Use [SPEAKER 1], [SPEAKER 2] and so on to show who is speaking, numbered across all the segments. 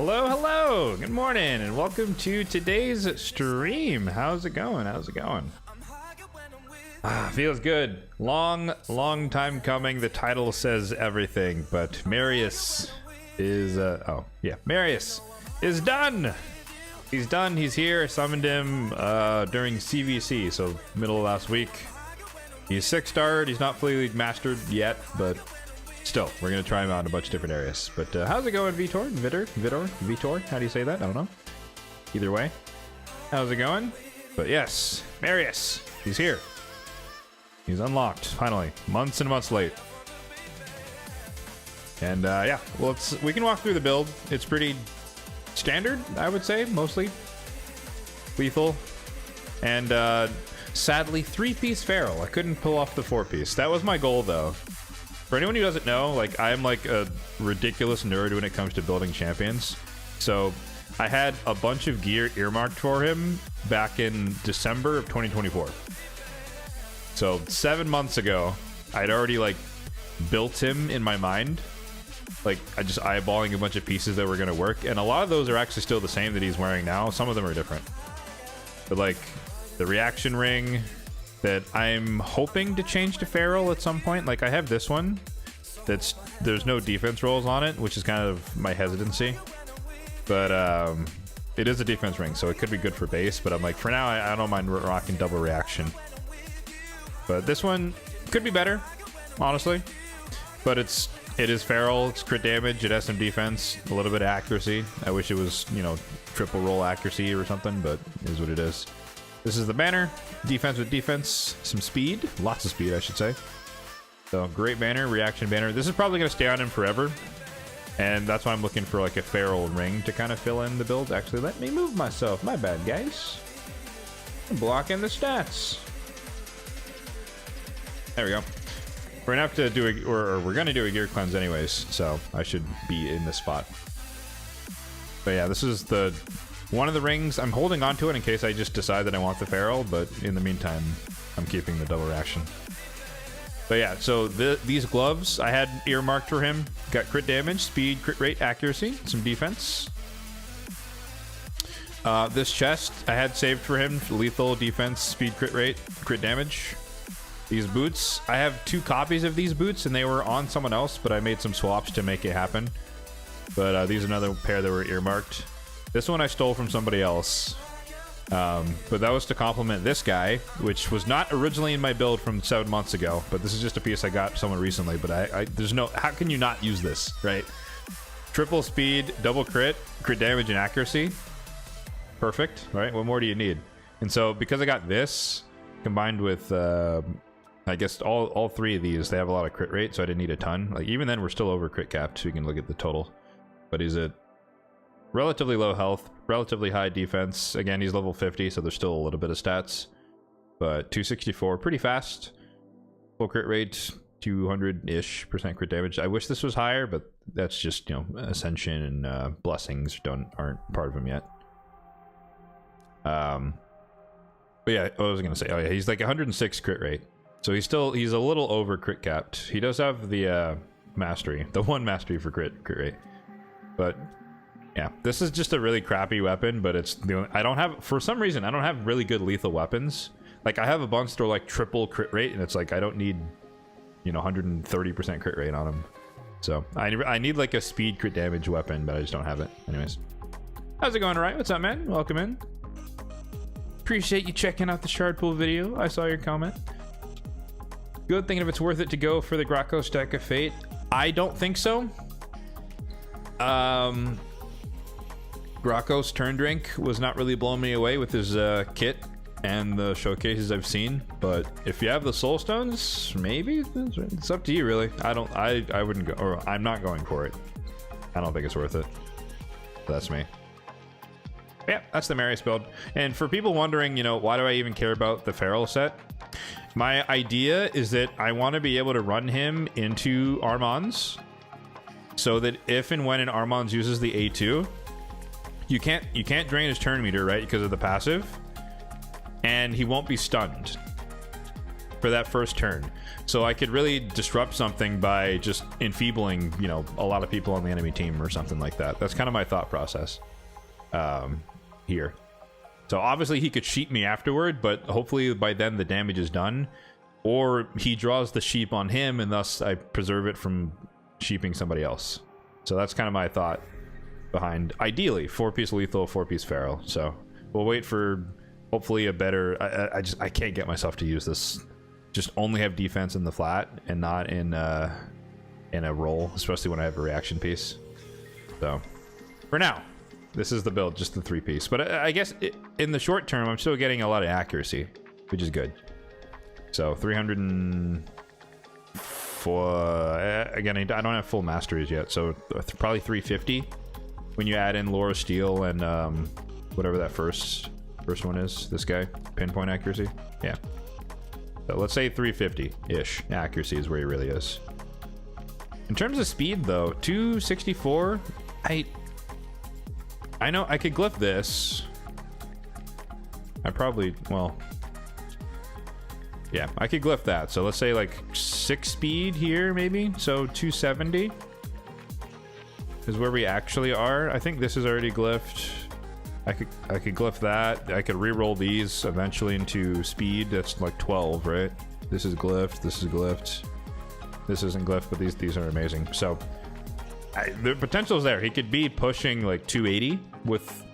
[SPEAKER 1] Hello, hello, good morning, and welcome to today's stream. How's it going? Feels good. Long time coming. The title says everything, but Marius is, Marius is done. He's done, he's here. I summoned him during CVC, so middle of last week. He's 6-starred, he's not fully mastered yet, but still, we're gonna try him out in a bunch of different areas. But how's it going, Vitor? How do you say that? I don't know. Either way, how's it going? But yes, Marius, he's here. He's unlocked, finally. Months and months late. And yeah, well, we can walk through the build. It's pretty standard, I would say, mostly lethal. And sadly, 3-piece Feral. I couldn't pull off the 4-piece. That was my goal, though. For anyone who doesn't know, like, I'm like a ridiculous nerd when it comes to building champions. So I had a bunch of gear earmarked for him back in December of 2024. So 7 months ago, I'd already like built him in my mind. Like, I just eyeballing a bunch of pieces that were going to work. And a lot of those are actually still the same that he's wearing now. Some of them are different. But like the reaction ring that I'm hoping to change to Feral at some point. Like, I have this one there's no defense rolls on it, which is kind of my hesitancy. But it is a defense ring, so it could be good for base. But I'm like, for now, I don't mind rocking double reaction. But this one could be better, honestly. But it is Feral, it's crit damage, it has some defense, a little bit of accuracy. I wish it was, you know, triple roll accuracy or something, but it is what it is. This is the banner, defense with defense, some speed, lots of speed, I should say. So great banner, reaction banner. This is probably going to stay on him forever. And that's why I'm looking for like a Feral ring to kind of fill in the build. Actually, let me move myself. My bad, guys. I'm blocking the stats. There we go. We're gonna have to do we're gonna do a gear cleanse anyways, so I should be in this spot. But yeah, this is one of the rings. I'm holding on to it in case I just decide that I want the Feral, but in the meantime, I'm keeping the double reaction. But yeah, so these gloves I had earmarked for him. Got crit damage, speed, crit rate, accuracy, some defense. This chest I had saved for him, lethal, defense, speed, crit rate, crit damage. These boots, I have 2 copies of these boots and they were on someone else, but I made some swaps to make it happen. But these are another pair that were earmarked. This one I stole from somebody else. But that was to complement this guy, which was not originally in my build from 7 months ago, but this is just a piece I got someone recently. But there's no, how can you not use this, right? Triple speed, double crit, crit damage and accuracy. Perfect, right? What more do you need? And so because I got this combined with, I guess all 3 of these, they have a lot of crit rate, so I didn't need a ton. Like, even then, we're still over crit capped, so you can look at the total. But he's at relatively low health, relatively high defense. Again, he's level 50, so there's still a little bit of stats. But 264, pretty fast. Full crit rate, 200-ish% crit damage. I wish this was higher, but that's just, you know, Ascension and Blessings aren't part of him yet. But yeah, what was I gonna say? Oh yeah, he's like 106 crit rate. So he's a little over crit capped. He does have the mastery, the 1 mastery for crit rate. But yeah, this is just a really crappy weapon, but it's for some reason I don't have really good lethal weapons. Like, I have a bunch that are like triple crit rate, and it's like I don't need, you know, 130% crit rate on them. So I need like a speed crit damage weapon, but I just don't have it. Anyways, how's it going? All right, what's up, man? Welcome in. Appreciate you checking out the shard pool video. I saw your comment. Good, thinking if it's worth it to go for the Gracco Stack of Fate. I don't think so. Gracco's turn drink was not really blowing me away with his kit and the showcases I've seen. But if you have the soul stones, maybe it's up to you, really. I wouldn't go, or I'm not going for it. I don't think it's worth it. That's me. Yeah, that's the Marius build. And for people wondering, you know, why do I even care about the Feral set? My idea is that I want to be able to run him into Armands, so that if and when an Armands uses the A2, you can't drain his turn meter, right, because of the passive, and he won't be stunned. for that first turn. So I could really disrupt something by just enfeebling, you know, a lot of people on the enemy team or something like that. That's kind of my thought process here. So obviously he could sheep me afterward, but hopefully by then the damage is done. Or he draws the sheep on him, and thus I preserve it from sheeping somebody else. So that's kind of my thought behind, ideally, 4-piece lethal, 4-piece feral. So we'll wait for hopefully a better... I can't get myself to use this. Just only have defense in the flat and not in a roll, especially when I have a reaction piece. So for now, this is the build, just the 3-piece. But I guess in the short term, I'm still getting a lot of accuracy, which is good. So 304. Again, I don't have full masteries yet, so probably 350 when you add in Laura Steel and whatever that first one is. This guy, pinpoint accuracy. Yeah. So let's say 350-ish accuracy is where he really is. In terms of speed, though, 264. I know I could glyph this. I probably, well, yeah, I could glyph that. So let's say like 6 speed here, maybe. So 270 is where we actually are. I think this is already glyphed. I could glyph that. I could re-roll these eventually into speed. That's like 12, right? This is glyphed. This is glyphed. This isn't glyphed, but these are amazing. So the potential's there. He could be pushing like 280 with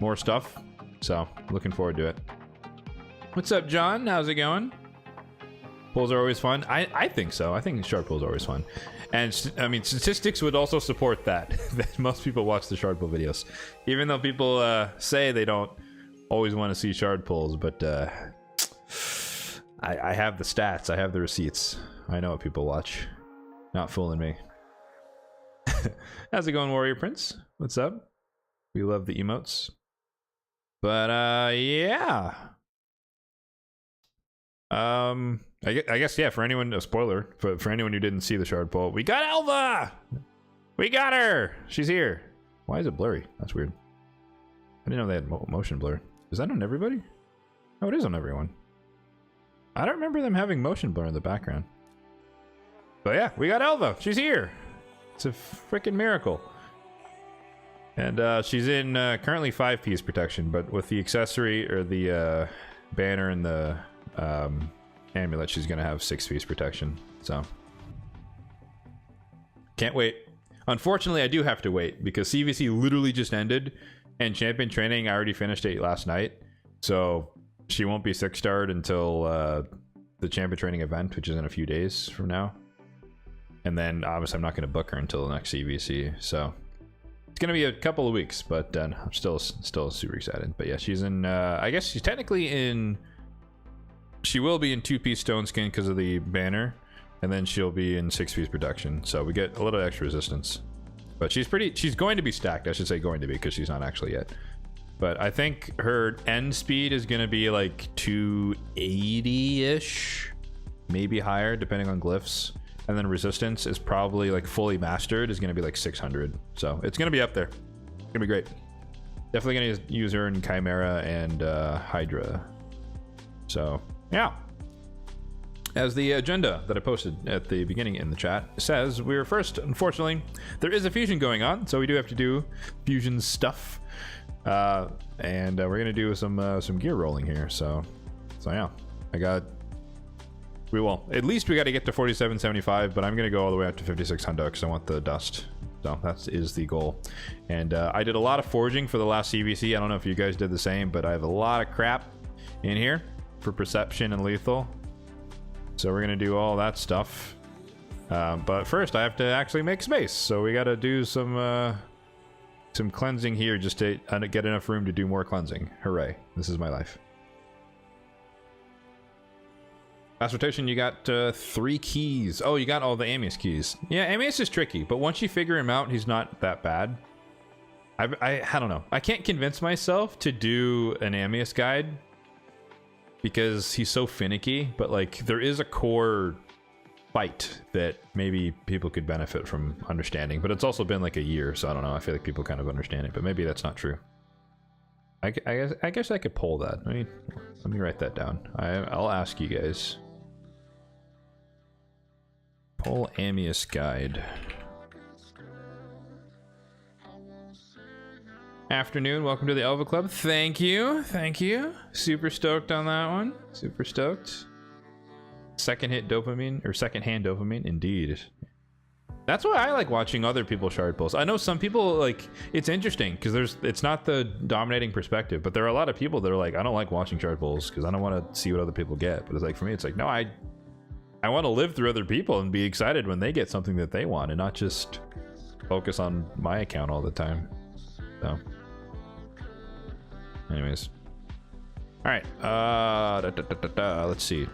[SPEAKER 1] more stuff. So looking forward to it. What's up, John? How's it going? Pulls are always fun. I think so. I think shard pulls are always fun. And I mean, statistics would also support that. That most people watch the shard pull videos. Even though people say they don't always want to see shard pulls, but I have the stats. I have the receipts. I know what people watch. Not fooling me. How's it going, Warrior Prince? What's up? We love the emotes. But yeah. I guess, yeah, for anyone, a spoiler, for anyone who didn't see the shard pull, we got Elva! We got her! She's here. Why is it blurry? That's weird. I didn't know they had motion blur. Is that on everybody? Oh, it is on everyone. I don't remember them having motion blur in the background. But yeah, we got Elva. She's here. It's a freaking miracle. And she's in currently 5-piece protection, but with the accessory or the banner and the amulet, she's gonna have 6-piece protection. So can't wait. Unfortunately, I do have to wait because CVC literally just ended, and champion training I already finished it last night, so she won't be 6-starred until the champion training event, which is in a few days from now. And then obviously I'm not going to book her until the next CVC, so it's going to be a couple of weeks, but I'm still super excited. But yeah, she's in I guess she's technically in, she will be in 2-piece stone skin because of the banner, and then she'll be in 6-piece production, so we get a little extra resistance. But she's going to be stacked. I should say going to be, because she's not actually yet. But I think her end speed is going to be like 280-ish, maybe higher depending on glyphs. And then resistance is probably like fully mastered is going to be like 600. So it's going to be up there. It's going to be great. Definitely going to use her in Chimera and Hydra. So yeah. As the agenda that I posted at the beginning in the chat says, we were first, unfortunately, there is a fusion going on, so we do have to do fusion stuff. And we're going to do some gear rolling here. So yeah, at least we got to get to 4775, but I'm going to go all the way up to 5600 because I want the dust. So that is the goal. And I did a lot of forging for the last CVC. I don't know if you guys did the same, but I have a lot of crap in here for perception and lethal. So we're going to do all that stuff. But first I have to actually make space. So we got to do some cleansing here just to get enough room to do more cleansing. Hooray. This is my life. Last rotation, you got 3 keys. Oh, you got all the Amius keys. Yeah, Amius is tricky, but once you figure him out, he's not that bad. I don't know. I can't convince myself to do an Amius guide because he's so finicky, but like there is a core fight that maybe people could benefit from understanding, but it's also been like a year, so I don't know. I feel like people kind of understand it, but maybe that's not true. I guess I could pull that. Let me write that down. I'll ask you guys. Pull Amius guide. Afternoon, welcome to the Elva Club. Thank you, thank you. Super stoked on that one. Super stoked. Second hand dopamine, indeed. That's why I like watching other people shard pulls. I know some people, like, it's interesting because it's not the dominating perspective, but there are a lot of people that are like, I don't like watching shard pulls because I don't want to see what other people get. But it's like, for me, it's like, no, I want to live through other people and be excited when they get something that they want and not just focus on my account all the time. So, anyways. All right, let's see.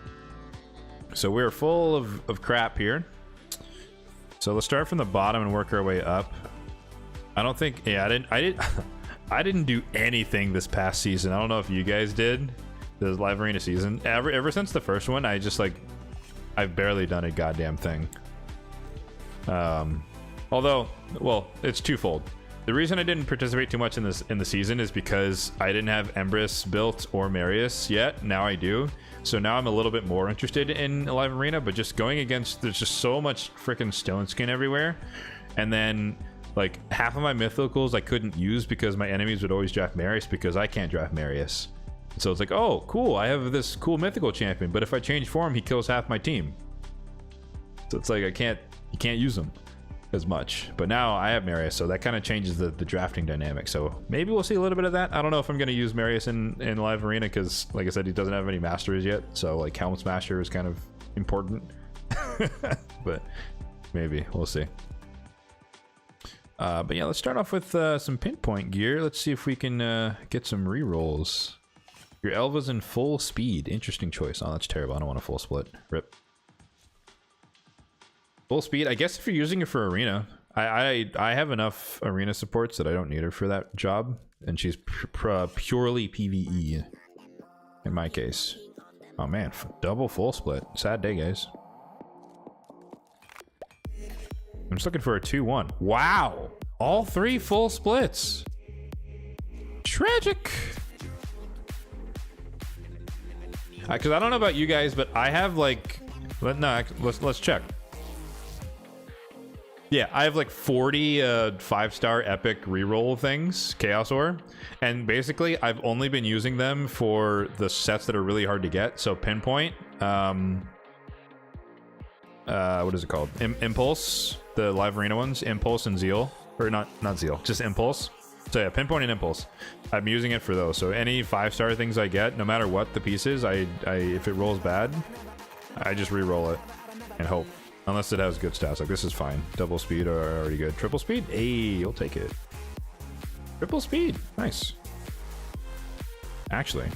[SPEAKER 1] So we're full of crap here. So let's start from the bottom and work our way up. I don't think, yeah, I didn't do anything this past season. I don't know if you guys did. This live arena season. Ever since the first one, I've barely done a goddamn thing. Although, well, it's twofold. The reason I didn't participate too much in the season is because I didn't have Empress built or Marius yet. Now I do. So now I'm a little bit more interested in live arena, but just going against, there's just so much freaking stone skin everywhere. And then like half of my mythicals I couldn't use because my enemies would always draft Marius because I can't draft Marius. So it's like, oh, cool, I have this cool mythical champion, but if I change form, he kills half my team. So it's like, you can't use him as much. But now I have Marius, so that kind of changes the drafting dynamic. So maybe we'll see a little bit of that. I don't know if I'm going to use Marius in live arena because, like I said, he doesn't have any masters yet. So like Helm Smasher is kind of important. But maybe we'll see. But yeah, let's start off with some pinpoint gear. Let's see if we can get some rerolls. Your Elva's in full speed. Interesting choice. Oh, that's terrible. I don't want a full split. Rip. Full speed. I guess if you're using it for arena, I have enough arena supports that I don't need her for that job, and she's purely PvE in my case. Oh man, double full split. Sad day, guys. I'm just looking for a 2-1. Wow, all 3 full splits. Tragic. Because I don't know about you guys, but I have like, no, let's check. Yeah, I have like 40 5-star epic reroll things, Chaos Ore, and basically I've only been using them for the sets that are really hard to get. So Pinpoint, what is it called? Impulse, the live arena ones, Impulse and Zeal, or not Zeal, just Impulse. So yeah, Pinpoint and Impulse. I'm using it for those. So any 5-star things I get, no matter what the piece is, if it rolls bad, I just re-roll it and hope. Unless it has good stats. Like this is fine. Double speed are already good. Triple speed? Hey, you'll take it. Triple speed. Nice. Actually.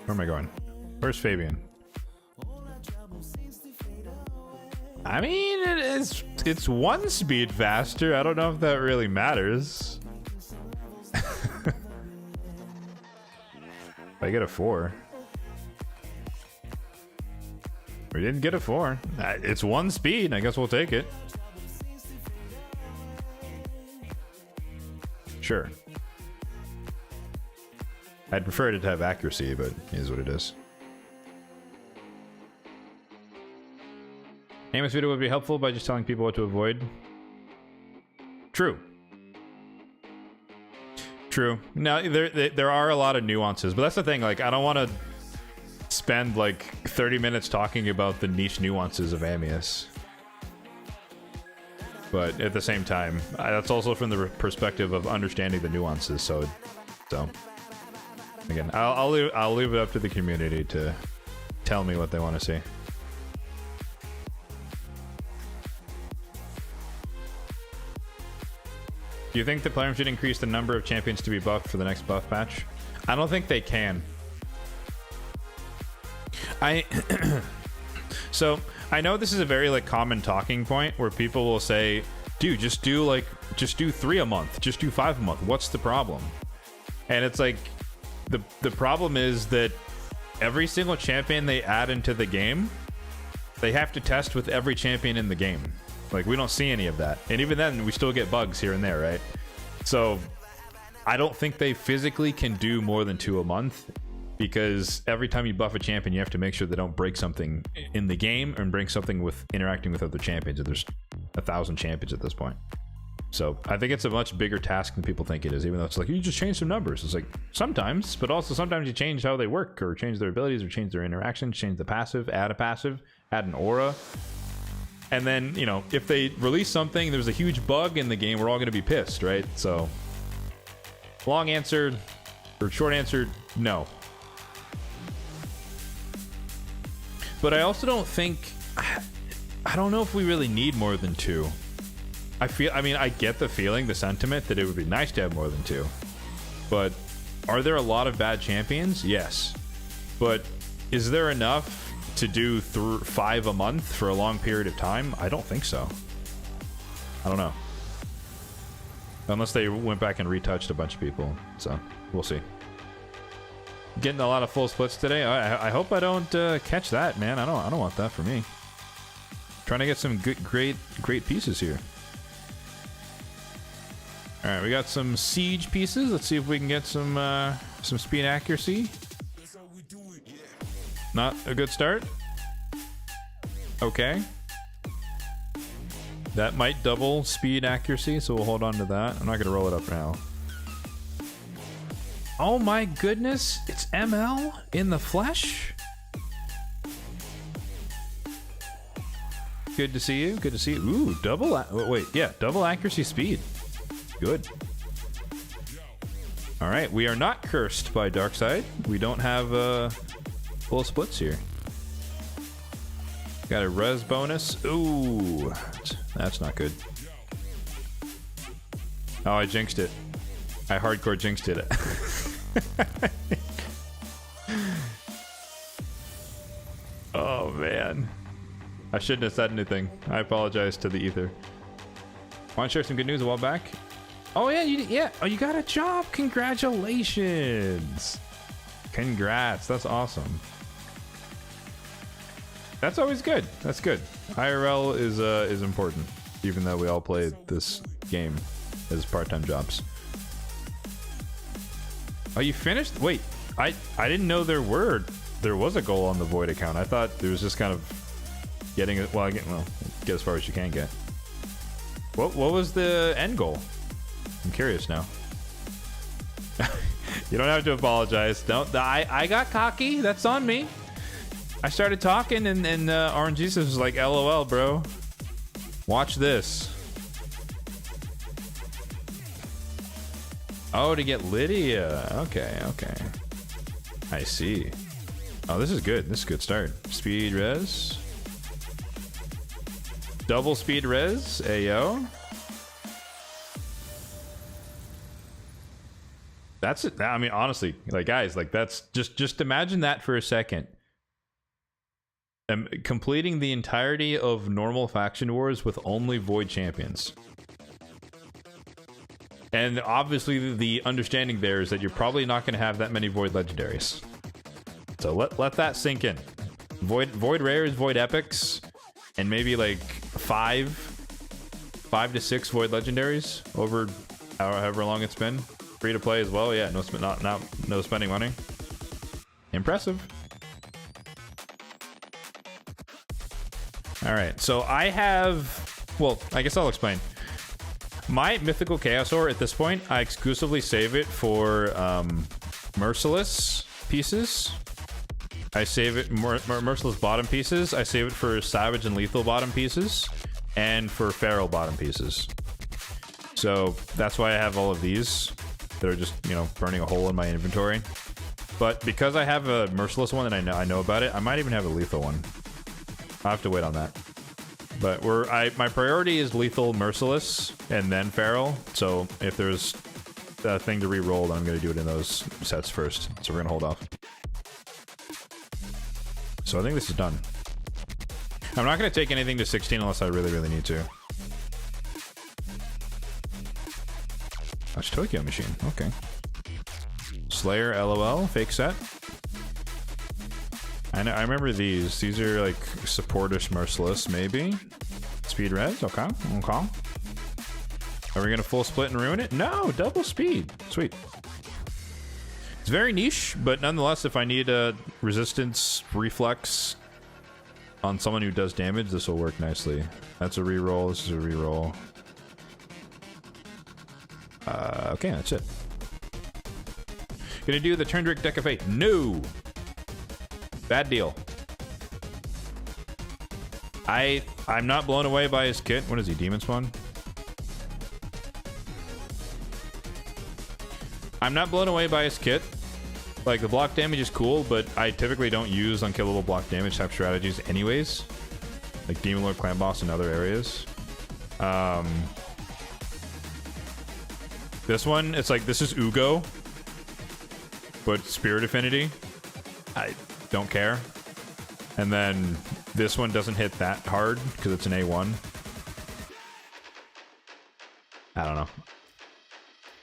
[SPEAKER 1] Where am I going? Where's Fabian? I mean, it's 1 speed faster. I don't know if that really matters. If I get a 4. We didn't get a 4. It's 1 speed. I guess we'll take it. Sure. I'd prefer it to have accuracy, but it is what it is. Amos video would be helpful by just telling people what to avoid. True. True. Now, there are a lot of nuances, but that's the thing. Like, I don't want to spend like 30 minutes talking about the niche nuances of Amius, but at the same time, that's also from the perspective of understanding the nuances. So again, I'll leave it up to the community to tell me what they want to see. Do you think the players should increase the number of champions to be buffed for the next buff patch? I don't think they can. So I know this is a very like common talking point where people will say, dude, just do 3 a month, just do 5 a month. What's the problem? And it's like, the problem is that every single champion they add into the game, they have to test with every champion in the game. Like, we don't see any of that. And even then, we still get bugs here and there, right? So, I don't think they physically can do more than 2 a month, because every time you buff a champion, you have to make sure they don't break something in the game and break something with interacting with other champions. And there's 1,000 champions at this point. So I think it's a much bigger task than people think it is, even though it's like, you just change some numbers. It's like, sometimes, but also sometimes you change how they work, or change their abilities, or change their interactions, change the passive, add a passive, add an aura. And then, you know, if they release something, there's a huge bug in the game, we're all going to be pissed, right? So, long answer, or short answer, no. But I also don't think, I don't know if we really need more than 2. I mean, I get the feeling, the sentiment that it would be nice to have more than 2. But are there a lot of bad champions? Yes. But is there enough to do 5 a month for a long period of time? I don't think so. I don't know. Unless they went back and retouched a bunch of people. So, we'll see. Getting a lot of full splits today. I hope I don't catch that, man. I don't want that for me. Trying to get some good, great pieces here. All right, we got some siege pieces. Let's see if we can get some speed accuracy. Not a good start. Okay. That might double speed accuracy, so we'll hold on to that. I'm not gonna roll it up now. Oh my goodness, it's ML in the flesh. Good to see you. Good to see you. Ooh, double accuracy speed. Good. All right, we are not cursed by Darkside. We don't have full splits here. Got a res bonus. Ooh, that's not good. Oh, I jinxed it. I hardcore jinxed it. Oh man, I shouldn't have said anything. I apologize to the ether. Want to share some good news a while back? Oh yeah, oh, you got a job. Congratulations. Congrats. That's awesome. That's always good. That's good. IRL is important, even though we all play this game as part-time jobs. Oh, you finished? Wait, I didn't know there was a goal on the Void account. I thought there was just kind of getting it. Well, get as far as you can get. What was the end goal? I'm curious now. You don't have to apologize. Don't. I got cocky. That's on me. I started talking and RNG was like, LOL, bro. Watch this. Oh, to get Lydia. Okay. I see. Oh, this is good. This is a good start. Speed res. Double speed res. Ayo. That's it. I mean, honestly, like, guys, like, that's just imagine that for a second. Completing the entirety of normal faction wars with only Void champions. And obviously the understanding there is that you're probably not going to have that many Void legendaries. So let that sink in. Void rares, Void epics, and maybe like 5 to 6 Void legendaries over however long it's been. Free to play as well. Yeah, no spending money. Impressive. All right, so I have, well, I guess I'll explain. My Mythical Chaos Ore at this point, I exclusively save it for Merciless pieces. I save it Merciless bottom pieces. I save it for Savage and Lethal bottom pieces, and for Feral bottom pieces. So that's why I have all of these that are just, you know, burning a hole in my inventory. But because I have a Merciless one and I know about it, I might even have a Lethal one. I'll have to wait on that. But my priority is Lethal, Merciless, and then Feral. So if there's a thing to re-roll, then I'm going to do it in those sets first. So we're going to hold off. So I think this is done. I'm not going to take anything to 16 unless I really, really need to. That's Tokyo Machine. Okay. Slayer, LOL, fake set. I remember these. These are like supportish Merciless, maybe. speed res. Okay. Okay. Are we gonna full split and ruin it? No, double speed. Sweet. It's very niche, but nonetheless, if I need a resistance reflex on someone who does damage, this will work nicely. That's a reroll. This is a reroll. Okay, that's it. Gonna do the turn Drake deck of fate. No! Bad deal. I'm not blown away by his kit. What is he, Demon Spawn? I'm not blown away by his kit. Like, the block damage is cool, but I typically don't use unkillable block damage type strategies anyways. Like Demon Lord, Clan Boss, and other areas. This one, it's like, this is Ugo, but Spirit Affinity. I don't care. And then this one doesn't hit that hard because it's an A1. I don't know.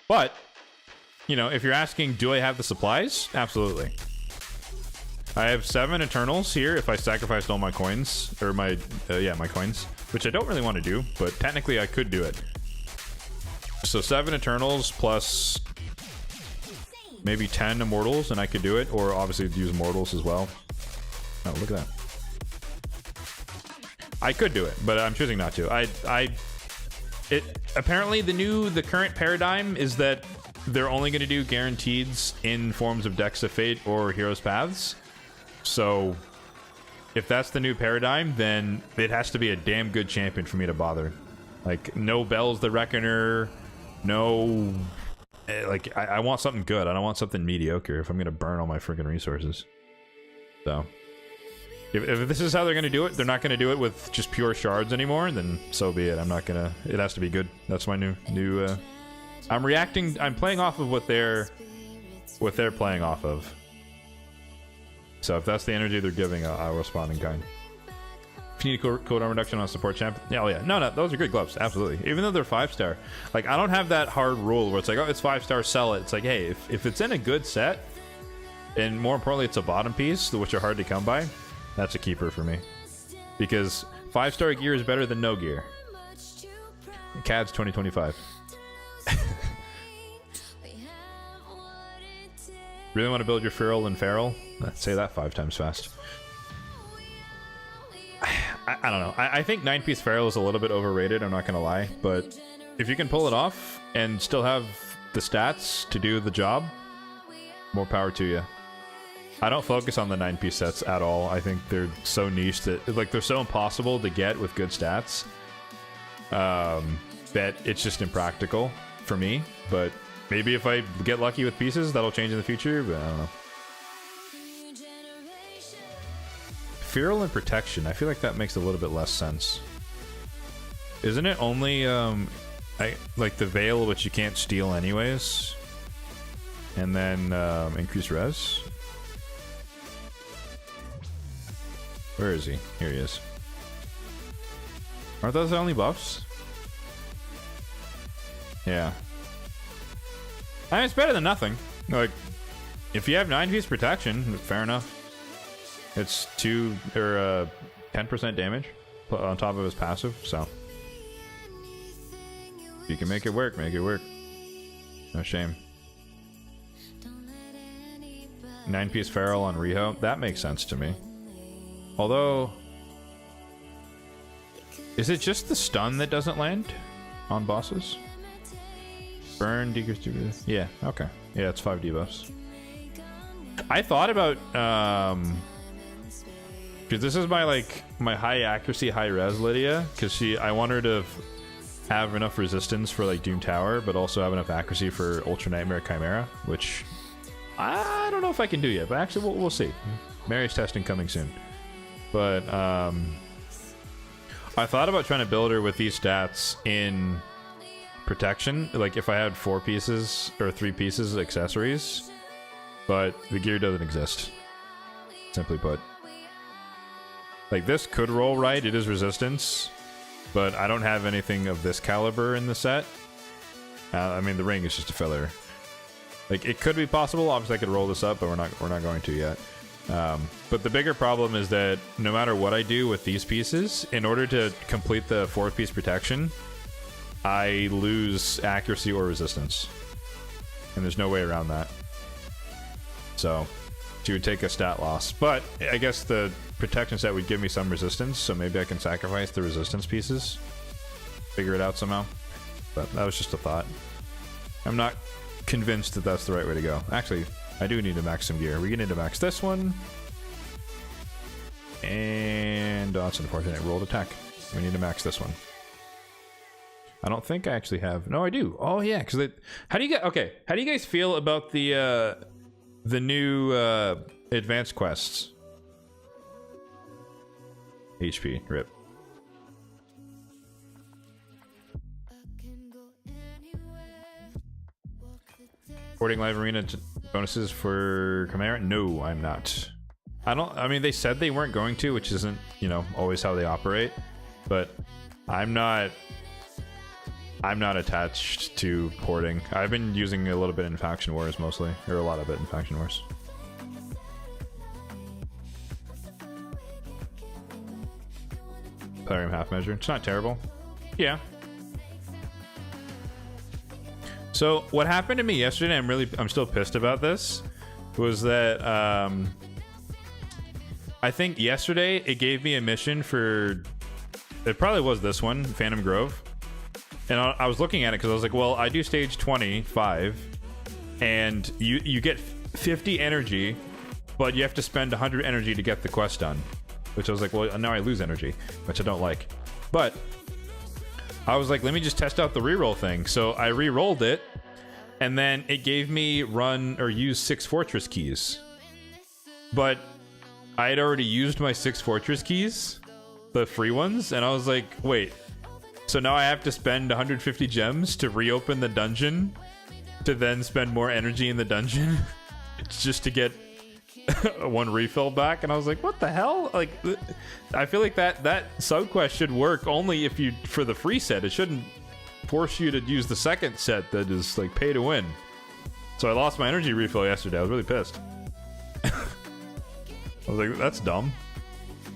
[SPEAKER 1] But, you know, if you're asking, do I have the supplies? Absolutely. I have 7 Eternals here if I sacrificed all my coins. Or my, yeah, my coins. Which I don't really want to do, but technically I could do it. So 7 Eternals plus maybe 10 Immortals, and I could do it. Or obviously use Immortals as well. Oh, look at that. I could do it, but I'm choosing not to. Apparently the current paradigm is that they're only going to do guaranteeds in forms of Decks of Fate or Heroes Paths. So if that's the new paradigm, then it has to be a damn good champion for me to bother. Like, no Bells the Reckoner, no... Like, I want something good. I don't want something mediocre if I'm going to burn all my freaking resources. So... If this is how they're going to do it, they're not going to do it with just pure shards anymore, then so be it. I'm not going to... It has to be good. That's my new I'm reacting... I'm playing off of what they're playing off of. So if that's the energy they're giving, I'll respond in kind. If you need a cooldown reduction on a support champ... Yeah, oh yeah. No, those are good gloves. Absolutely. Even though they're 5-star. Like, I don't have that hard rule where it's like, oh, it's 5-star, sell it. It's like, hey, if it's in a good set, and more importantly, it's a bottom piece, which are hard to come by, that's a keeper for me. Because 5-star gear is better than no gear. CAD's 2025. Really want to build your Feral and Feral? Let's say that 5 times fast. I don't know. I think 9-piece Feral is a little bit overrated, I'm not going to lie. But if you can pull it off and still have the stats to do the job, more power to you. I don't focus on the 9-piece sets at all. I think they're so niche that, like, they're so impossible to get with good stats that it's just impractical for me. But maybe if I get lucky with pieces, that'll change in the future, but I don't know. Feral and Protection. I feel like that makes a little bit less sense. Isn't it only, like the Veil, which you can't steal anyways? And then increase res? Where is he? Here he is. Aren't those the only buffs? Yeah. I mean, it's better than nothing. Like, if you have 9-piece protection, fair enough. It's 2 or 10% damage on top of his passive, so if you can make it work, make it work. No shame. 9-piece Feral on Riho, that makes sense to me. Although, is it just the stun that doesn't land on bosses? Burn, decrease, yeah, okay. Yeah, it's 5 debuffs. I thought about, because this is my high accuracy, high res Lydia, because I want her to have enough resistance for like Doom Tower, but also have enough accuracy for Ultra Nightmare Chimera, which I don't know if I can do yet, but actually we'll see. Marius testing coming soon. But I thought about trying to build her with these stats in protection, like if I had 4 pieces or 3 pieces of accessories, but the gear doesn't exist, simply put. Like, this could roll right, it is resistance, but I don't have anything of this caliber in the set. I mean, the ring is just a filler. Like, it could be possible, obviously I could roll this up, but we're not going to yet. But the bigger problem is that no matter what I do with these pieces, in order to complete the 4-piece protection, I lose accuracy or resistance. And there's no way around that. So, she would take a stat loss. But I guess the protection set would give me some resistance, so maybe I can sacrifice the resistance pieces. Figure it out somehow. But that was just a thought. I'm not convinced that that's the right way to go. Actually, I do need to max some gear. We need to max this one. And oh, that's unfortunate. Rolled attack. We need to max this one. I don't think I actually have. No, I do. Oh yeah, because how do you get? Okay, how do you guys feel about the new advanced quests? HP rip. Porting live arena bonuses for Chimera? No, I'm not. I mean, they said they weren't going to, which isn't, you know, always how they operate. But I'm not attached to porting. I've been using a little bit in Faction Wars mostly, or a lot of it in Faction Wars. Plarium half measure. It's not terrible. Yeah. So what happened to me yesterday, I'm still pissed about this, was that I think yesterday it gave me a mission for, it probably was this one, Phantom Grove. And I was looking at it because I was like, well, I do stage 25 and you get 50 energy, but you have to spend 100 energy to get the quest done. Which I was like, well, now I lose energy, which I don't like. But I was like, let me just test out the reroll thing. So I re-rolled it, and then it gave me run or use 6 fortress keys. But I had already used my 6 fortress keys, the free ones, and I was like, wait. So now I have to spend 150 gems to reopen the dungeon, to then spend more energy in the dungeon, just to get one refill back. And I was like, what the hell? Like, I feel like that sub quest should work only if you, for the free set. It shouldn't force you to use the second set that is like pay to win. So I lost my energy refill yesterday. I was really pissed. I was like, that's dumb.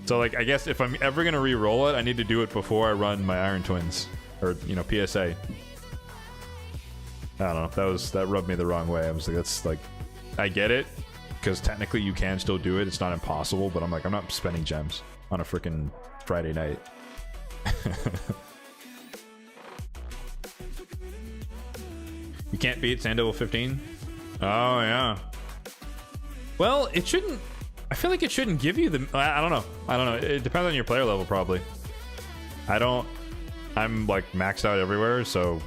[SPEAKER 1] So like, I guess if I'm ever gonna re-roll it, I need to do it before I run my Iron Twins, or, you know, PSA. I don't know, that rubbed me the wrong way. I was like, that's like, I get it, because technically you can still do it, it's not impossible, but I'm like, I'm not spending gems on a freaking Friday night. You can't beat Sand Devil 15? Oh yeah. Well, it shouldn't, I feel like it shouldn't give you the, I don't know, it depends on your player level probably. I'm like maxed out everywhere, so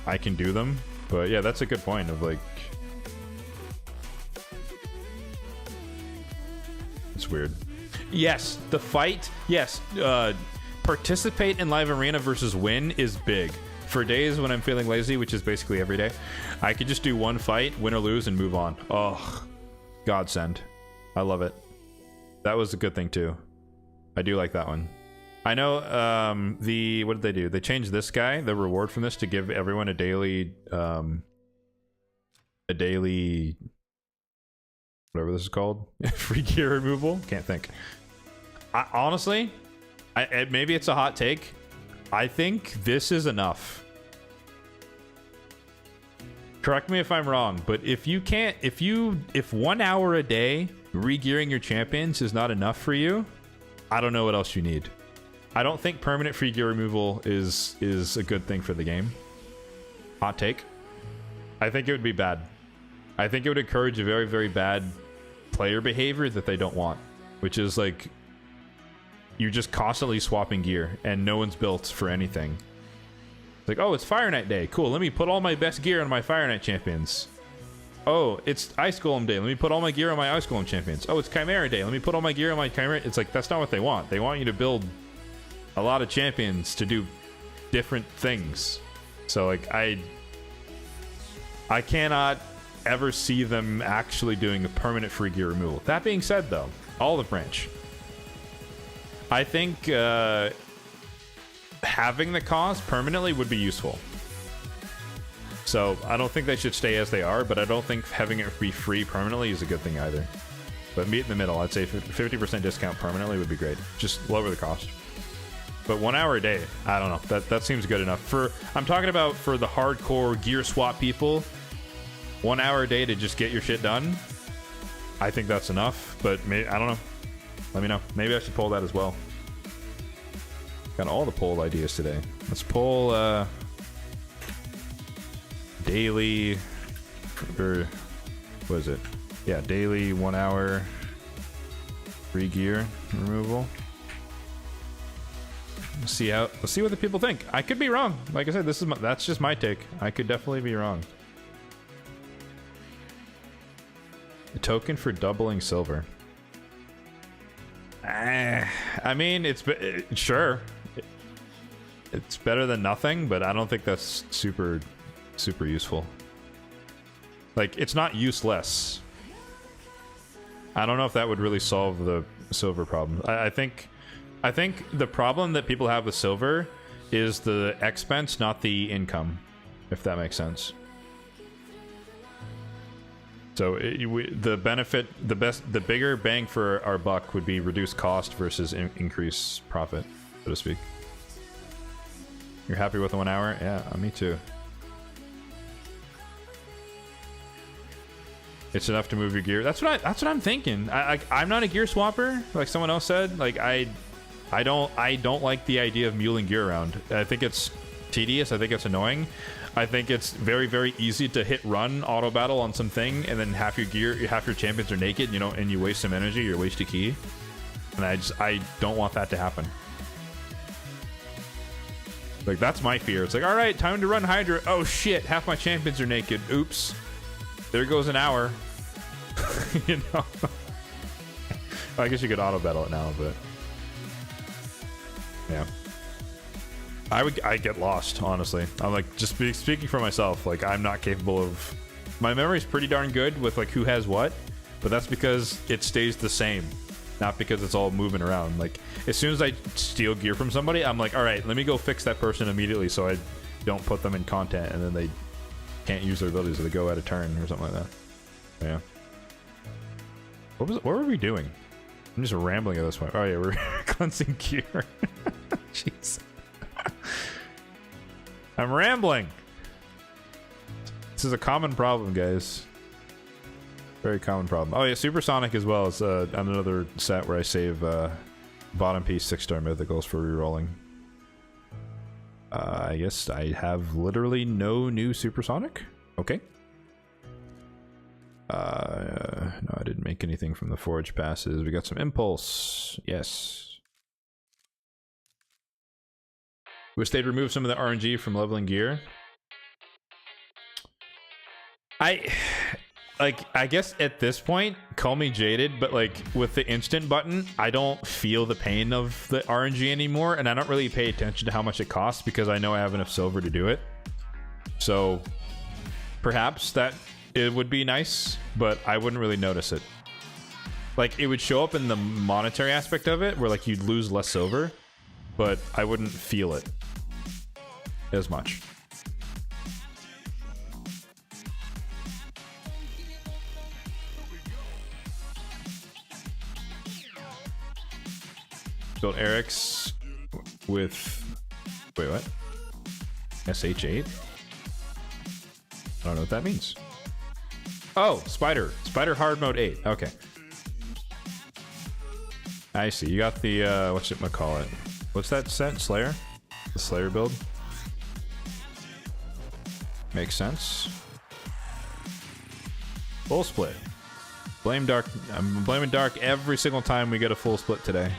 [SPEAKER 1] I can do them. But yeah, that's a good point of like, it's weird. Yes, the fight, yes, participate in live arena versus win is big. For days when I'm feeling lazy, which is basically every day, I could just do one fight, win or lose, and move on. Oh, godsend. I love it. That was a good thing too. I do like that one. I know, what did they do? They changed this guy, the reward from this, to give everyone a daily, whatever this is called, free gear removal. Can't think. Honestly, maybe it's a hot take. I think this is enough. Correct me if I'm wrong, but if 1 hour a day re-gearing your champions is not enough for you, I don't know what else you need. I don't think permanent free gear removal is a good thing for the game. Hot take. I think it would be bad. I think it would encourage a very, very bad player behavior that they don't want, which is like, you're just constantly swapping gear and no one's built for anything. It's like, oh, it's Fire Knight Day. Cool, let me put all my best gear on my Fire Knight champions. Oh, it's Ice Golem Day. Let me put all my gear on my Ice Golem champions. Oh, it's Chimera Day. Let me put all my gear on my Chimera. It's like, that's not what they want. They want you to build a lot of champions to do different things. So like, I cannot ever see them actually doing a permanent free gear removal. That being said though, Olive Branch, I think having the cost permanently would be useful. So I don't think they should stay as they are, but I don't think having it be free permanently is a good thing either. But meet in the middle. I'd say 50% discount permanently would be great. Just lower the cost. But 1 hour a day, I don't know. That seems good enough. I'm talking about for the hardcore gear swap people, 1 hour a day to just get your shit done. I think that's enough, but I don't know. Let me know. Maybe I should poll that as well. Got all the poll ideas today. Let's poll daily, or what is it? Yeah, daily 1 hour free gear removal. Let's see what the people think. I could be wrong. Like I said, that's just my take. I could definitely be wrong. A token for doubling silver. I mean, sure. It's better than nothing, but I don't think that's super useful. Like, it's not useless. I don't know if that would really solve the silver problem. I think the problem that people have with silver is the expense, not the income, if that makes sense. So the benefit, the bigger bang for our buck would be reduce cost versus increase profit, so to speak. You're happy with the 1 hour? Yeah, me too. It's enough to move your gear. That's what I'm thinking. I'm not a gear swapper, like someone else said. Like I don't like the idea of muling gear around. I think it's tedious. I think it's annoying. I think it's very, very easy to hit run auto battle on something, and then half your champions are naked, and you waste some energy, you waste a key. And I don't want that to happen. Like, that's my fear. It's like, all right, time to run Hydra. Oh shit, half my champions are naked. Oops. There goes an hour. I guess you could auto battle it now, but yeah. I get lost, honestly. I'm like, just speaking for myself, like, I'm not capable of... My memory's pretty darn good with, like, who has what, but that's because it stays the same, not because it's all moving around. Like, as soon as I steal gear from somebody, I'm like, all right, let me go fix that person immediately so I don't put them in content, and then they can't use their abilities or they go out of turn or something like that. Yeah. What were we doing? I'm just rambling at this point. Oh, yeah, we're cleansing gear. Jeez. I'm rambling. This is a common problem, guys. Very common problem. Oh yeah, Supersonic as well is another set where I save bottom piece 6-star mythicals for rerolling. I guess I have literally no new Supersonic. Okay. No, I didn't make anything from the Forge passes. We got some Impulse. Yes. Wish they'd remove some of the RNG from leveling gear. I guess at this point, call me jaded, but like with the instant button, I don't feel the pain of the RNG anymore, and I don't really pay attention to how much it costs because I know I have enough silver to do it. So perhaps that it would be nice, but I wouldn't really notice it. Like, it would show up in the monetary aspect of it, where like you'd lose less silver, but I wouldn't feel it as much. Built Eric's with... Wait, what? SH8? I don't know what that means. Oh, Spider Hard Mode 8. Okay. I see. You got the, whatchamacallit? What's that set? Slayer? The Slayer build? Makes sense. Full split. Blame Dark. I'm blaming Dark every single time we get a full split today.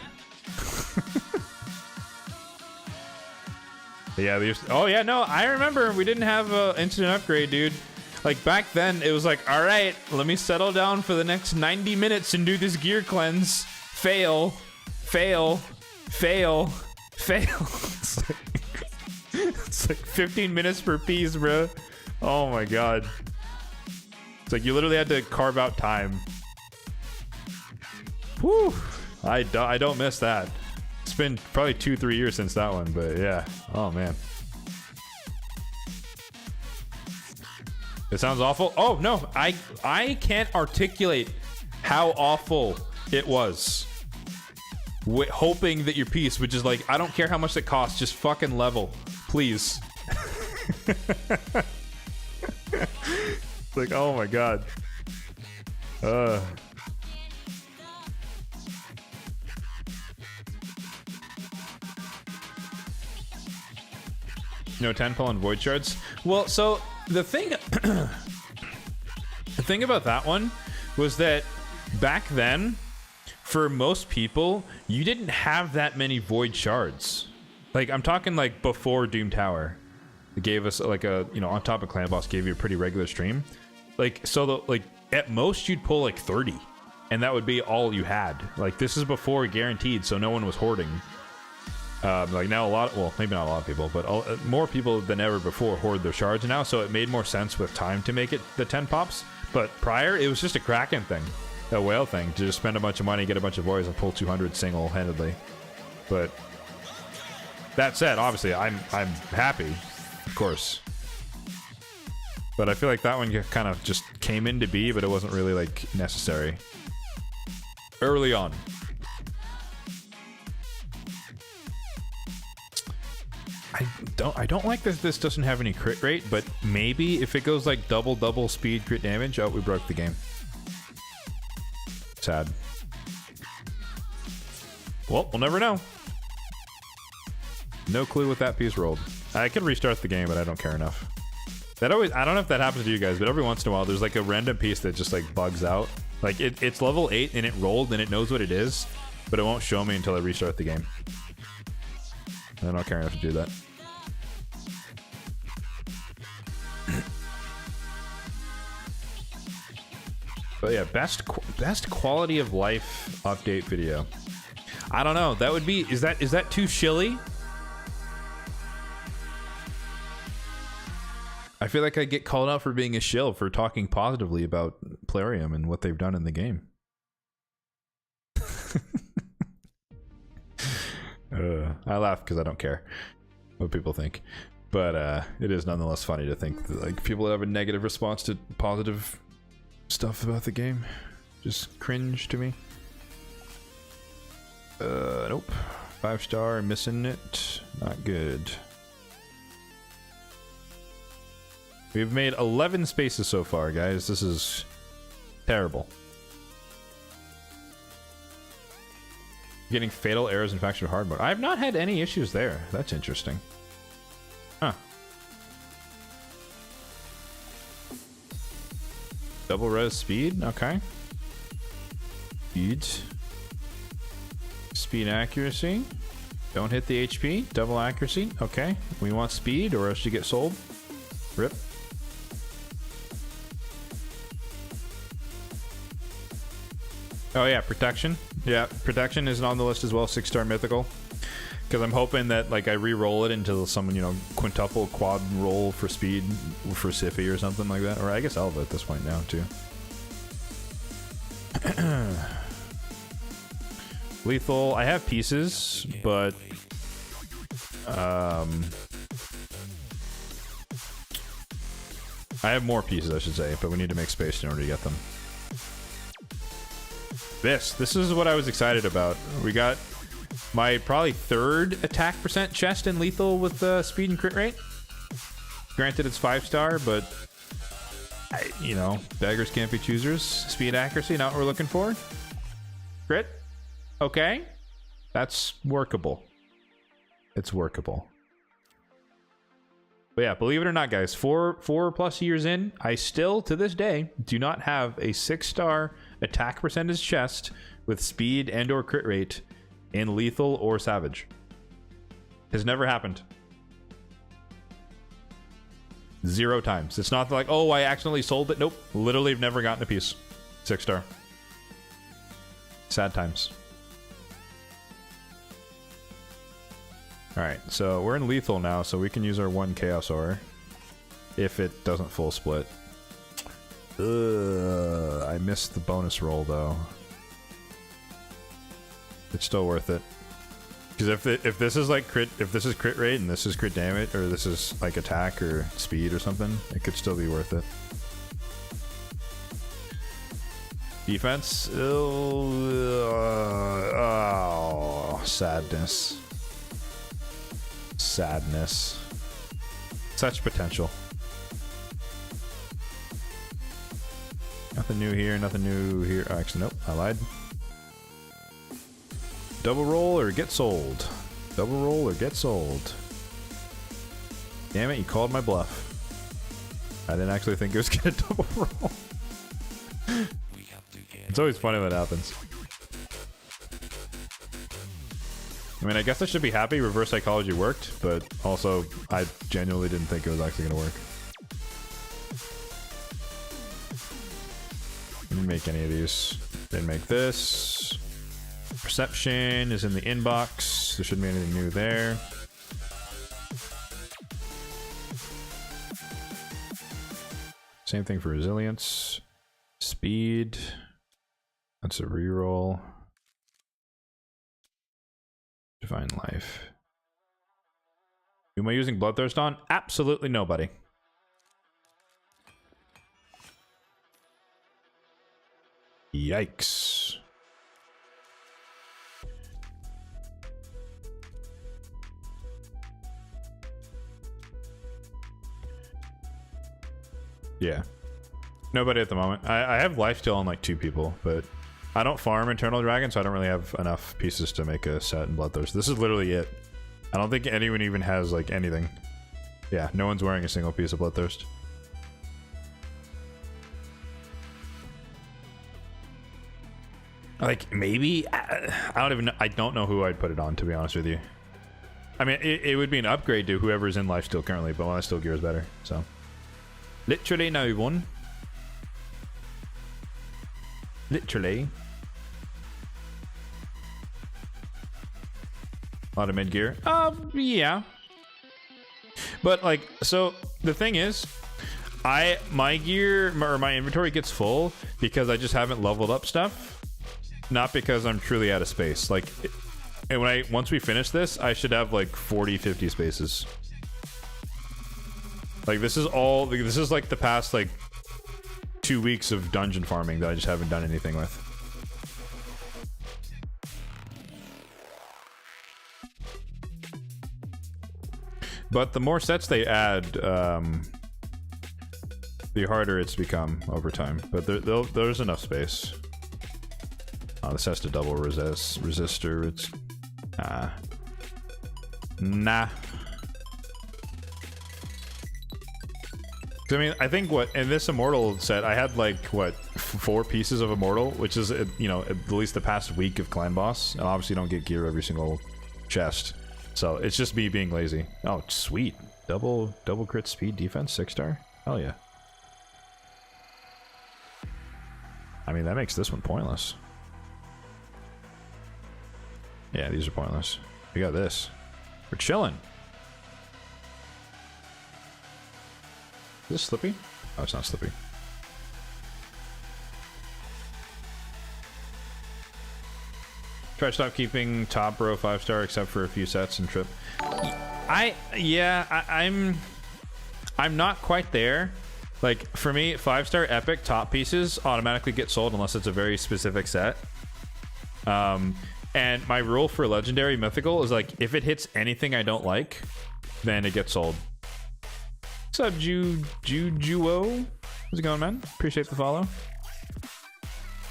[SPEAKER 1] Yeah, oh yeah, no, I remember we didn't have an instant upgrade, dude. Like, back then, it was like, all right, let me settle down for the next 90 minutes and do this gear cleanse. Fail, fail, fail, fail. It's like 15 minutes per piece, bro. Oh my god. It's like you literally had to carve out time. Whew. I don't miss that. It's been probably 2-3 years since that one, but yeah. Oh man. It sounds awful. Oh no, I can't articulate how awful it was. Hoping that your piece would just like, I don't care how much it costs, just fucking level, please. Like, oh my god. No 10 pull on void shards. Well, so the thing the thing about that one was that back then, for most people, you didn't have that many void shards. Like, I'm talking like before Doom Tower. It gave us like a, you know, on top of Clan Boss gave you a pretty regular stream. Like, so the, like at most you'd pull like 30 and that would be all you had. Like, this is before guaranteed, so no one was hoarding. Like now a lot, well, maybe not a lot of people, but more people than ever before hoard their shards now, so it made more sense with time to make it the 10 pops. But prior, it was just a Kraken thing, a whale thing, to just spend a bunch of money, get a bunch of voids, and pull 200 single-handedly. But that said, obviously, I'm happy, of course. But I feel like that one kind of just came into be, but it wasn't really like necessary early on. I don't like that this doesn't have any crit rate, but maybe if it goes like double speed crit damage, oh, we broke the game. Sad. Well, we'll never know. No clue what that piece rolled. I could restart the game, but I don't care enough. That always, I don't know if that happens to you guys, but every once in a while there's like a random piece that just like bugs out. Like it's level 8 and it rolled and it knows what it is, but it won't show me until I restart the game. I don't care enough to do that. But yeah, best quality of life update video. I don't know. That would be, is that too shilly? I feel like I get called out for being a shill for talking positively about Plarium and what they've done in the game. I laugh because I don't care what people think, but it is nonetheless funny to think that, like, people that have a negative response to positive stuff about the game just cringe to me. Nope. 5-star, missing it. Not good. We've made 11 spaces so far, guys. This is terrible. Getting fatal errors in faction hard mode. I have not had any issues there. That's interesting. Huh. Double res speed. Okay. Speed accuracy. Don't hit the HP. Double accuracy. Okay. We want speed or else you get sold. Rip. Oh yeah, protection. Yeah, protection is on the list as well. 6-star mythical. Because I'm hoping that like I re-roll it into some, you know, quintuple quad roll for speed for Siffy or something like that. Or I guess Elva at this point now too. Lethal. I have pieces, but I have more pieces, I should say, but we need to make space in order to get them. This is what I was excited about. We got my probably 3rd attack percent chest in lethal with speed and crit rate. Granted, it's 5-star, but you know, beggars can't be choosers. Speed accuracy, not what we're looking for. Crit, okay, that's workable. It's workable. But yeah, believe it or not, guys, 4+ years in, I still to this day do not have a 6-star attack percentage chest with speed and or crit rate in lethal or savage. Has never happened. 0 times. It's not like, oh, I accidentally sold it. Nope. Literally, I've never gotten a piece. 6-star. Sad times. Alright, so we're in lethal now, so we can use our 1 Chaos Ore. If it doesn't full split. I missed the bonus roll though. It's still worth it. Because if this is like crit, if this is crit rate and this is crit damage, or this is like attack or speed or something, it could still be worth it. defense. Oh, sadness. Sadness. Such potential. Nothing new here, nothing new here. Oh, actually, nope, I lied. Double roll or get sold. Double roll or get sold. Damn it, you called my bluff. I didn't actually think it was gonna double roll. It's always funny when that happens. I mean, I guess I should be happy reverse psychology worked, but also I genuinely didn't think it was actually gonna work. Didn't make any of these. Didn't make this. Perception is in the inbox. There shouldn't be anything new there. Same thing for resilience. Speed. That's a reroll. Divine life. Who am I using Bloodthirst on? Absolutely nobody. Yikes. Yeah. Nobody at the moment. I have lifesteal on like 2 people, but I don't farm Eternal Dragon, so I don't really have enough pieces to make a set in Bloodthirst. This is literally it. I don't think anyone even has like anything. Yeah, no one's wearing a single piece of Bloodthirst. Like, maybe? I don't even know. I don't know who I'd put it on, to be honest with you. I mean, it would be an upgrade to whoever's in lifesteal currently, but lifesteal gear is better, so. Literally no one. Literally. A lot of mid gear. Yeah. But like, so the thing is, my gear or my inventory gets full because I just haven't leveled up stuff, not because I'm truly out of space. Like, and once we finish this, I should have like 40-50 spaces. Like this is like the past like 2 weeks of dungeon farming that I just haven't done anything with. But the more sets they add, the harder it's become over time. But there's enough space. Oh, this has to double resistor. It's nah. I mean, I think in this Immortal set, I had like, 4 pieces of Immortal, which is, you know, at least the past week of Clan Boss. And obviously you don't get gear every single chest. So it's just me being lazy. Oh, sweet. Double crit speed defense, 6-star? Hell yeah. I mean, that makes this one pointless. Yeah, these are pointless. We got this. We're chilling. Is this Slippy? Oh, it's not Slippy. Try to stop keeping top row 5-star except for a few sets and trip. I'm not quite there. Like, for me, 5-star epic top pieces automatically get sold unless it's a very specific set. And my rule for legendary mythical is like, if it hits anything I don't like, then it gets sold. What's up, Juo? How's it going, man? Appreciate the follow.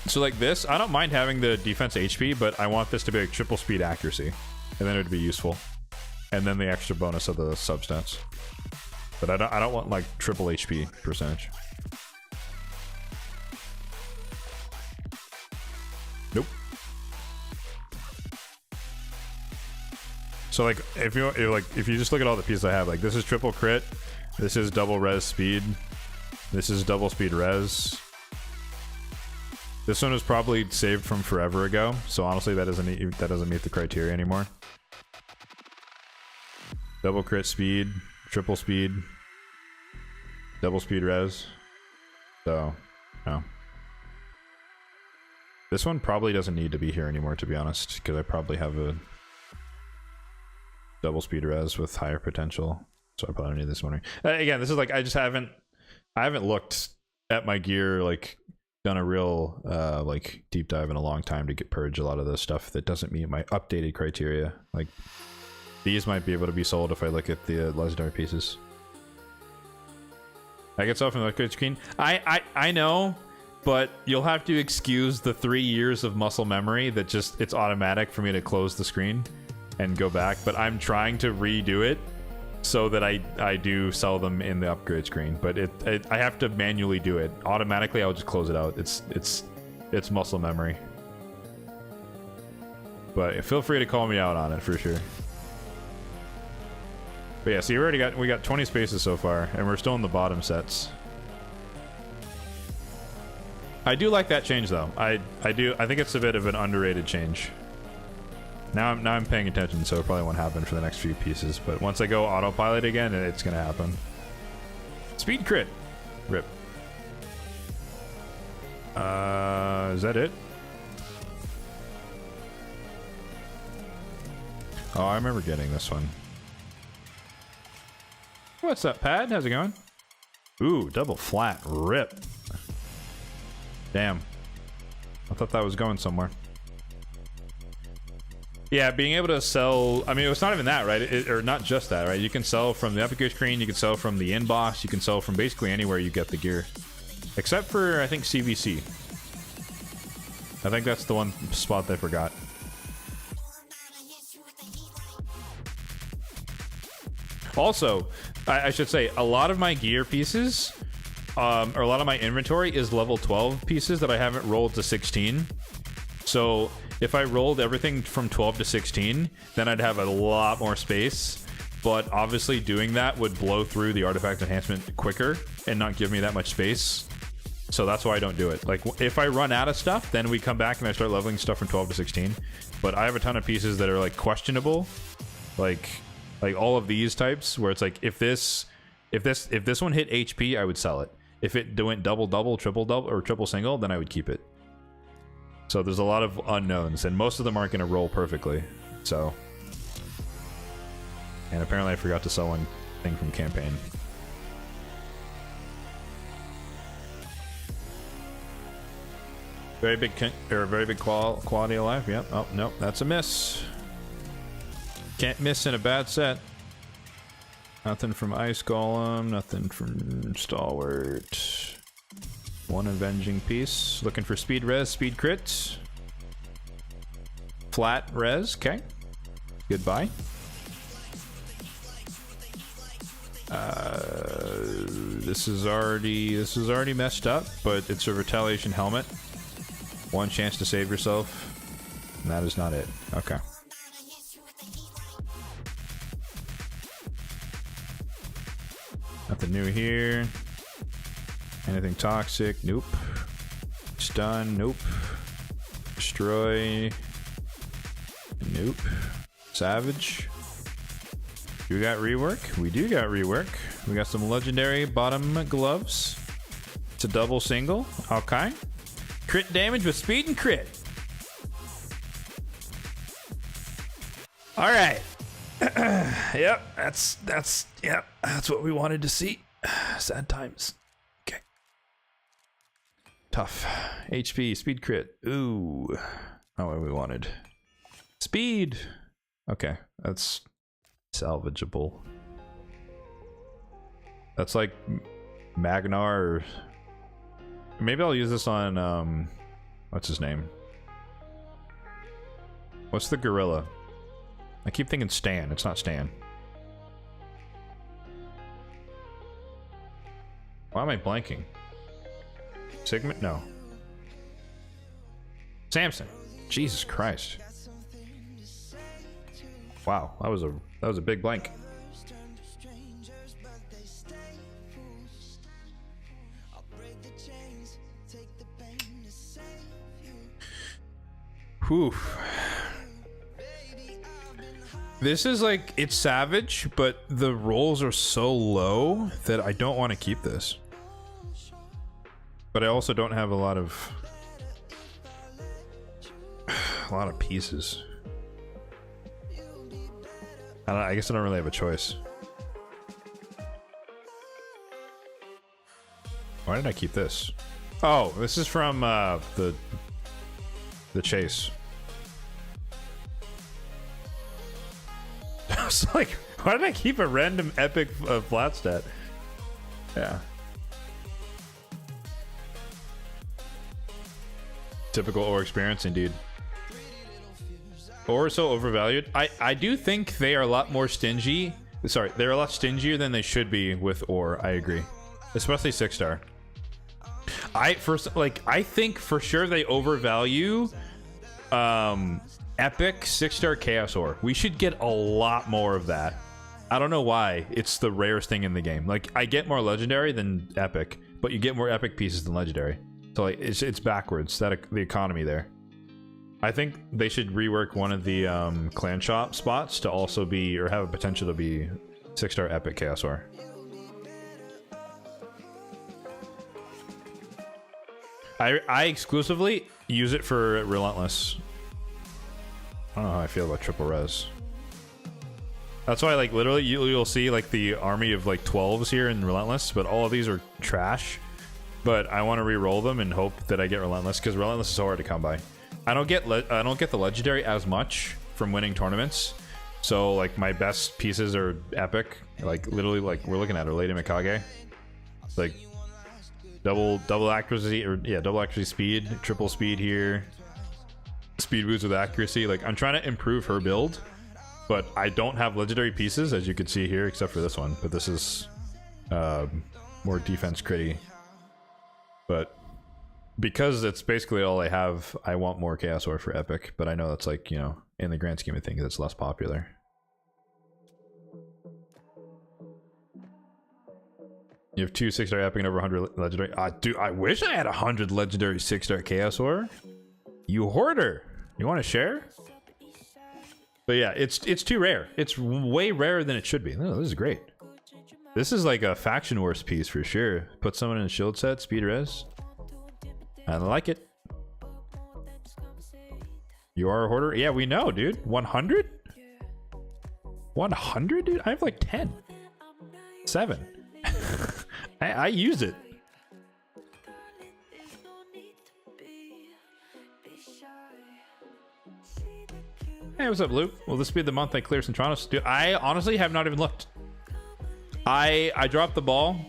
[SPEAKER 1] So like this, I don't mind having the defense HP, but I want this to be like triple speed accuracy, and then it would be useful. And then the extra bonus of the substats. But I don't want like triple HP percentage. Nope. So like if you just look at all the pieces I have, like this is triple crit, this is double res speed, this is double speed res. This one was probably saved from forever ago, so honestly that doesn't meet the criteria anymore. Double crit speed, triple speed, double speed res. So, no. This one probably doesn't need to be here anymore, to be honest, because I probably have a double speed res with higher potential, so I probably don't need this one. Again, this is like I haven't looked at my gear like done a real like deep dive in a long time to purge a lot of the stuff that doesn't meet my updated criteria. Like these might be able to be sold if I look at the legendary pieces. I get stuff from the upgrade screen. I know, but you'll have to excuse the 3 years of muscle memory that just it's automatic for me to close the screen and go back. But I'm trying to redo it so that I do sell them in the upgrade screen. But I have to manually do it. Automatically, I'll just close it out. It's muscle memory. But feel free to call me out on it for sure. But yeah, so we got 20 spaces so far, and we're still in the bottom sets. I do like that change though. I think it's a bit of an underrated change. Now I'm paying attention, so it probably won't happen for the next few pieces. But once I go autopilot again, it's gonna happen. Speed crit, rip. Is that it? Oh, I remember getting this one. What's up, Pad? How's it going? Ooh, double flat, rip. Damn. I thought that was going somewhere. Yeah, being able to sell... I mean, it's not even that, right? Or not just that, right? You can sell from the upgrade screen, you can sell from the inbox, you can sell from basically anywhere you get the gear. Except for, I think, CVC. I think that's the one spot they forgot. Also, I should say, a lot of my gear pieces... or a lot of my inventory is level 12 pieces that I haven't rolled to 16. So if I rolled everything from 12 to 16, then I'd have a lot more space. But obviously doing that would blow through the artifact enhancement quicker and not give me that much space. So that's why I don't do it. Like if I run out of stuff, then we come back and I start leveling stuff from 12 to 16. But I have a ton of pieces that are like questionable. Like all of these types where it's like if this one hit HP, I would sell it. If it went double, triple double, or triple single, then I would keep it. So there's a lot of unknowns, and most of them aren't going to roll perfectly. So, and apparently I forgot to sell one thing from campaign. Very big quality of life. Yep. Oh no, that's a miss. Can't miss in a bad set. Nothing from Ice Golem, nothing from Stalwart. One Avenging Piece. Looking for Speed Res, Speed Crit. Flat Res, okay. Goodbye. This is already messed up, but it's a Retaliation Helmet. One chance to save yourself. And that is not it. Okay. Nothing new here. Anything toxic? Nope. Stun? Nope. Destroy? Nope. Savage? You got rework? We do got rework. We got some legendary bottom gloves. It's a double single. Okay. Crit damage with speed and crit. All right. Yep, that's what we wanted to see. Sad times. Okay. Tough. HP, speed crit. Ooh. Not what we wanted. Speed. Okay, that's salvageable. That's like Magnar or maybe I'll use this on what's his name? What's the gorilla? I keep thinking Stan. It's not Stan. Why am I blanking? Sigmund? No. Samson. Jesus Christ. Wow, that was a big blank. Whew. This is like, it's savage, but the rolls are so low that I don't want to keep this. But I also don't have a lot of pieces. I guess I don't really have a choice. Why did I keep this? Oh, this is from the chase. I was like, why did I keep a random epic flat stat? Yeah. Typical ore experience, indeed. Ore is so overvalued. I do think they are a lot more stingy. Sorry, they're a lot stingier than they should be with ore. I agree, especially 6-star. I think for sure they overvalue epic 6-star chaos ore. We should get a lot more of that. I don't know why. It's the rarest thing in the game. Like, I get more legendary than epic, but you get more epic pieces than legendary. So like, it's backwards, the economy there. I think they should rework one of the clan shop spots to also be, or have a potential to be 6-star epic chaos ore. I exclusively use it for relentless. I don't know how I feel about triple res. That's why, like, literally you'll see like the army of like 12s here in relentless, but all of these are trash. But I want to re-roll them and hope that I get relentless, because relentless is so hard to come by. I don't get the legendary as much from winning tournaments, so like my best pieces are epic. Like literally, like we're looking at her Lady Mikage, like double accuracy, or yeah, double accuracy speed, triple speed here, speed boost with accuracy. Like I'm trying to improve her build, but I don't have legendary pieces, as you can see here, except for this one. But this is more defense critty. But because it's basically all I have, I want more Chaos Ore for Epic, but I know that's like, you know, in the grand scheme of things, it's less popular. You have 2 6-star Epic and over 100 legendary. Dude, I wish I had 100 legendary 6-star Chaos Ore. You hoarder. You want to share? But yeah, it's too rare. It's way rarer than it should be. Oh, this is great. This is like a faction wars piece for sure. Put someone in a shield set, speed res. I like it. You are a hoarder? Yeah, we know, dude. 100? 100, dude? I have like 10. 7. I use it. Hey, what's up, Luke? Will this be the month I clear Centranos? Dude, I honestly have not even looked. I dropped the ball.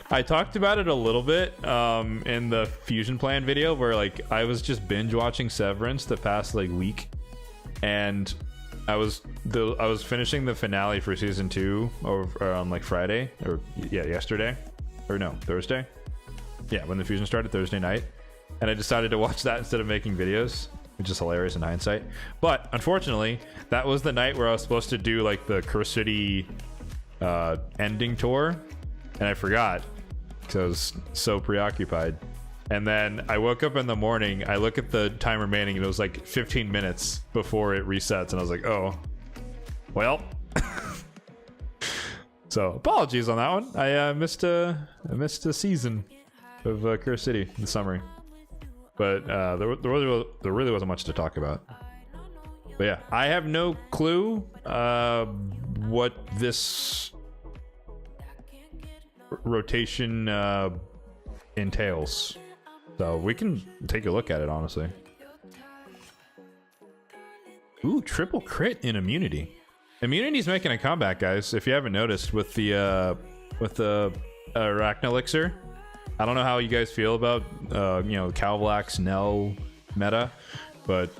[SPEAKER 1] I talked about it a little bit in the Fusion Plan video, where like I was just binge watching Severance the past like week, and I was finishing the finale for season 2 over on like Friday, or yeah, yesterday, or no, Thursday. Yeah, when the Fusion started, Thursday night, and I decided to watch that instead of making videos, which is hilarious in hindsight. But unfortunately, that was the night where I was supposed to do like the Curse City ending tour, and I forgot because I was so preoccupied. And then I woke up in the morning, I look at the time remaining, and it was like 15 minutes before it resets, and I was like, oh, well. So apologies on that one. I missed a season of Curse City in the summer. But there really wasn't much to talk about. But yeah, I have no clue what this rotation entails. So we can take a look at it, honestly. Ooh, triple crit in immunity. Immunity's making a comeback, guys. If you haven't noticed, with the Arachna Elixir. I don't know how you guys feel about you know, Calvlax, Nell meta, but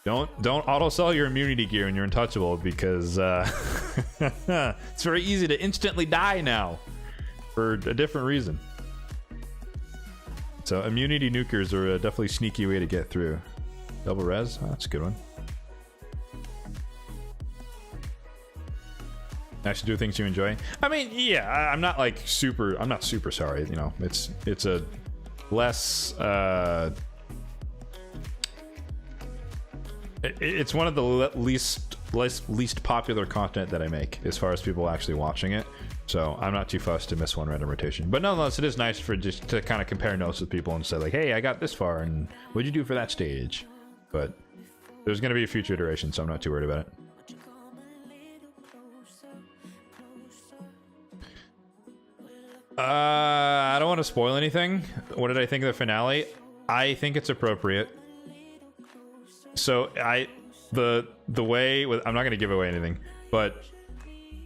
[SPEAKER 1] don't auto sell your immunity gear when you're untouchable, because it's very easy to instantly die now for a different reason. So immunity nukers are a definitely sneaky way to get through. Double res, oh, that's a good one. Actually do things you enjoy. I mean, yeah, I'm not super sorry, you know. It's a less it's one of the least popular content that I make as far as people actually watching it. So I'm not too fussed to miss one random rotation. But nonetheless, it is nice for just to kind of compare notes with people and say like, hey, I got this far, and what'd you do for that stage? But there's gonna be a future iteration, so I'm not too worried about it. I don't want to spoil anything. What did I think of the finale? I think it's appropriate. So the way with, I'm not going to give away anything, but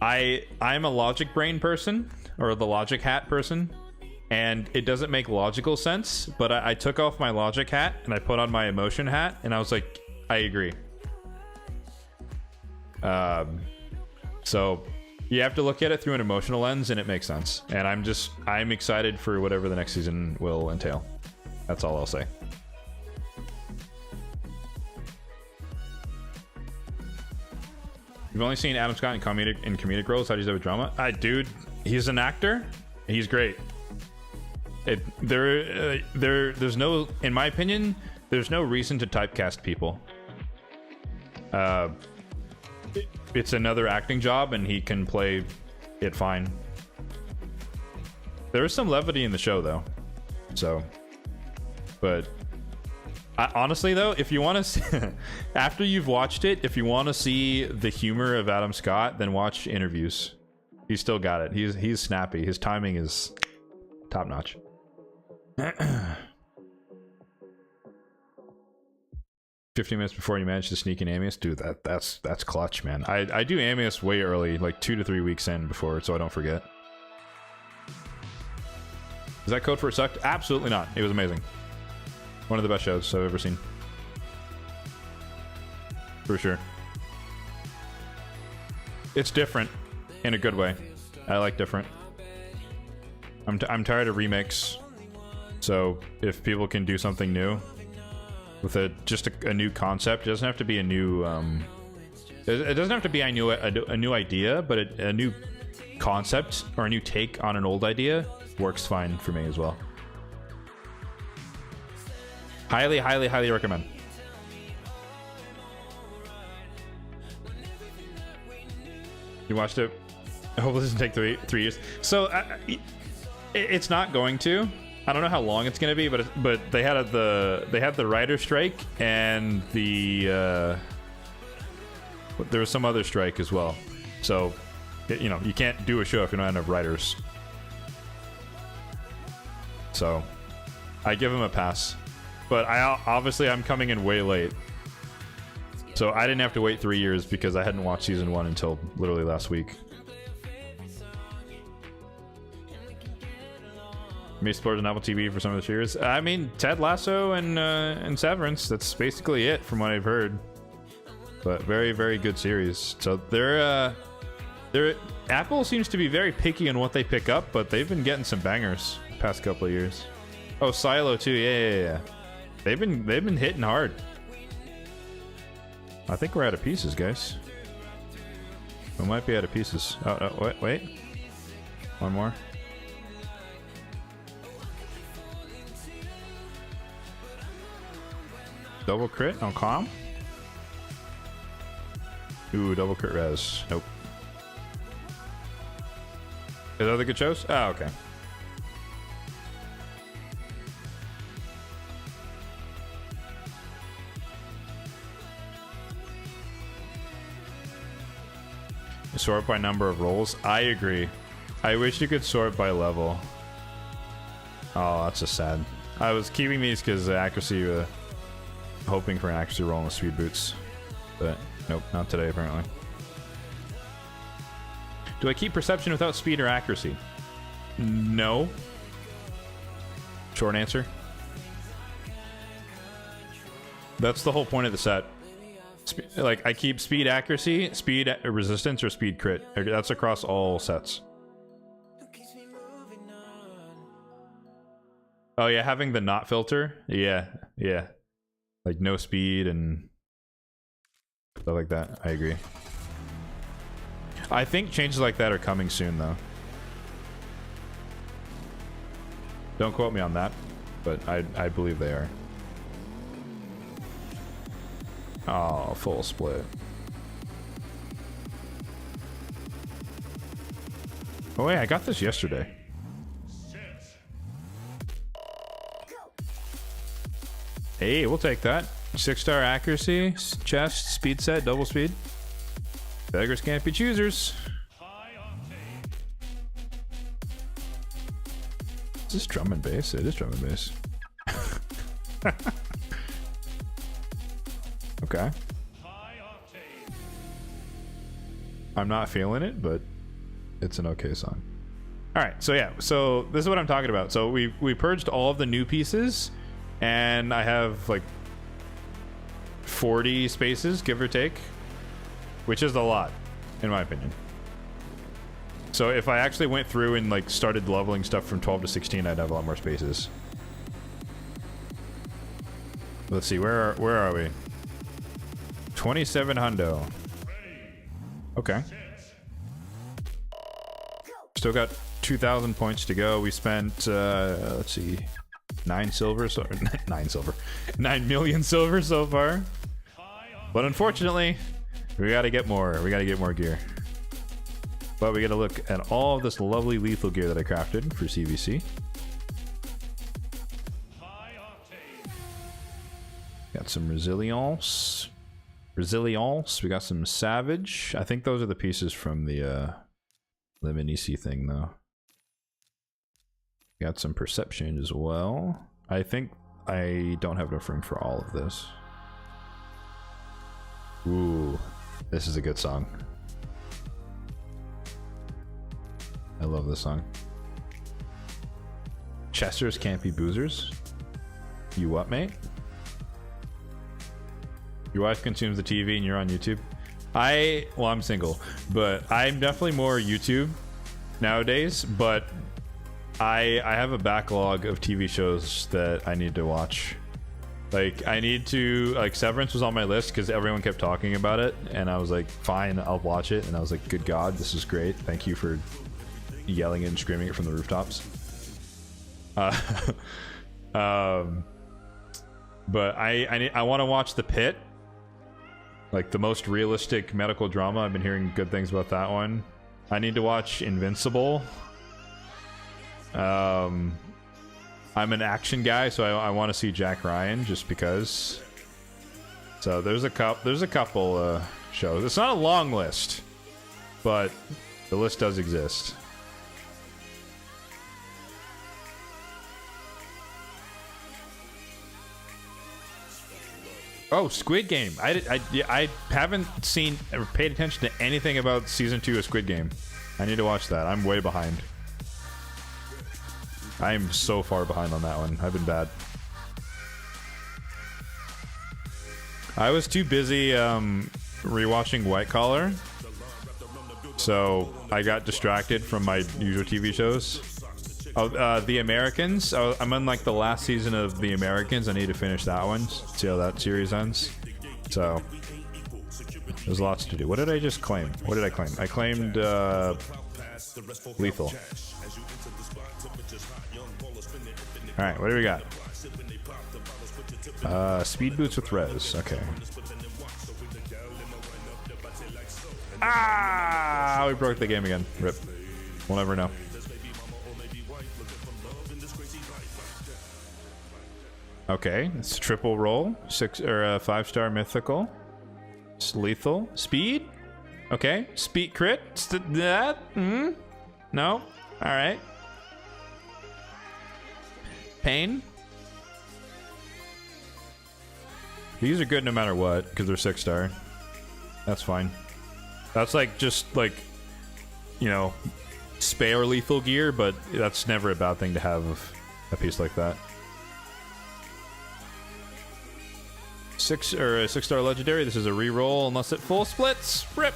[SPEAKER 1] I'm a logic brain person, or the logic hat person, and it doesn't make logical sense, but I took off my logic hat and I put on my emotion hat, and I was like, I agree. So you have to look at it through an emotional lens, and it makes sense. And I'm excited for whatever the next season will entail. That's all I'll say. You've only seen Adam Scott in comedic roles. How do you do with drama? Dude, he's an actor. He's great. There's no, in my opinion, there's no reason to typecast people. It's another acting job, and he can play it fine. There is some levity in the show, though. So, but honestly, though, if you want to, after you've watched it, if you want to see the humor of Adam Scott, then watch interviews. He's still got it. He's snappy. His timing is top notch. 15 minutes before you manage to sneak in Amius, dude. That's clutch, man. I do Amius way early, like 2 to 3 weeks in before, so I don't forget. Is that code for it sucked? Absolutely not. It was amazing. One of the best shows I've ever seen. For sure. It's different in a good way. I like different. I'm tired of remakes. So if people can do something new with just a new concept, it doesn't have to be a new it doesn't have to be a new idea, but a new concept or a new take on an old idea works fine for me as well. Highly, highly, highly recommend. You watched it? I hope this doesn't take 3 years. So it's not going to. I don't know how long it's going to be, but they had the writer's strike, and there was some other strike as well. So you know, you can't do a show if you don't have enough writers. So I give him a pass. But obviously I'm coming in way late. So I didn't have to wait 3 years because I hadn't watched season 1 until literally last week. May support an Apple TV for some of the series. I mean, Ted Lasso and Severance. That's basically it from what I've heard. But very, very good series. So Apple seems to be very picky on what they pick up, but they've been getting some bangers the past couple of years. Oh, Silo too. Yeah. They've been hitting hard. I think we're out of pieces, guys. We might be out of pieces. Oh, no, wait. One more. Double crit on calm. Ooh, double crit res. Nope. Is that the good shows? Oh, okay. Sort by number of rolls. I agree. I wish you could sort by level. Oh, that's just sad. I was keeping these because accuracy, hoping for an accuracy roll on the speed boots, but nope, not today apparently. Do I keep perception without speed or accuracy? No. Short answer. That's the whole point of the set. Like, I keep speed accuracy, speed resistance, or speed crit. That's across all sets. Oh yeah, having the not filter. Yeah. Like no speed and stuff like that. I agree. I think changes like that are coming soon though. Don't quote me on that, but I believe they are. Oh, full split. Oh wait, I got this yesterday. Hey, we'll take that. 6-star accuracy, chest, speed set, double speed. Beggars can't be choosers. Is this drum and bass? It is drum and bass. Okay. I'm not feeling it, but it's an okay song. All right, so yeah, so this is what I'm talking about. So we purged all of the new pieces, and I have like 40 spaces, give or take, which is a lot, in my opinion. So if I actually went through and like started leveling stuff from 12 to 16, I'd have a lot more spaces. Let's see, where are we? 27 hundo. Okay. Still got 2,000 points to go. We spent, let's see, 9 silver, so 9 million silver so far. But unfortunately, we gotta get more. We gotta get more gear. But we gotta look at all of this lovely lethal gear that I crafted for CVC. Got some resilience. We got some savage. I think those are the pieces from the Lemonisi thing, though. Got some perception as well. I think I don't have enough room for all of this. Ooh, this is a good song. I love this song. Chester's Can't Be Boozers. You what, mate? Your wife consumes the TV and you're on YouTube? Well, I'm single, but I'm definitely more YouTube nowadays, but I have a backlog of TV shows that I need to watch. Like, I need to, like, Severance was on my list because everyone kept talking about it, and I was like, fine, I'll watch it, and I was like, good God, this is great. Thank you for yelling it and screaming it from the rooftops. But I want to watch The Pit, like the most realistic medical drama. I've been hearing good things about that one. I need to watch Invincible. I'm an action guy, so I want to see Jack Ryan just because. So there's a couple shows. It's not a long list, but the list does exist. Oh, Squid Game. I haven't seen or paid attention to anything about season 2 of Squid Game. I need to watch that. I'm way behind. I am so far behind on that one. I've been bad. I was too busy rewatching White Collar, so I got distracted from my usual TV shows. Oh, The Americans. I'm on like the last season of The Americans. I need to finish that one. See how that series ends. So there's lots to do. What did I just claim? What did I claim? I claimed lethal. All right, what do we got? Speed boots with res. Okay. Ah, we broke the game again. Rip. We'll never know. Okay, it's a triple roll. 5-star mythical. It's lethal. Speed. Okay, speed crit. That. No. All right. Pain. These are good no matter what because they're 6-star. That's fine. That's like just like, you know, spare lethal gear, but that's never a bad thing to have a piece like that. 6-star legendary. This is a reroll unless it full splits. Rip.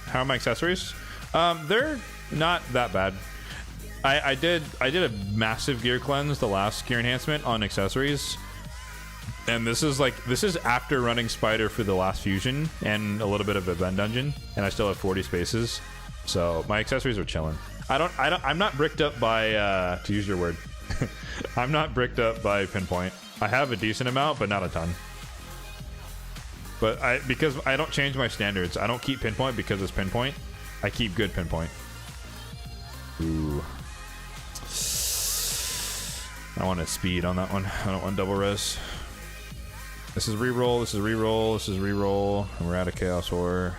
[SPEAKER 1] How are my accessories? They're not that bad. I did a massive gear cleanse, the last gear enhancement on accessories, and this is after running Spider for the last fusion and a little bit of Event Dungeon, and I still have 40 spaces, so my accessories are chilling. I'm not bricked up by to use your word. I'm not bricked up by pinpoint. I have a decent amount, but not a ton. But because I don't change my standards. I don't keep pinpoint because it's pinpoint. I keep good pinpoint. Ooh. I want a speed on that one. I don't want double res. This is reroll. This is reroll. This is reroll. And we're out of Chaos Horror.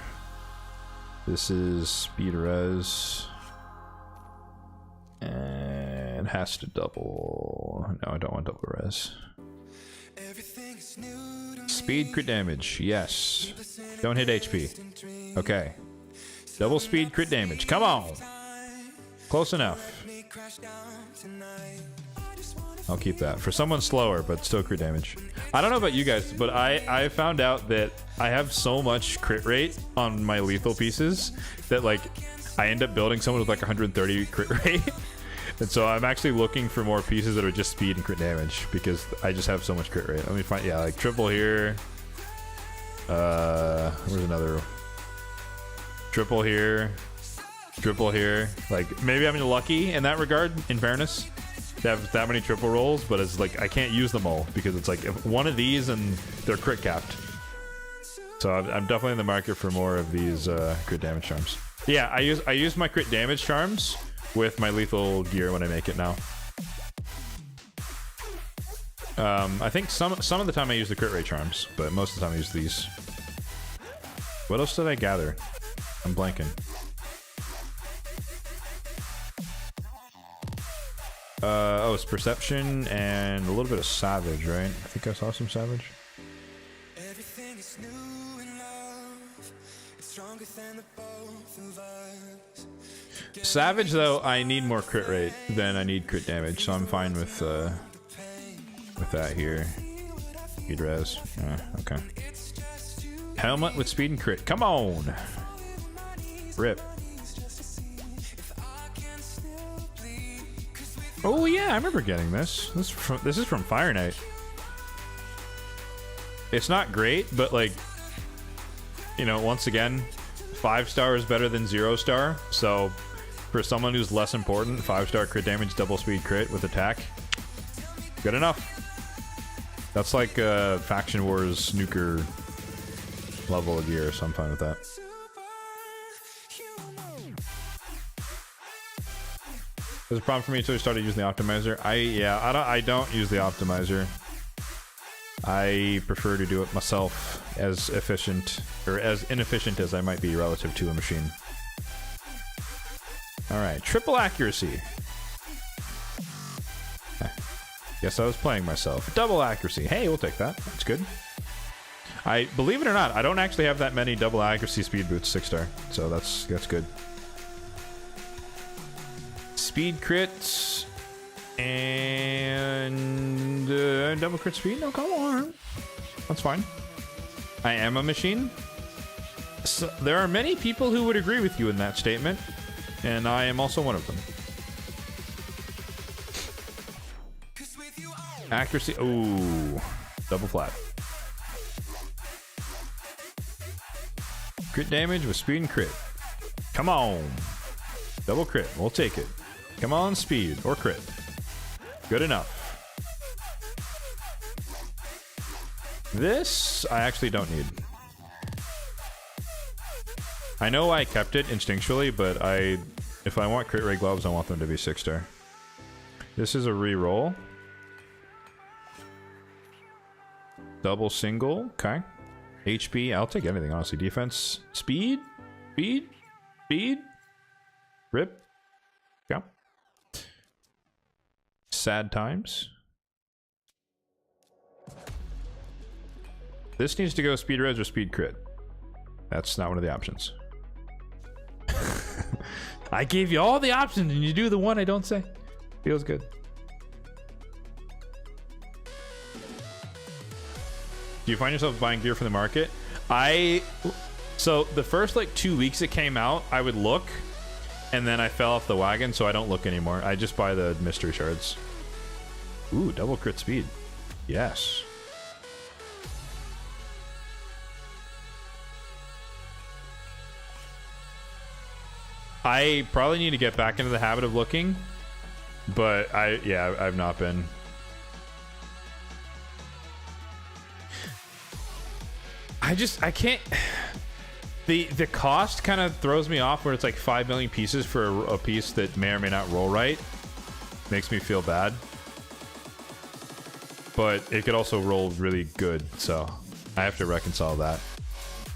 [SPEAKER 1] This is speed res. And it has to double. No, I don't want double res. Speed, crit damage. Yes. Don't hit HP. Okay. Double speed, crit damage. Come on. Close enough. I'll keep that. For someone slower, but still crit damage. I don't know about you guys, but I found out that I have so much crit rate on my lethal pieces that, like, I end up building someone with like 130 crit rate. And so I'm actually looking for more pieces that are just speed and crit damage because I just have so much crit rate. Let me find, yeah, like triple here. Where's another? Triple here. Triple here. Like, maybe I'm lucky in that regard, in fairness, to have that many triple rolls, but it's like I can't use them all because it's like if one of these and they're crit capped. So I'm definitely in the market for more of these crit damage charms. Yeah, I use my crit damage charms with my lethal gear when I make it now. I think some of the time I use the crit rate charms, but most of the time I use these. What else did I gather? I'm blanking. Oh, it's perception and a little bit of savage, right? I think I saw some savage. Everything is new in love. It's stronger than the both of us. Savage, though, I need more crit rate than I need crit damage, so I'm fine with that here. Speed res. Okay. Helmet with speed and crit. Come on! Rip. Oh yeah, I remember getting this. This is from Fire Knight. It's not great, but like, you know, once again, 5-star is better than 0-star. So for someone who's less important, 5-star crit damage, double speed crit with attack, good enough. That's like Faction Wars Snooker level of gear, so I'm fine with that. There's a problem for me until I started using the optimizer. I don't use the optimizer. I prefer to do it myself, as efficient or as inefficient as I might be relative to a machine. All right, triple accuracy. Guess I was playing myself. Double accuracy. Hey, we'll take that. That's good. I believe it or not, I don't actually have that many double accuracy speed boots 6-star, so that's good. Speed crits and double crit speed. No, come on. That's fine. I am a machine. So there are many people who would agree with you in that statement, and I am also one of them. Accuracy. Ooh, double flat. Crit damage with speed and crit. Come on. Double crit. We'll take it. Come on, speed or crit. Good enough. This I actually don't need. I know I kept it instinctually, but if I want crit rate gloves, I want them to be 6-star. This is a re-roll. Double single. Okay. HP. I'll take anything, honestly. Defense. Speed. Speed. Speed. Rip. Yeah. Sad times. This needs to go speed res or speed crit. That's not one of the options. I gave you all the options and you do the one I don't say. Feels good. Do you find yourself buying gear from the market? So the first like 2 weeks it came out, I would look, and then I fell off the wagon, so I don't look anymore. I just buy the mystery shards. Ooh, double crit speed. Yes. I probably need to get back into the habit of looking, but I've not been. I can't. The cost kind of throws me off where it's like 5 million pieces for a piece that may or may not roll right. Makes me feel bad. But it could also roll really good, so I have to reconcile that.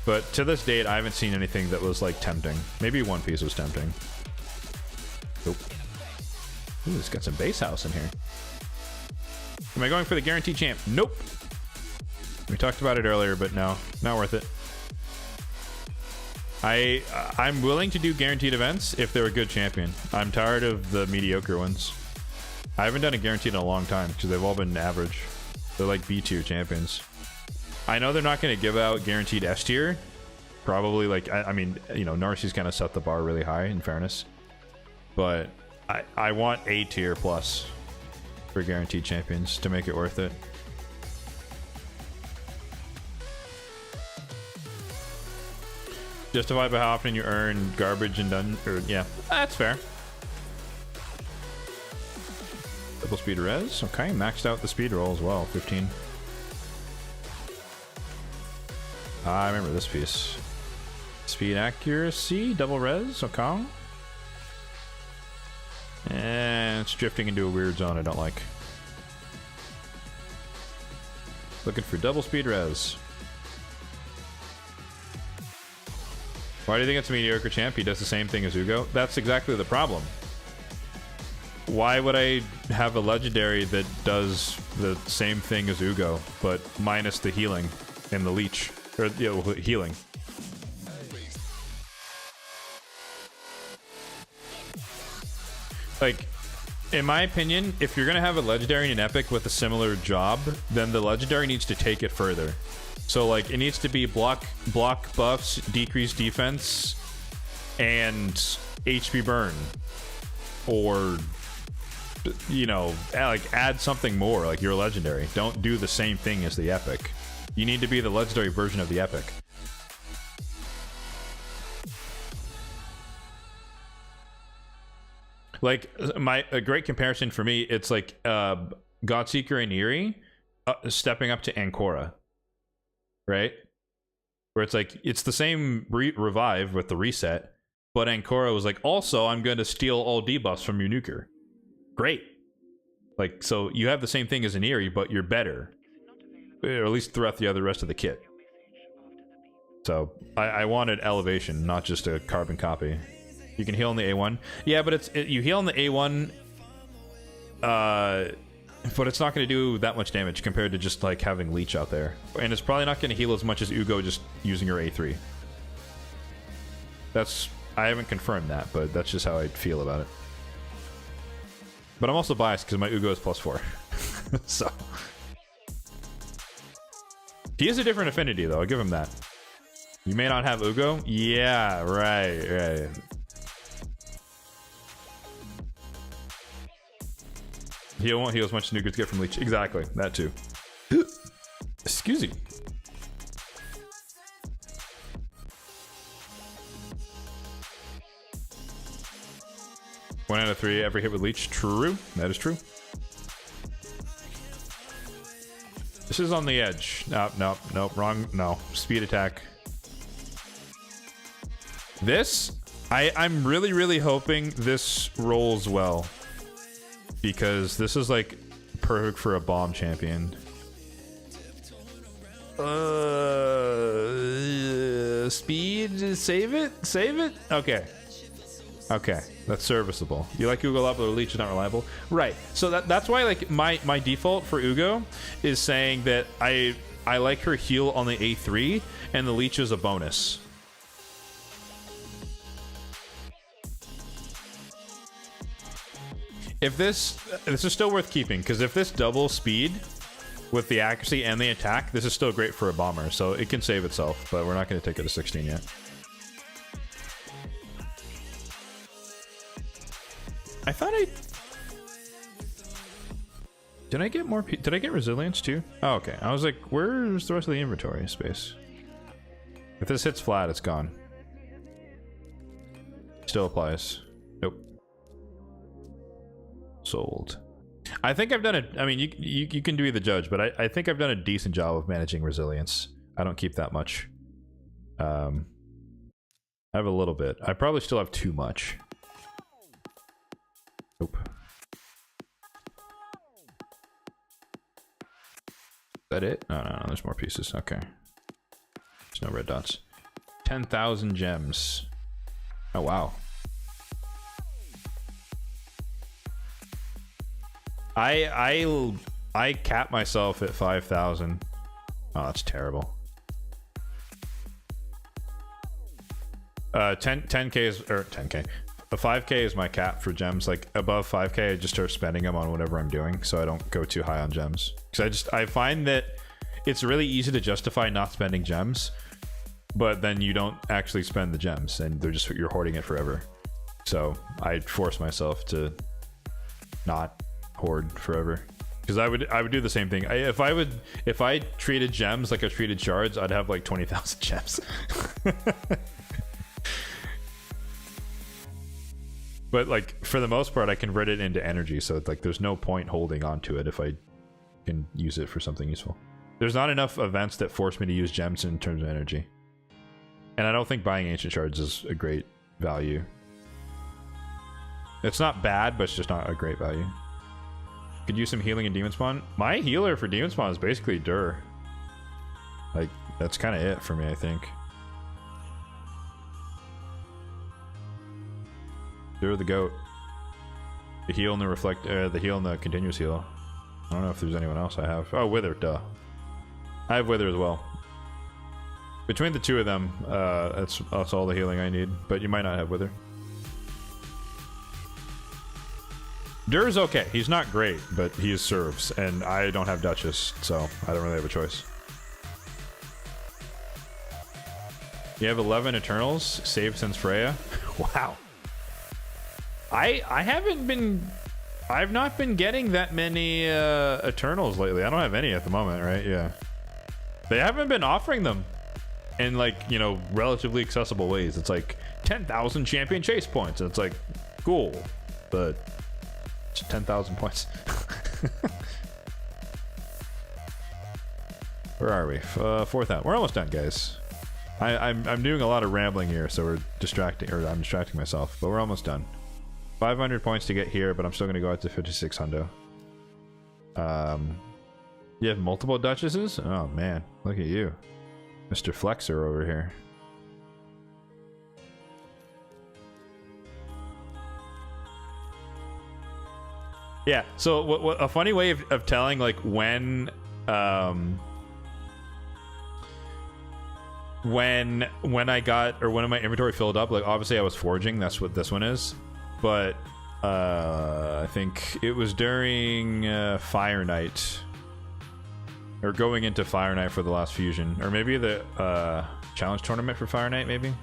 [SPEAKER 1] But to this date, I haven't seen anything that was like tempting. Maybe one piece was tempting. Nope. Ooh, it's got some base house in here. Am I going for the guaranteed champ? Nope. We talked about it earlier, but no, not worth it. I'm willing to do guaranteed events if they're a good champion. I'm tired of the mediocre ones. I haven't done a guaranteed in a long time because they've all been average. They're like B tier champions. I know they're not going to give out guaranteed S tier. Probably like, I mean, you know, Narcy's kind of set the bar really high in fairness. But I want A tier plus for guaranteed champions to make it worth it. Justified by how often you earn garbage and done, or yeah, that's fair. Double speed res, okay, maxed out the speed roll as well, 15. I remember this piece. Speed accuracy, double res, okay. And it's drifting into a weird zone I don't like. Looking for double speed res. Why do you think it's a mediocre champ? He does the same thing as Ugo. That's exactly the problem. Why would I have a legendary that does the same thing as Ugo, but minus the healing and the leech? Or, you know, healing. Like, in my opinion, if you're going to have a legendary and an epic with a similar job, then the legendary needs to take it further. So, like, it needs to be block buffs, decrease defense, and HP burn. Or, you know, like, add something more, like your legendary. Don't do the same thing as the epic. You need to be the legendary version of the epic. Like, a great comparison for me, it's like Godseeker and Eerie stepping up to Ancora. Right? Where it's like, it's the same revive with the reset, but Ancora was like, also, I'm going to steal all debuffs from your nuker. Great. Like, so you have the same thing as an Eerie, but you're better. Or at least throughout the rest of the kit. So, I wanted elevation, not just a carbon copy. You can heal in the A1. Yeah, but you heal in the A1, but it's not going to do that much damage compared to just like having leech out there. And it's probably not going to heal as much as Ugo just using your A3. I haven't confirmed that, but that's just how I feel about it. But I'm also biased because my Ugo is +4. So. He has a different affinity though, I'll give him that. You may not have Ugo? Yeah, right. He won't heal as much as Nukers get from Leech. Exactly, that too. Excuse me. One out of 3 every hit with Leech. True, that is true. This is on the edge. Nope, wrong. No, speed attack. This, I'm really hoping this rolls well. Because this is like perfect for a bomb champion. Speed, save it? Okay, that's serviceable. You like Ugo a lot, but the leech is not reliable. Right, so that's why like my default for Ugo is saying that I like her heal on the A3 and the leech is a bonus. If this is still worth keeping, because if this double speed with the accuracy and the attack, this is still great for a bomber, so it can save itself, but we're not going to take it to 16 yet. I thought did I get more? Did I get resilience too? Oh, okay. I was like, where's the rest of the inventory space? If this hits flat, it's gone. Still applies. Nope. Sold. I think I've done it. I mean, you can be the judge, but I think I've done a decent job of managing resilience. I don't keep that much. I have a little bit. I probably still have too much. Nope. Is that it? No, there's more pieces. Okay. There's no red dots. 10,000 gems. Oh, wow. I cap myself at 5,000. Oh, that's terrible. 10k is, or 10k. A 5k is my cap for gems. Like above 5k, I just start spending them on whatever I'm doing, so I don't go too high on gems. Because I find that it's really easy to justify not spending gems, but then you don't actually spend the gems, and they're just, you're hoarding it forever. So I force myself to not hoard forever. Because I would do the same thing. If I treated gems like I treated shards, I'd have like 20,000 gems. But like for the most part, I convert it into energy, so it's like there's no point holding on to it if I can use it for something useful. There's not enough events that force me to use gems in terms of energy, and I don't think buying ancient shards is a great value. It's not bad, but it's just not a great value. Could use some healing in Demon Spawn. My healer for Demon Spawn is basically Dur. Like that's kind of it for me, I think. Dur the goat. The heal and the reflect, the heal and the continuous heal. I don't know if there's anyone else I have. Oh, Wither, duh. I have Wither as well. Between the two of them, that's all the healing I need. But you might not have Wither. Dur's okay. He's not great, but he serves, and I don't have Duchess, so I don't really have a choice. You have 11 Eternals saved since Freya. Wow. I've not been getting that many Eternals lately. I don't have any at the moment, right? Yeah. They haven't been offering them in like, you know, relatively accessible ways. It's like 10,000 champion chase points. And it's like, cool, but it's 10,000 points. Where are we? 4,000. We're almost done, guys. I'm doing a lot of rambling here, so we're distracting, or I'm distracting myself, but we're almost done. 500 points to get here, but I'm still going to go out to 5600. You have multiple Duchesses? Oh man, look at you. Mr. Flexer over here. Yeah, so what a funny way of telling like when I got, or when my inventory filled up, like obviously I was forging, that's what this one is. But I think it was during Fire Night, or going into Fire Night for the last fusion, or maybe the challenge tournament for Fire Night, maybe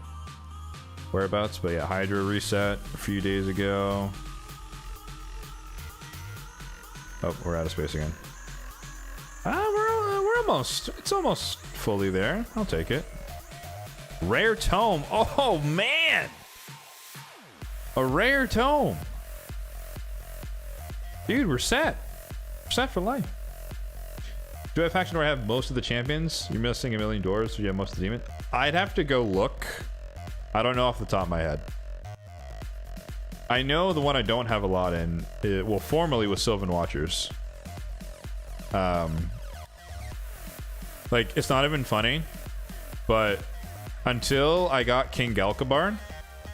[SPEAKER 1] whereabouts. But yeah, Hydra reset a few days ago. Oh, we're out of space again. We're almost, it's almost fully there. I'll take it. Rare tome. Oh man, a rare tome. Dude, we're set. We're set for life. Do I have a faction where I have most of the champions? You're missing a million doors, so you have most of the demon? I'd have to go look. I don't know off the top of my head. I know the one I don't have a lot in, well, formerly was Sylvan Watchers. Like, it's not even funny, but until I got King Galkabar,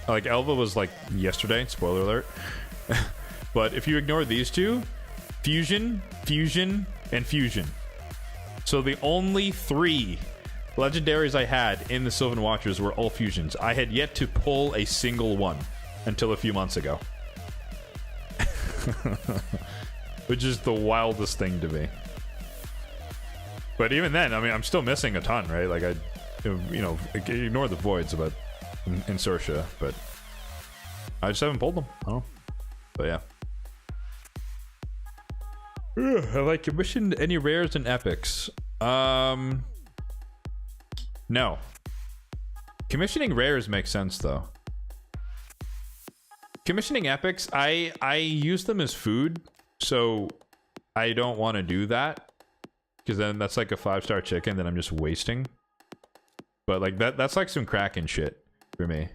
[SPEAKER 1] like, Elva was like yesterday, spoiler alert. But if you ignore these two, Fusion, Fusion, and Fusion. So the only 3 legendaries I had in the Sylvan Watchers were all fusions. I had yet to pull a single one until a few months ago. Which is the wildest thing to me. But even then, I mean, I'm still missing a ton, right? Like, you know, ignore the voids about in Sorcia, but I just haven't pulled them. I don't know. But yeah. Have I commissioned any rares and epics? No. Commissioning rares makes sense though. Commissioning epics, I use them as food, so I don't want to do that, because then that's like a 5-star chicken that I'm just wasting. But like that's like some Kraken shit for me.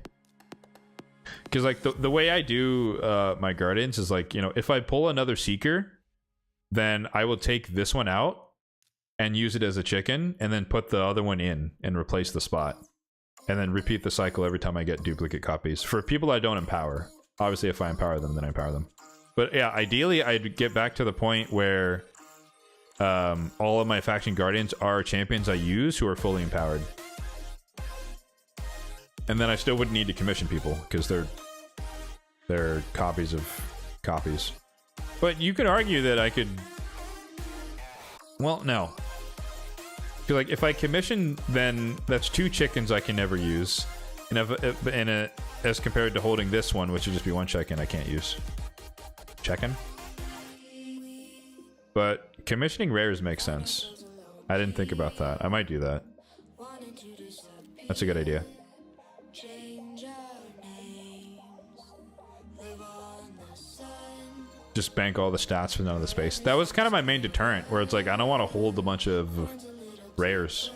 [SPEAKER 1] Because like the way I do my Guardians is like, you know, if I pull another Seeker, then I will take this one out and use it as a chicken, and then put the other one in and replace the spot, and then repeat the cycle every time I get duplicate copies for people I don't empower. Obviously, if I empower them, then I empower them. But yeah, ideally I'd get back to the point where all of my faction guardians are champions I use who are fully empowered. And then I still wouldn't need to commission people because they're copies of copies. But you could argue that I could... Well, no. Like, if I commission, then that's 2 chickens I can never use. And as compared to holding this one, which would just be 1 chicken I can't use. Chicken? But commissioning rares makes sense. I didn't think about that. I might do that. That's a good idea. Just bank all the stats for none of the space. That was kind of my main deterrent, where it's like, I don't want to hold a bunch of rares.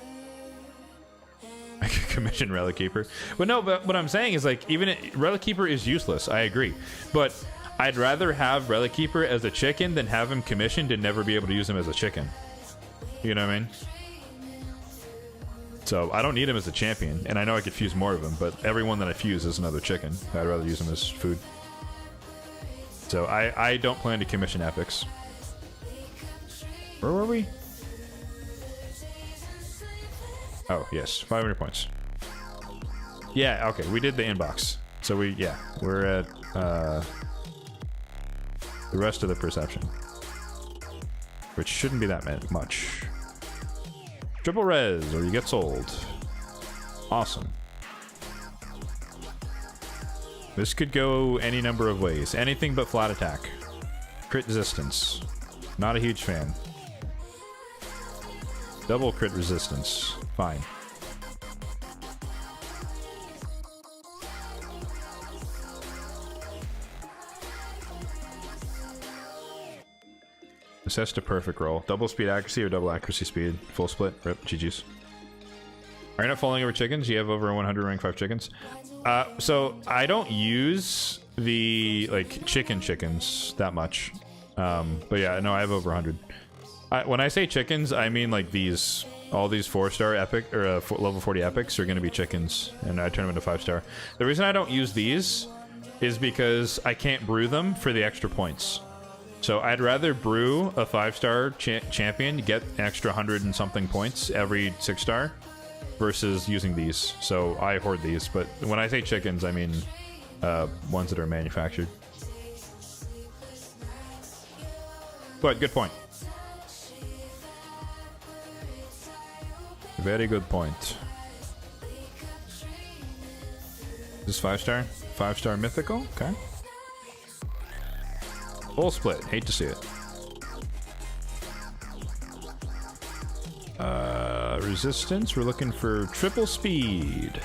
[SPEAKER 1] I could commission Relic Keeper. But no, but what I'm saying is, like, even Relic Keeper is useless. I agree. But I'd rather have Relic Keeper as a chicken than have him commissioned and never be able to use him as a chicken. You know what I mean? So I don't need him as a champion, and I know I could fuse more of him, but every one that I fuse is another chicken. I'd rather use him as food. So I don't plan to commission epics. Where were we? Oh, yes. 500 points. Yeah, okay. We did the inbox. So we're at the rest of the perception. Which shouldn't be that much. Triple res, or you get sold. Awesome. This could go any number of ways. Anything but flat attack. Crit resistance. Not a huge fan. Double crit resistance. Fine. Assess to perfect roll. Double speed accuracy or double accuracy speed. Full split. Rip. GG's. Are you not falling over chickens? You have over 100 rank 5 chickens. So I don't use the like chickens that much. But yeah, no, I have over 100. When I say chickens, I mean like these, all these 4-star epic or level 40 epics are going to be chickens, and I turn them into 5-star. The reason I don't use these is because I can't brew them for the extra points. So I'd rather brew a 5-star champion to get an extra 100 and something points every 6-star versus using these. So I hoard these, but when I say chickens, I mean ones that are manufactured. But good point. Very good point. This 5-star? 5-star mythical? Okay. Full split. Hate to see it. Resistance. We're looking for triple speed.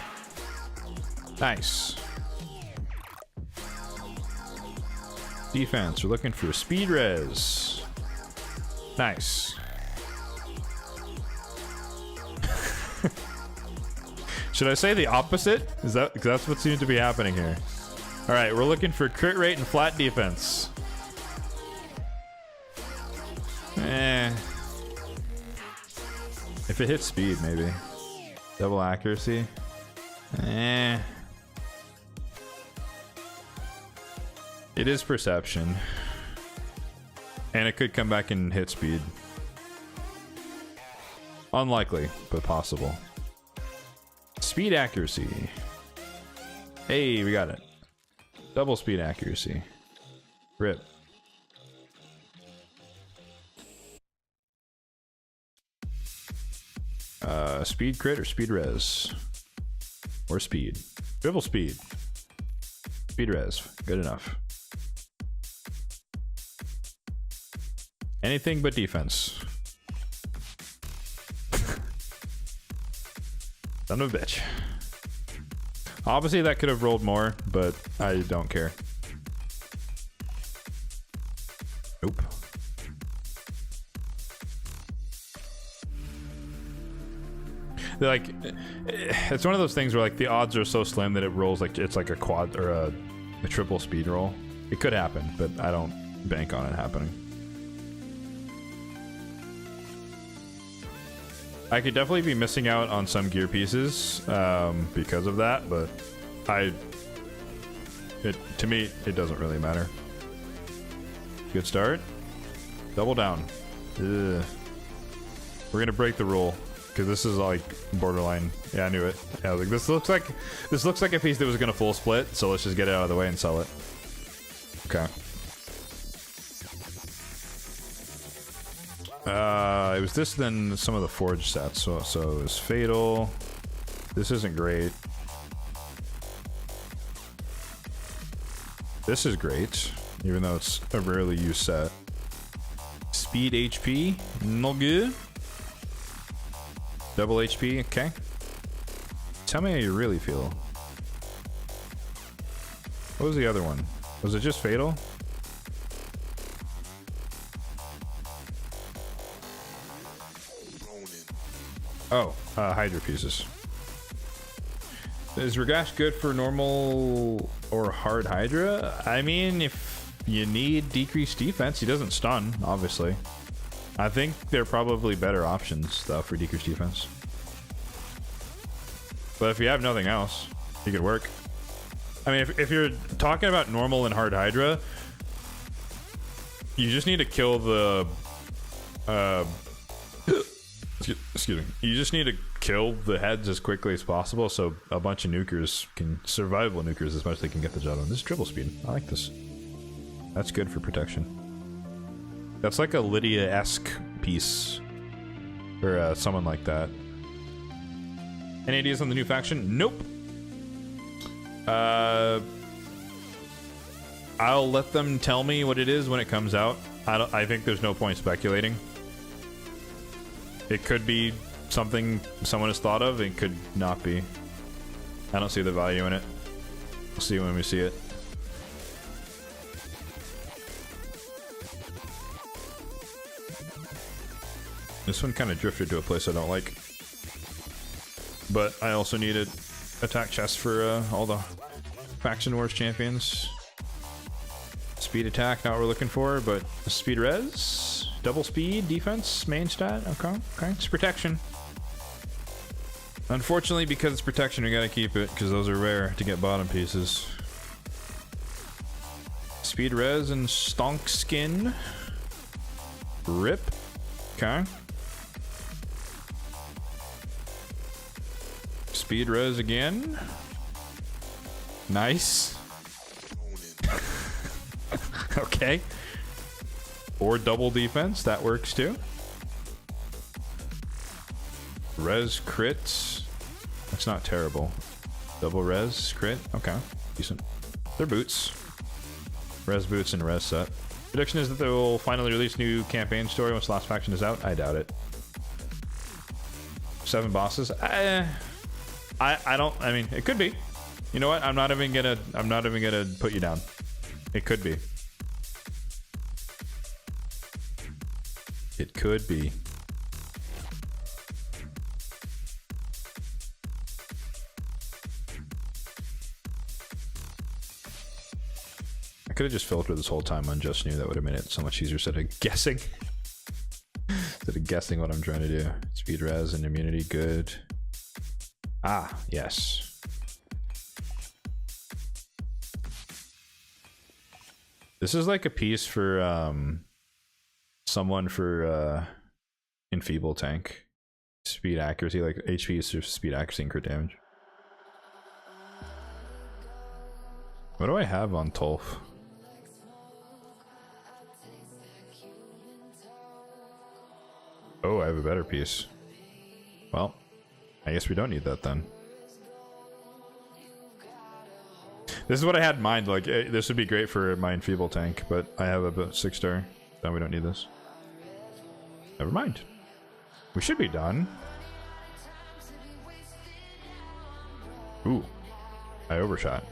[SPEAKER 1] Nice. Defense. We're looking for speed res. Nice. Should I say the opposite? Is that, because that's what seems to be happening here. All right, we're looking for crit rate and flat defense. If it hits speed, maybe. Double accuracy. It is perception. And it could come back and hit speed. Unlikely, but possible. Speed accuracy. Hey, we got it. Double speed accuracy. Rip. Speed crit or speed res? Or speed? Triple speed. Speed res. Good enough. Anything but defense. Son of a bitch. Obviously that could have rolled more, but I don't care. Nope. They're like, it's one of those things where like the odds are so slim that it rolls like it's like a quad or a triple speed roll. It could happen, but I don't bank on it happening. I could definitely be missing out on some gear pieces because of that, but to me, it doesn't really matter. Good start. Double down. Ugh. We're gonna break the rule because this is like borderline. Yeah, I knew it. Yeah, I was like, this looks like a piece that was gonna full split. So let's just get it out of the way and sell it. Okay. It was this, then some of the forge sets. So it was fatal. This isn't great. This is great, even though it's a rarely used set. Speed HP, no good. Double HP, okay. Tell me how you really feel. What was the other one? Was it just fatal? Oh, Hydra pieces. Is Regash good for normal or hard Hydra? I mean, if you need decreased defense, he doesn't stun, obviously. I think there are probably better options, though, for decreased defense. But if you have nothing else, he could work. I mean, if you're talking about normal and hard Hydra, you just need to kill the... excuse me. You just need to kill the heads as quickly as possible so a bunch of nukers can... survival nukers as much as they can get the job done. This is triple speed. I like this. That's good for protection. That's like a Lydia-esque piece. Or someone like that. Any ideas on the new faction? Nope. I'll let them tell me what it is when it comes out. I think there's no point speculating. It could be something someone has thought of. It could not be. I don't see the value in it. We'll see when we see it. This one kind of drifted to a place I don't like. But I also needed attack chest for all the faction wars champions. Speed attack, not what we're looking for, but speed res, double speed, defense, main stat. Okay, okay, it's protection. Unfortunately, because it's protection, we gotta keep it because those are rare to get bottom pieces. Speed res and stonk skin. Rip. Okay. Speed res again. Nice. Okay. Or double defense, that works too. Res crits. That's not terrible. Double res crit. Okay, decent. They're boots. Res boots and res set. Prediction is that they will finally release new campaign story once the last faction is out. I doubt it. 7 bosses. I don't. I mean, it could be. You know what? I'm not even gonna put you down. It could be. It could be. I could have just filtered this whole time on just new. That would have made it so much easier instead of guessing. Instead of guessing what I'm trying to do. Speed res and immunity, good. Ah, yes. This is like a piece for someone for enfeeble tank. Speed accuracy, like HP is speed accuracy and crit damage. What do I have on Tolf? Oh, I have a better piece. Well, I guess we don't need that then. This is what I had in mind. Like, this would be great for my enfeeble tank, but I have a 6-star. No, we don't need this. Never mind. We should be done. Ooh. I overshot.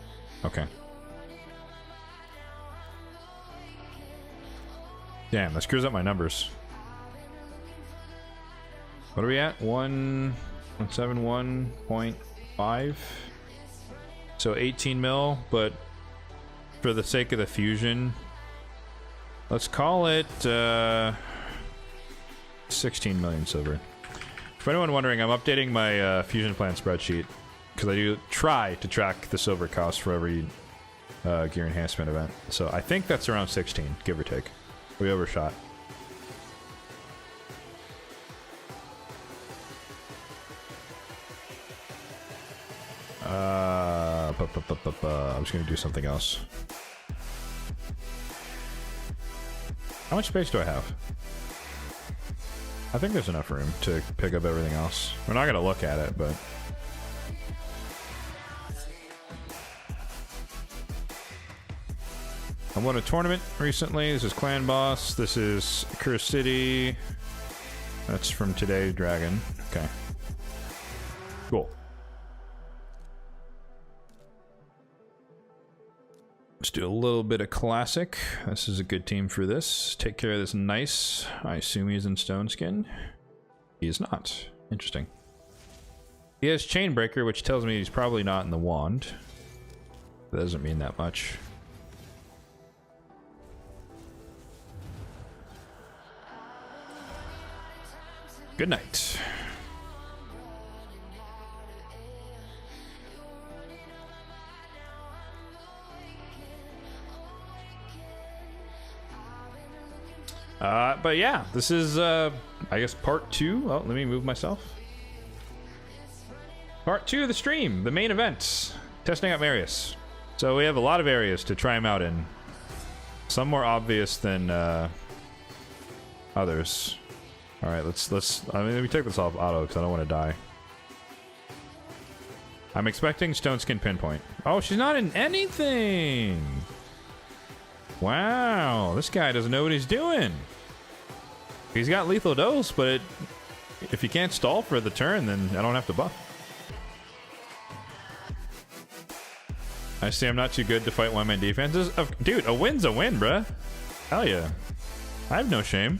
[SPEAKER 1] Okay. Damn, that screws up my numbers. What are we at? 171.5. So 18 mil, but for the sake of the fusion, let's call it 16 million silver. For anyone wondering, I'm updating my fusion plan spreadsheet because I do try to track the silver cost for every gear enhancement event. So I think that's around 16, give or take. We overshot. I'm just gonna do something else. How much space do I have? I think there's enough room to pick up everything else. We're not gonna look at it, but I won a tournament recently. This is Clan Boss. This is Curse City. That's from today, Dragon. Okay. Cool. Let's do a little bit of classic. This is a good team for this. Take care of this nice. I assume he's in Stone Skin. He is not. Interesting. He has Chainbreaker, which tells me he's probably not in the wand. That doesn't mean that much. Good night. But yeah, this is, I guess, part 2. Oh, let me move myself. Part 2 of the stream, the main event. Testing out Marius. So we have a lot of areas to try him out in. Some more obvious than others. All right, let's. I mean, let me take this off auto because I don't want to die. I'm expecting Stone Skin Pinpoint. Oh, she's not in anything. Wow, this guy doesn't know what he's doing. He's got lethal dose, but if you can't stall for the turn, then I don't have to buff. I see I'm not too good to fight one-man defenses. Dude, a win's a win, bruh. Hell yeah. I have no shame.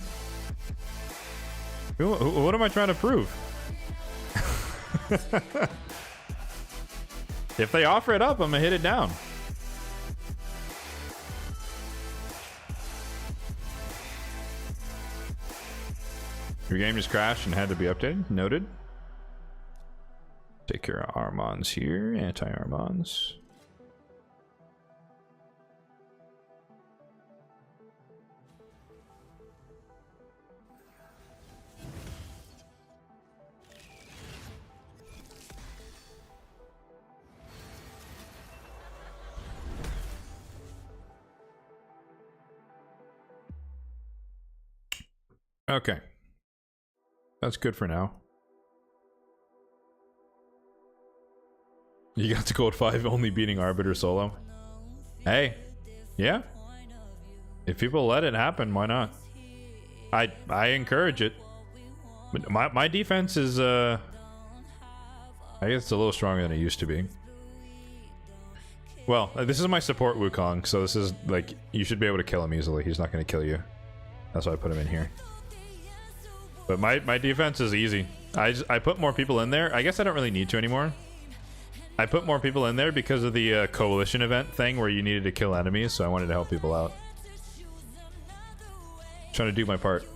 [SPEAKER 1] What am I trying to prove? If they offer it up, I'm gonna hit it down. Your game just crashed and had to be updated. Noted. Take care of Armons here. Anti-Armons. Okay. That's good for now. You got to gold 5 only beating Arbiter solo. Hey, yeah. If people let it happen, why not? I encourage it. But my defense is I guess it's a little stronger than it used to be. Well, this is my support Wukong, so this is like you should be able to kill him easily. He's not going to kill you. That's why I put him in here. But my defense is easy. I put more people in there. I guess I don't really need to anymore. I put more people in there because of the coalition event thing where you needed to kill enemies, so I wanted to help people out. Trying to do my part.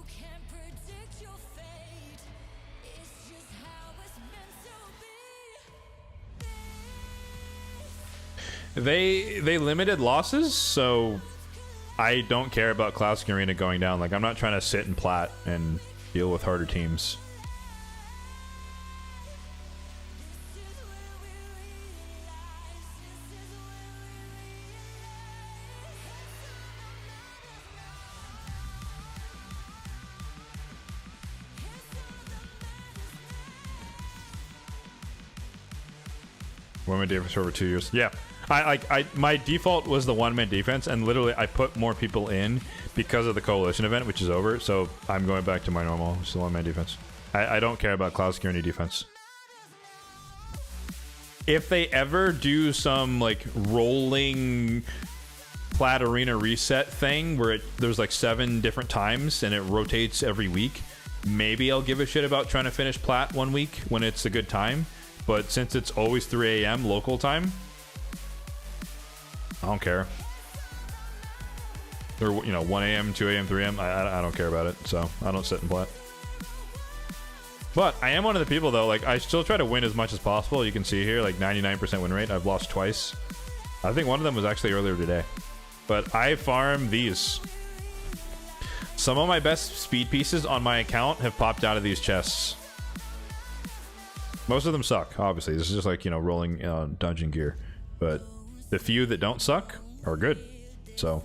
[SPEAKER 1] They limited losses, so I don't care about Classic Arena going down. Like, I'm not trying to sit in plat and deal with harder teams. One-man defense for over 2 years. Yeah. My default was the one-man defense, and literally I put more people in because of the coalition event, which is over. So I'm going back to my normal, which is the one-man defense. I don't care about Cloud Security defense. If they ever do some like rolling plat arena reset thing where there's like 7 different times and it rotates every week, maybe I'll give a shit about trying to finish plat one week when it's a good time. But since it's always 3 a.m. local time, I don't care. Or, you know, 1 a.m., 2 a.m., 3 a.m., I don't care about it, so I don't sit in plat. But I am one of the people, though, like, I still try to win as much as possible. You can see here, like, 99% win rate. I've lost twice. I think one of them was actually earlier today. But I farm these. Some of my best speed pieces on my account have popped out of these chests. Most of them suck, obviously. This is just like, you know, rolling dungeon gear. But the few that don't suck are good. So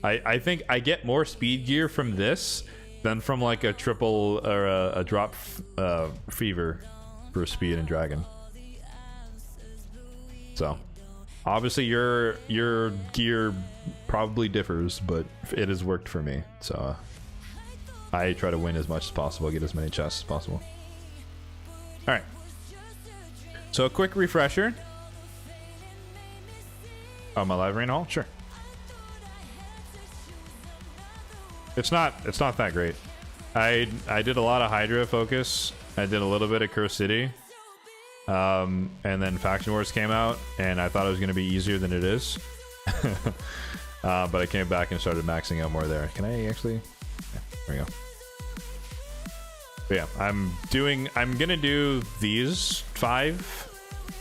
[SPEAKER 1] I think I get more speed gear from this than from like a triple or a drop fever for speed and dragon. So obviously your gear probably differs, but it has worked for me. So I try to win as much as possible, get as many chests as possible. All right. So a quick refresher. Oh, my live arena hall? Sure. It's not that great. I did a lot of Hydra focus. I did a little bit of Curse City. And then Faction Wars came out, and I thought it was going to be easier than it is. But I came back and started maxing out more there. Can I actually? Yeah, there we go. But yeah, I'm gonna do these 5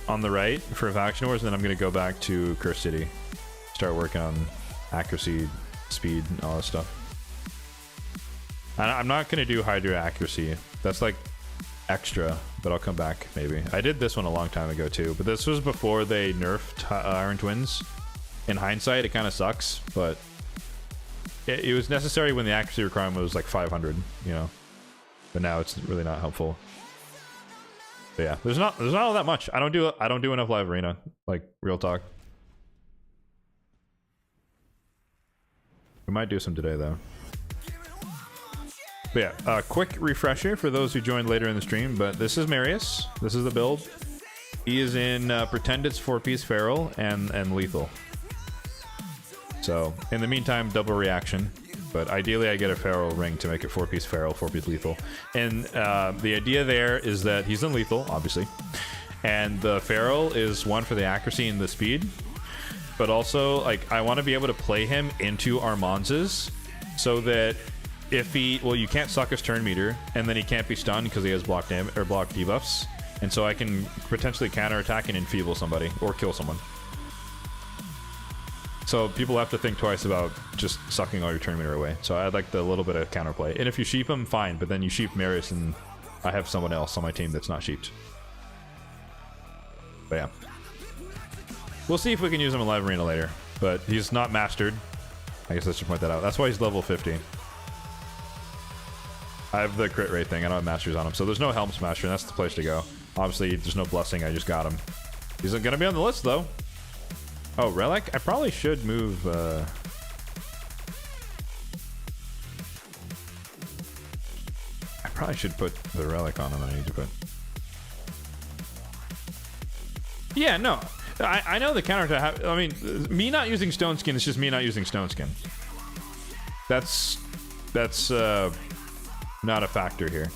[SPEAKER 1] on the right for Faction Wars, and then I'm gonna go back to Curse City, start working on accuracy, speed, and all that stuff. I'm not gonna do Hydra accuracy. That's like extra, but I'll come back maybe. I did this one a long time ago too, but this was before they nerfed Iron Twins. In hindsight, it kind of sucks, but it was necessary when the accuracy requirement was like 500, you know. But now it's really not helpful. But yeah, there's not all that much. I don't do enough live arena, like real talk. We might do some today though. But yeah, quick refresher for those who joined later in the stream. But this is Marius. This is the build. He is in pretend it's 4-piece feral and lethal. So in the meantime, double reaction. But ideally I get a feral ring to make it 4-piece feral, 4-piece lethal. And the idea there is that he's in lethal, obviously. And the feral is one for the accuracy and the speed. But also, like, I want to be able to play him into Armanz's so that if he... Well, you can't suck his turn meter, and then he can't be stunned because he has block damage or block debuffs. And so I can potentially counterattack and enfeeble somebody or kill someone. So people have to think twice about just sucking all your turn meter away. So I'd like the little bit of counterplay. And if you sheep him, fine. But then you sheep Marius and I have someone else on my team that's not sheeped. But yeah. We'll see if we can use him in live arena later. But he's not mastered. I guess I should point that out. That's why he's level 50. I have the crit rate thing. I don't have masters on him. So there's no Helm Smasher, and that's the place to go. Obviously, there's no blessing. I just got him. He's going to be on the list, though. Oh, Relic? I probably should move... I probably should put the Relic on him. I need to put... Yeah, no. I know the counter to have... I mean, me not using Stone Skin is just me not using Stone Skin. That's not a factor here.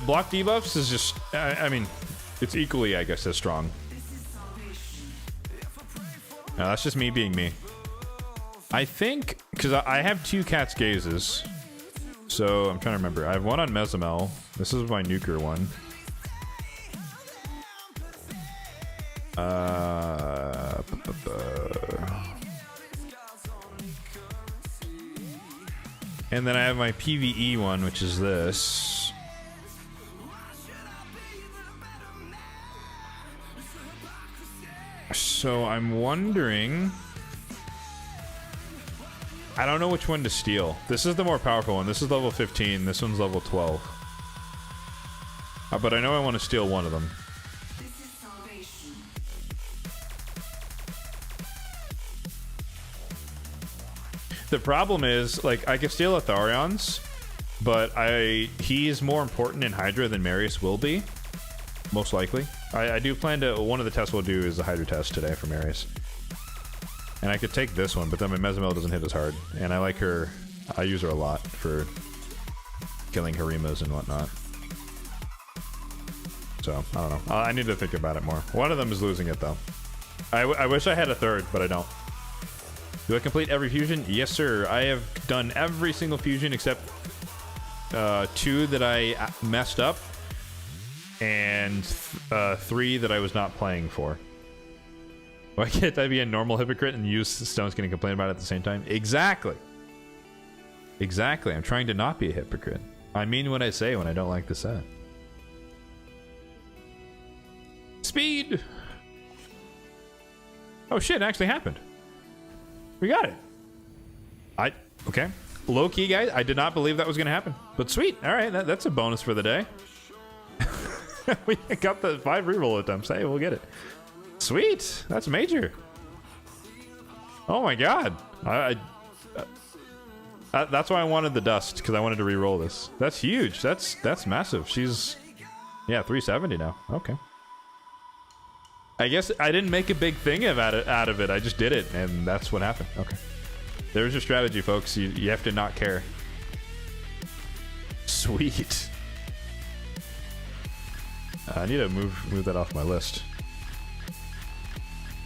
[SPEAKER 1] Block debuffs is just, I mean, it's equally, I guess, as strong. No, that's just me being me. I think, because I have 2 Cat's Gazes. So, I'm trying to remember. I have one on Mezamel. This is my nuker one. And then I have my PvE one, which is this. So I'm wondering... I don't know which one to steal. This is the more powerful one. This is level 15. This one's level 12. But I know I want to steal one of them. The problem is, like, I can steal Atharion's, but he's more important in Hydra than Marius will be. Most likely. I do plan to... One of the tests we'll do is the Hydra test today for Marius. And I could take this one, but then my Mezamel doesn't hit as hard. And I like her... I use her a lot for killing Harimas and whatnot. So, I don't know. I need to think about it more. One of them is losing it, though. I wish I had a third, but I don't. Do I complete every fusion? Yes, sir. I have done every single fusion except 2 that I messed up. and 3 that I was not playing for. Why can't I be a normal hypocrite and use Stone's gonna complain about it at the same time? Exactly. Exactly. I'm trying to not be a hypocrite. I mean what I say when I don't like the set. Speed! Oh shit, it actually happened. We got it. Okay. Low key, guys, I did not believe that was gonna happen. But sweet. Alright, that's a bonus for the day. We got the 5 reroll attempts. Hey, we'll get it. Sweet. That's major. Oh my god. That's why I wanted the dust, because I wanted to re-roll this. That's huge. That's massive. She's, yeah, 370 now. Okay. I guess I didn't make a big thing out of it. I just did it, and that's what happened. Okay. There's your strategy, folks. You have to not care. Sweet. I need to move that off my list.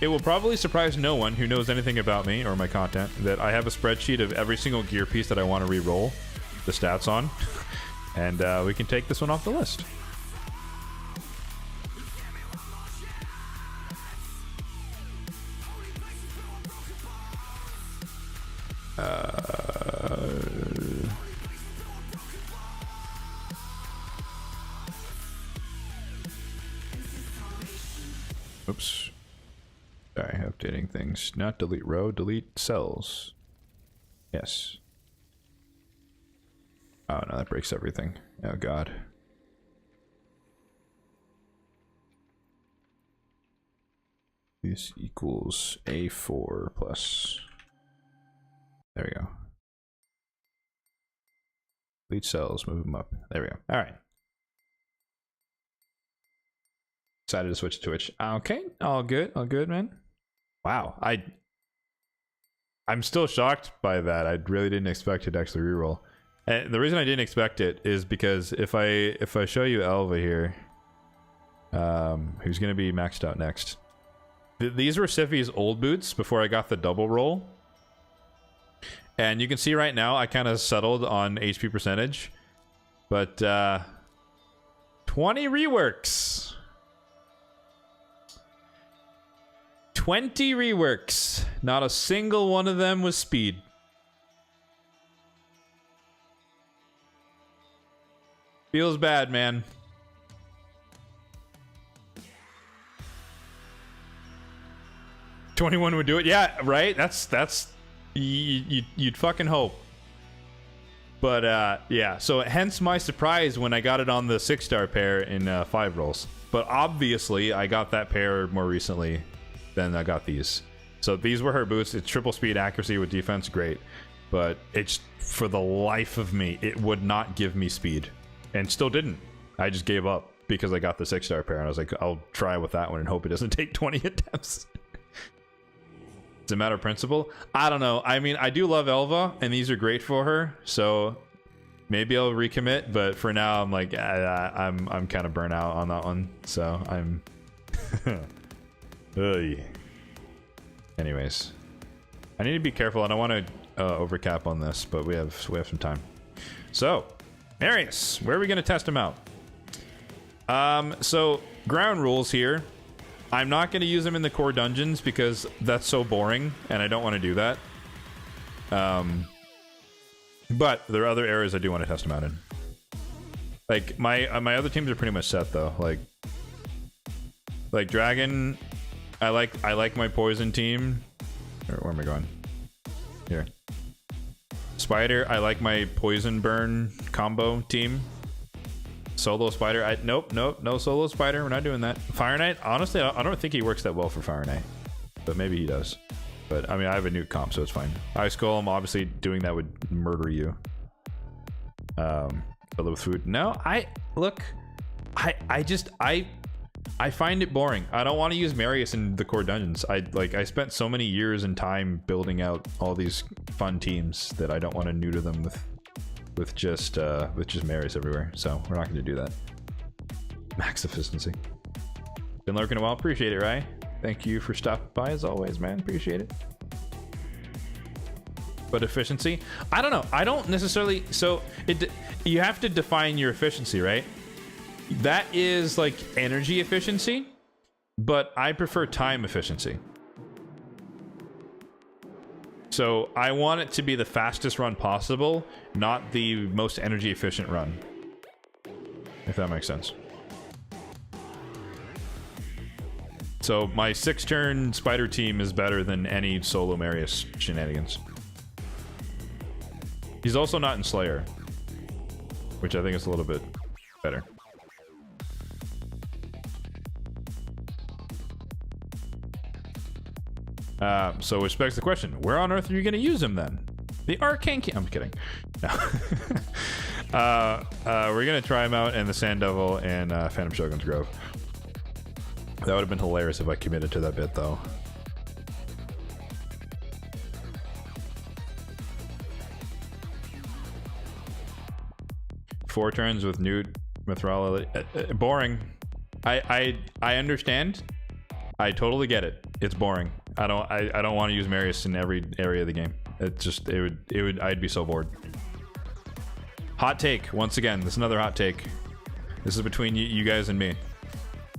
[SPEAKER 1] It will probably surprise no one who knows anything about me or my content that I have a spreadsheet of every single gear piece that I want to re-roll the stats on. And we can take this one off the list. Oops. Sorry, updating things. Not delete row, delete cells. Yes. Oh no, that breaks everything. Oh god. This equals A4 plus. There we go. Delete cells, move them up. There we go. Alright. Decided to switch to Twitch. Okay, all good, man. Wow, I'm still shocked by that. I really didn't expect it to actually reroll. And the reason I didn't expect it is because if I show you Elva here, who's gonna be maxed out next. These were Siphi's old boots before I got the double roll. And you can see right now I kind of settled on HP percentage. But 20 reworks. 20 reworks. Not a single one of them was speed. Feels bad, man. $21 would do it. Yeah, right? That's you'd fucking hope. But yeah, so hence my surprise when I got it on the 6-star pair in 5 rolls. But obviously I got that pair more recently than I got these. So these were her boots. It's triple speed accuracy with defense, great. But it's, for the life of me, it would not give me speed. And still didn't. I just gave up because I got the 6-star pair and I was like, I'll try with that one and hope it doesn't take 20 attempts. It's a matter of principle. I don't know. I mean, I do love Elva and these are great for her, so maybe I'll recommit, but for now I'm like, I'm kind of burnt out on that one, so I'm anyways, I need to be careful. I don't want to overcap on this, but we have some time. So Marius, where are we going to test him out? So ground rules here. I'm not going to use them in the core dungeons because that's so boring and I don't want to do that. But there are other areas I do want to test them out in. Like my other teams are pretty much set though. Like Dragon, I like my poison team. Where am I going? Here. Spider, I like my poison burn combo team. Solo Spider, nope, no Solo Spider, we're not doing that. Fire Knight, honestly, I don't think he works that well for Fire Knight, but maybe he does. But I mean, I have a new comp, so it's fine. Ice Golem, obviously doing that would murder you. Fill it with food. No, I find it boring. I don't want to use Marius in the core dungeons. I spent so many years and time building out all these fun teams that I don't want to neuter them with just Marius everywhere. So we're not going to do that. Max efficiency. Been lurking a while. Appreciate it, right? Thank you for stopping by as always, man. Appreciate it. But efficiency, I don't know. I don't necessarily. So you have to define your efficiency, right? That is like energy efficiency, but I prefer time efficiency. So I want it to be the fastest run possible, not the most energy efficient run. If that makes sense. So my 6-turn spider team is better than any solo Marius shenanigans. He's also not in Slayer, which I think is a little bit better. So which begs the question, where on earth are you going to use him then? The Arcane King. I'm kidding. No. We're going to try him out in the Sand Devil and Phantom Shogun's Grove. That would have been hilarious if I committed to that bit, though. Four turns with Newt, Mithrala. Boring. I understand. I totally get it. It's boring. I don't want to use Marius in every area of the game. I'd be so bored. Hot take. Once again, this is another hot take. This is between you guys and me.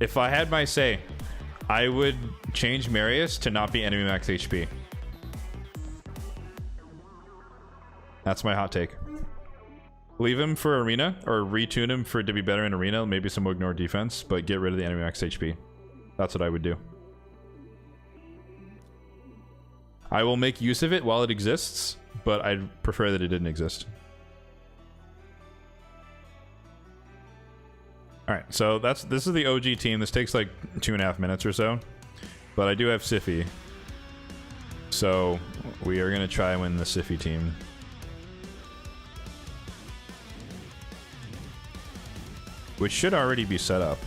[SPEAKER 1] If I had my say, I would change Marius to not be enemy max HP. That's my hot take. Leave him for arena, or retune him for to be better in arena, maybe some ignore defense, but get rid of the enemy max HP. That's what I would do. I will make use of it while it exists, but I'd prefer that it didn't exist. Alright, so this is the OG team. This takes like 2.5 minutes or so. But I do have Siffy. So we are going to try and win the Siffy team. Which should already be set up.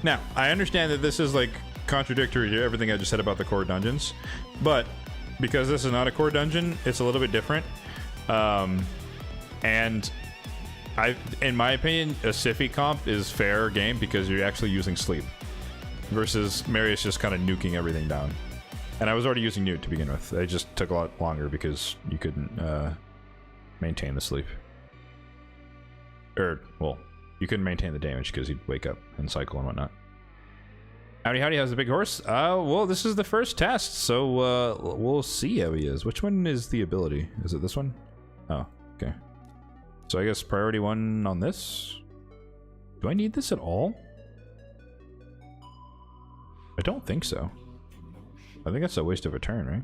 [SPEAKER 1] Now, I understand that this is like contradictory to everything I just said about the core dungeons, but because this is not a core dungeon, it's a little bit different. And in my opinion, a Siffy comp is fair game because you're actually using sleep versus Marius just kind of nuking everything down. And I was already using Newt to begin with. It just took a lot longer because you couldn't maintain the sleep. Or, well, you couldn't maintain the damage because he'd wake up and cycle and whatnot. Howdy Howdy has the big horse. Well, this is the first test, so we'll see how he is. Which one is the ability? Is it this one? Oh, okay. So I guess priority 1 on this. Do I need this at all? I don't think so. I think that's a waste of a turn, right?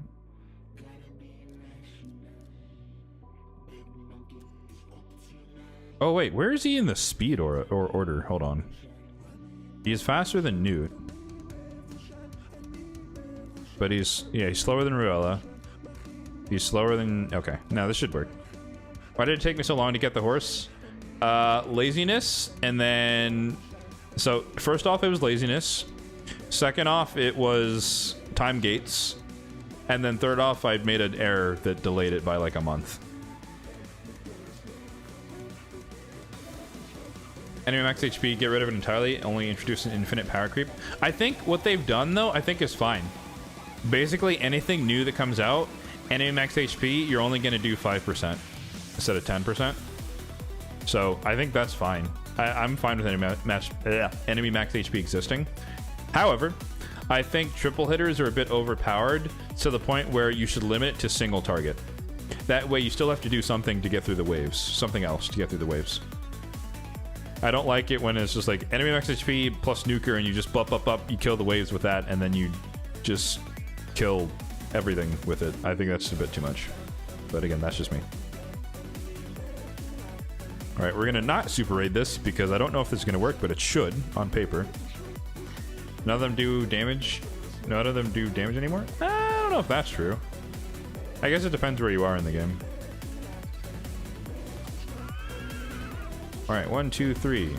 [SPEAKER 1] Oh wait, where is he in the speed or order? Hold on. He's faster than Newt. But he's slower than Ruella. He's slower than... Okay, now this should work. Why did it take me so long to get the horse? Laziness, and then... So, first off, it was laziness. Second off, it was time gates. And then third off, I'd made an error that delayed it by like a month. Enemy max HP, get rid of it entirely, only introduce an infinite power creep. I think what they've done, though, I think is fine. Basically, anything new that comes out, enemy max HP, you're only going to do 5% instead of 10%. So, I think that's fine. I'm fine with enemy max HP existing. However, I think triple hitters are a bit overpowered to the point where you should limit it to single target. That way, you still have to do something to get through the waves. Something else to get through the waves. I don't like it when it's just like enemy max HP plus nuker and you just up, you kill the waves with that, and then you just kill everything with it. I think that's a bit too much. But again, that's just me. Alright, we're gonna not super raid this because I don't know if this is gonna work, but it should on paper. None of them do damage. None of them do damage anymore? I don't know if that's true. I guess it depends where you are in the game. Alright, 1, 2, 3.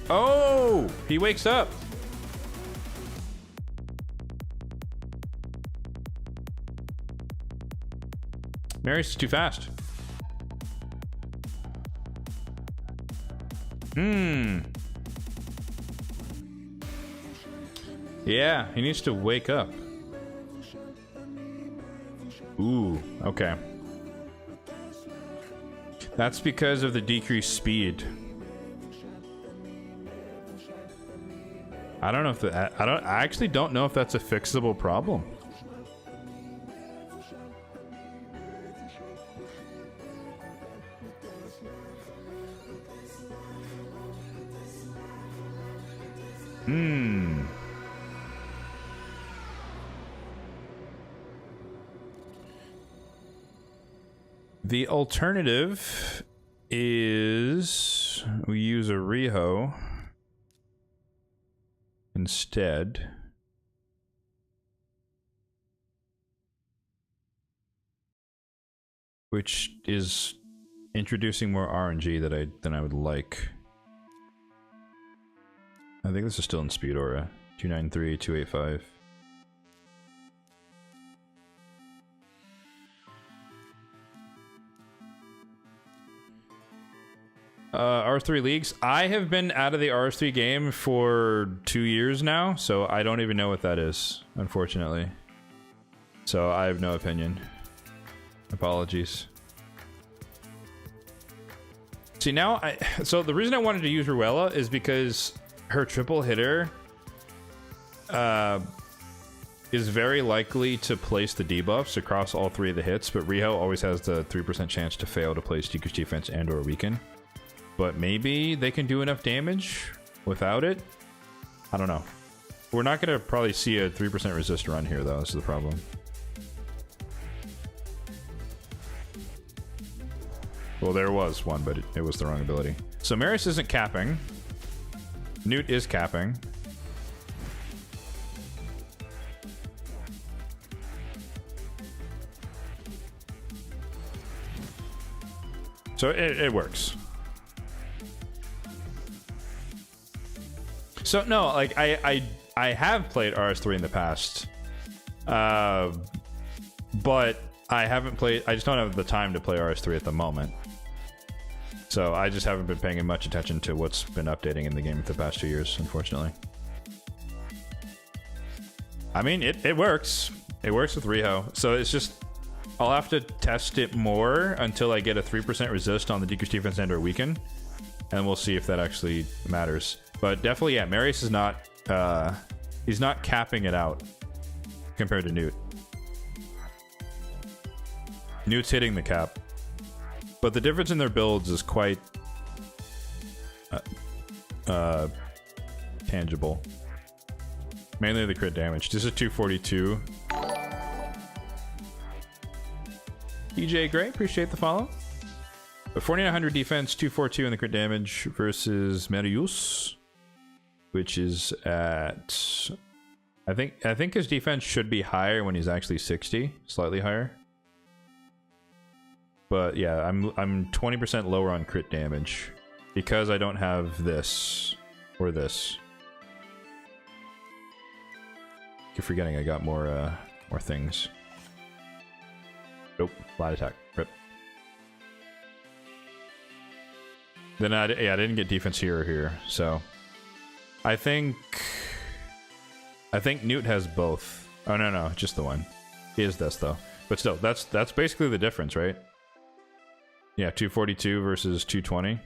[SPEAKER 1] Oh! He wakes up! Marius is too fast. Yeah, he needs to wake up. Ooh, okay. That's because of the decreased speed. I don't know if that, I actually don't know if that's a fixable problem. The alternative is we use a Riho instead. Which is introducing more RNG than I would like. I think this is still in speed aura. 293, 285. R3 leagues. I have been out of the R3 game for 2 years now, so I don't even know what that is, unfortunately. So I have no opinion. Apologies. See, now so the reason I wanted to use Ruella is because her triple hitter is very likely to place the debuffs across all 3 of the hits, but Riho always has the 3% chance to fail to place decreased defense and or weaken. But maybe they can do enough damage without it? I don't know. We're not going to probably see a 3% resist run here, though. This is the problem. Well, there was one, but it was the wrong ability. So Marius isn't capping. Newt is capping. So it works. So no, like I have played RS3 in the past, but I haven't played. I just don't have the time to play RS3 at the moment. So I just haven't been paying much attention to what's been updating in the game for the past 2 years, unfortunately. I mean, it works. It works with Riho. So it's just I'll have to test it more until I get a 3% resist on the decreased defense and or weaken, and we'll see if that actually matters. But definitely, yeah, Marius is not, he's not capping it out compared to Newt. Newt's hitting the cap. But the difference in their builds is quite tangible. Mainly the crit damage. This is 242. DJ Gray, appreciate the follow. But 4900 defense, 242 in the crit damage versus Marius, which is at I think his defense should be higher when he's actually 60, slightly higher. But yeah, I'm 20% lower on crit damage because I don't have this or this. Keep forgetting I got more things. Nope, light attack. Rip. Then I didn't get defense here or here, so I think Newt has both. Oh no, just the one. He is this though. But still, that's basically the difference, right? Yeah, 242 versus 220.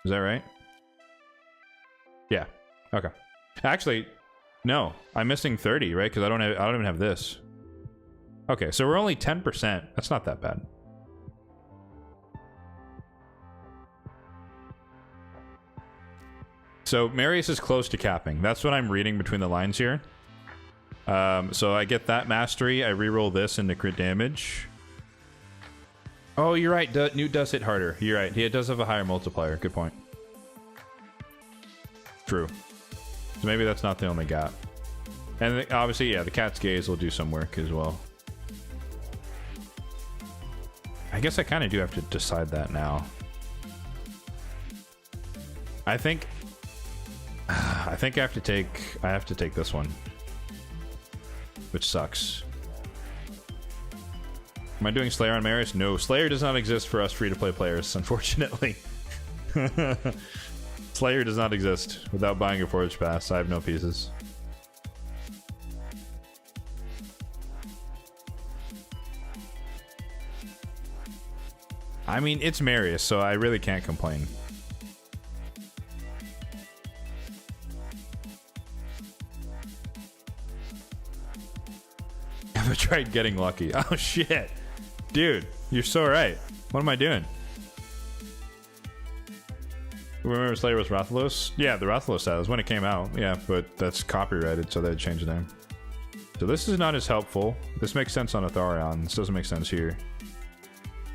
[SPEAKER 1] Is that right? Yeah. Okay. Actually, no. I'm missing 30, right? Because I don't even have this. Okay, so we're only 10%. That's not that bad. So Marius is close to capping. That's what I'm reading between the lines here. So I get that mastery. I reroll this into crit damage. Oh, you're right. Newt does hit harder. You're right. He does have a higher multiplier. Good point. True. So maybe that's not the only gap. And obviously, yeah, the cat's gaze will do some work as well. I guess I kind of do have to decide that now. I think I have to take this one, which sucks. Am I doing Slayer on Marius? No, Slayer does not exist for us free-to-play players, unfortunately. Slayer does not exist without buying a Forge Pass. I have no pieces. I mean, it's Marius, so I really can't complain. I've tried getting lucky. Oh shit. Dude, you're so right. What am I doing? Remember Slayer was Rathalos? Yeah, the Rathalos set was when it came out. Yeah, but that's copyrighted, so they changed the name. So this is not as helpful. This makes sense on Atharion. This doesn't make sense here.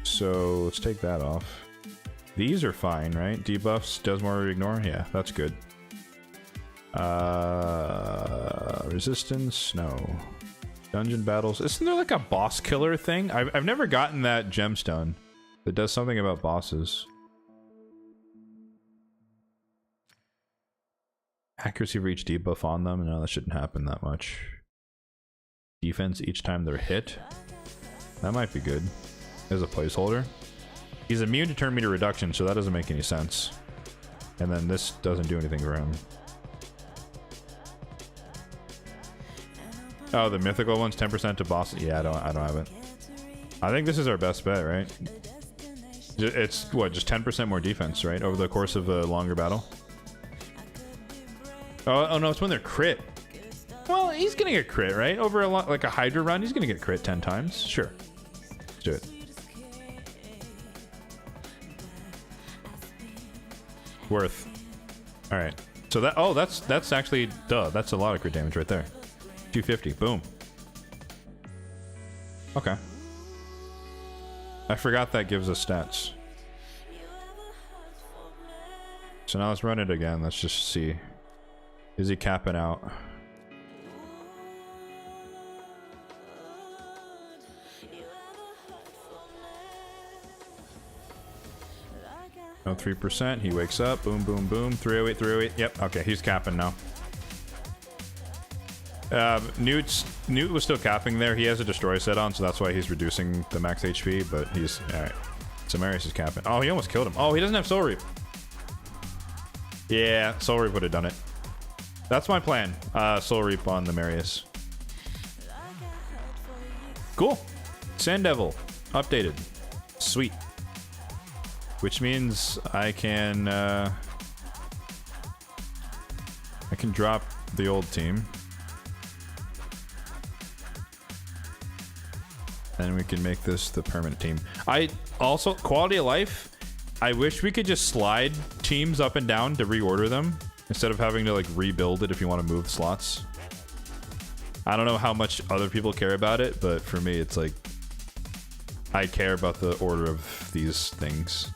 [SPEAKER 1] So let's take that off. These are fine, right? Debuffs, does more ignore? Yeah, that's good. Resistance? No. Dungeon battles. Isn't there like a boss killer thing? I've never gotten that gemstone that does something about bosses. Accuracy for each debuff on them? No, that shouldn't happen that much. Defense each time they're hit? That might be good. As a placeholder. He's immune to turn meter reduction, so that doesn't make any sense. And then this doesn't do anything for him. Oh, the mythical one's 10% to bosses. Yeah, I don't have it. I think this is our best bet, right? It's what, just 10% more defense, right? Over the course of a longer battle. Oh no, it's when they're crit. Well, he's gonna get crit, right? Over a like a Hydra run, he's gonna get crit 10 times. Sure. Let's do it. Worth. Alright. So that, oh, that's actually, duh, that's a lot of crit damage right there. 250, boom. Okay. I forgot that gives us stats. So now let's run it again. Let's just see. Is he capping out? No, 3%. He wakes up. Boom, boom, boom. 308, 308. Yep. Okay, he's capping now. Newt was still capping there. He has a destroy set on, so that's why he's reducing the max HP, but he's... Alright. So Marius is capping. Oh, he almost killed him. Oh, he doesn't have Soul Reap. Yeah, Soul Reap would have done it. That's my plan. Soul Reap on the Marius. Cool. Sand Devil. Updated. Sweet. Which means I can drop the old team. And we can make this the permanent team. I also, quality of life, I wish we could just slide teams up and down to reorder them instead of having to like rebuild it if you want to move slots. I don't know how much other people care about it, but for me it's like I care about the order of these things.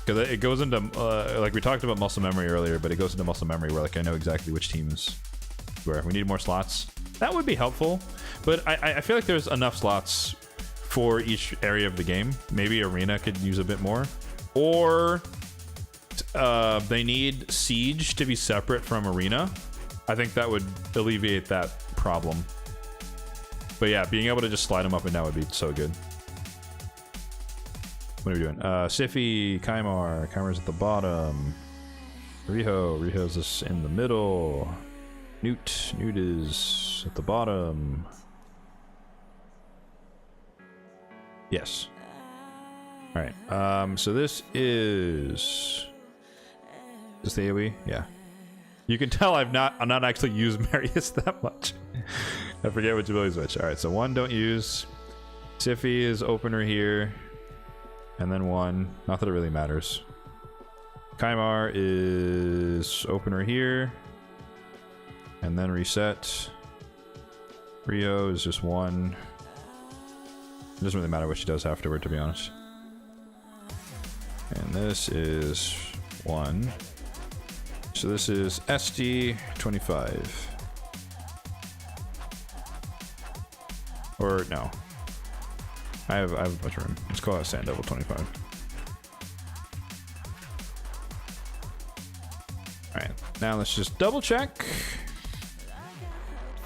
[SPEAKER 1] Because it goes into, like we talked about muscle memory earlier, but it goes into muscle memory where like I know exactly which teams where we need more slots. That would be helpful, but I feel like there's enough slots for each area of the game. Maybe Arena could use a bit more. Or they need Siege to be separate from Arena. I think that would alleviate that problem. But yeah, being able to just slide them up and down would be so good. What are we doing? Sify, Kaimar. Kaimar's at the bottom. Riho's is in the middle. Newt is at the bottom. Yes. Alright, so this is the AoE? Yeah. You can tell I'm not actually used Marius that much. I forget which abilities which. Alright, so 1 don't use. Sify is opener here. And then 1. Not that it really matters. Kaimar is opener here. And then reset. Rio is just 1. It doesn't really matter what she does afterward, to be honest. And this is 1. So this is SD 25. Or no. I have a bunch of room. Let's call it Sand Devil 25. Alright, now let's just double check.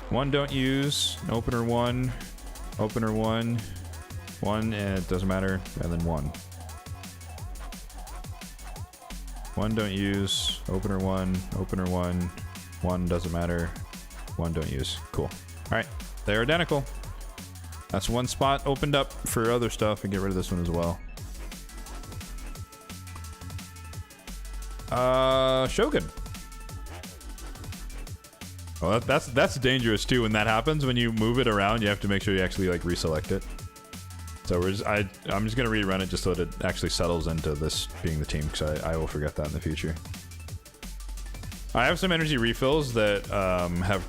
[SPEAKER 1] 1 don't use. Opener 1. Opener 1. 1, and it doesn't matter. And then 1. 1 don't use. Opener 1. Opener 1. 1 doesn't matter. 1 don't use. Cool. Alright, they're identical. That's 1 spot opened up for other stuff, and get rid of this one as well. Shogun. Well, that's dangerous too when that happens. When you move it around, you have to make sure you actually like reselect it. So I'm just gonna rerun it just so that it actually settles into this being the team, because I will forget that in the future. I have some energy refills that have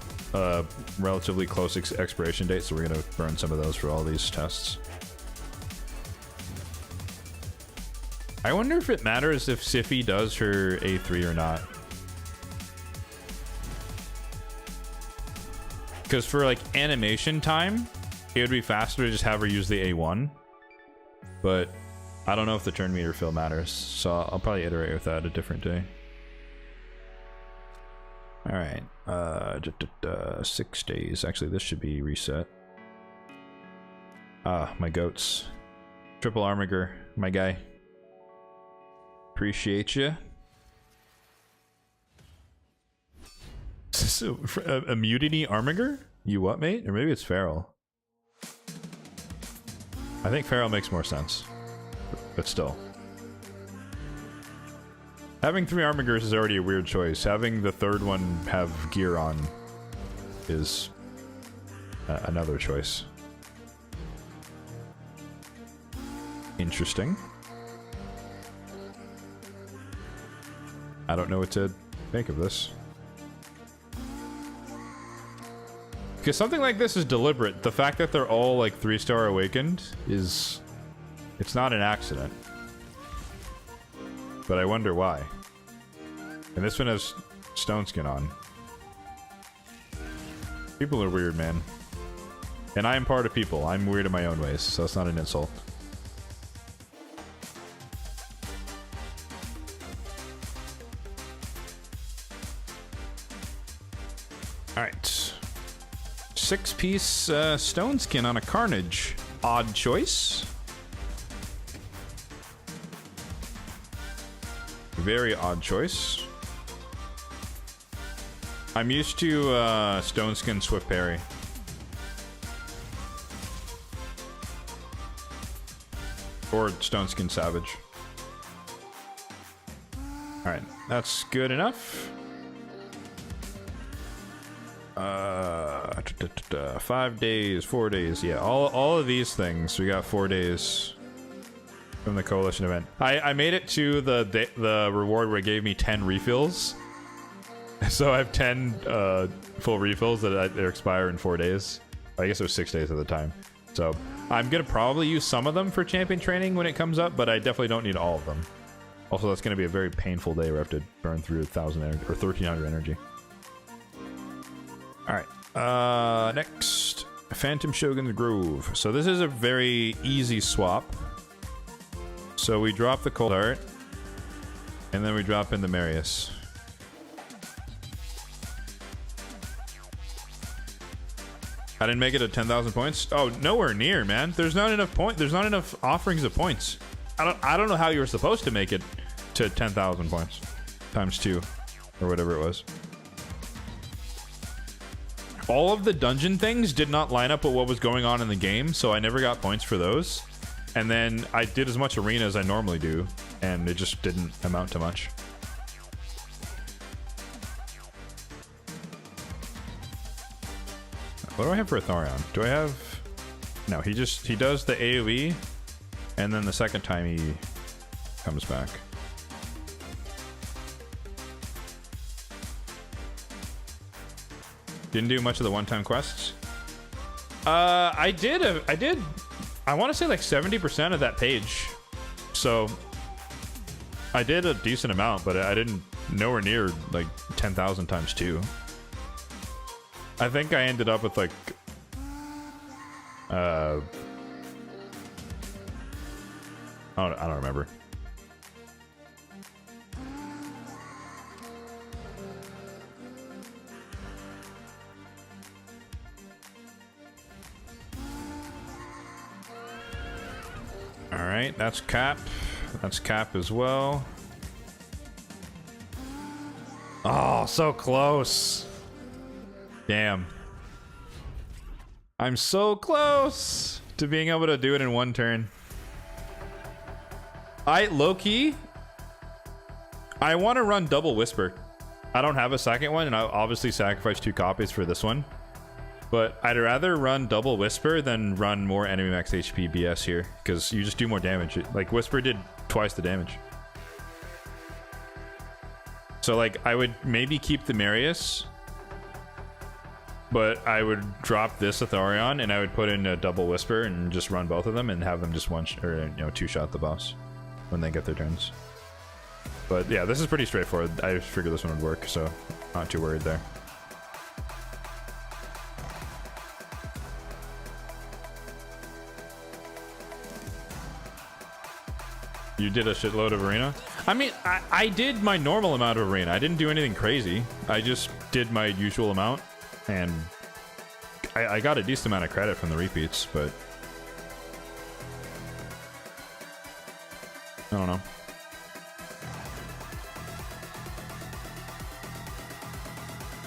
[SPEAKER 1] relatively close expiration dates, so we're gonna burn some of those for all these tests. I wonder if it matters if Siffy does her A3 or not. Because for like animation time, it would be faster to just have her use the A1. But I don't know if the turn meter fill matters, so I'll probably iterate with that a different day. Alright, 6 days. Actually, this should be reset. Ah, my goats. Triple Armiger, my guy. Appreciate you. So, a Mutiny Armiger? You what, mate? Or maybe it's Feral. I think Feral makes more sense. But still. Having 3 Armigers is already a weird choice. Having the third one have gear on is another choice. Interesting. I don't know what to make of this. Because something like this is deliberate. The fact that they're all like 3-star awakened is... it's not an accident. But I wonder why. And this one has stone skin on. People are weird, man. And I am part of people. I'm weird in my own ways, so it's not an insult. Alright. 6-piece stone skin on a Carnage. Odd choice. Very odd choice. I'm used to stone skin Swift Parry. Or stone skin Savage. Alright, that's good enough. 5 days, 4 days. Yeah, all of these things. We got 4 days from the coalition event. I made it to the reward where it gave me 10 refills. So I have 10 full refills that expire in 4 days. I guess it was 6 days at the time. So I'm gonna probably use some of them for champion training when it comes up, but I definitely don't need all of them. Also, that's gonna be a very painful day where I have to burn through 1,000 energy or 1,300 energy. All right, next, Phantom Shogun's Grove. So this is a very easy swap. So we drop the Cold Heart, and then we drop in the Marius. I didn't make it at 10,000 points. Oh, nowhere near, man. There's not enough There's not enough offerings of points. I don't know how you were supposed to make it to 10,000 points times 2 or whatever it was. All of the dungeon things did not line up with what was going on in the game, so I never got points for those. And then I did as much arena as I normally do, and it just didn't amount to much. What do I have for a Thorion? Do I have... No, he does the AoE, and then the second time he comes back. Didn't do much of the one-time quests. I did. I want to say like 70% of that page. So I did a decent amount, but I didn't nowhere near like 10,000 times 2. I think I ended up with like I don't remember. All right, that's cap. That's cap as well. Oh, so close. Damn. I'm so close to being able to do it in one turn. Low-key, I want to run double whisper. I don't have a second one, and I obviously sacrificed 2 copies for this one. But I'd rather run double whisper than run more enemy max HP BS here, because you just do more damage. Like whisper did twice the damage. So like I would maybe keep the Marius, but I would drop this Athorion and I would put in a double whisper and just run both of them and have them just two-shot the boss when they get their turns. But yeah, this is pretty straightforward. I figured this one would work, so not too worried there. You did a shitload of arena? I mean, I did my normal amount of arena. I didn't do anything crazy. I just did my usual amount, and I got a decent amount of credit from the repeats, but I don't know.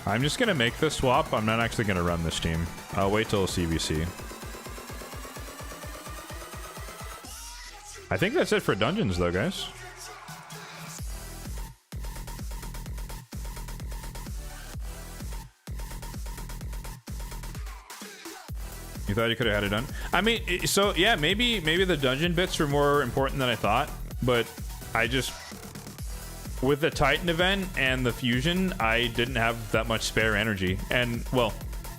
[SPEAKER 1] I'm just gonna make this swap. I'm not actually gonna run this team. I'll wait till CBC. I think that's it for dungeons, though, guys. You thought you could have had it done? I mean, so yeah, maybe the dungeon bits were more important than I thought, but I just, with the Titan event and the fusion, I didn't have that much spare energy. And well,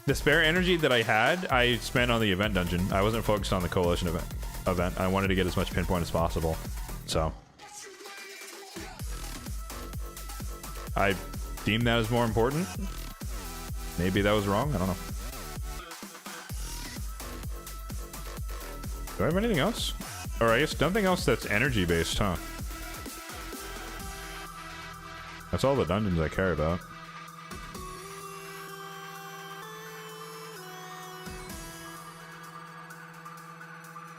[SPEAKER 1] the spare energy that I had, I spent on the event dungeon. I wasn't focused on the coalition event. I wanted to get as much pinpoint as possible, so I deemed that as more important. Maybe that was wrong. I don't know. Do I have anything else? Or I guess nothing else that's energy based, huh? That's all the dungeons I care about.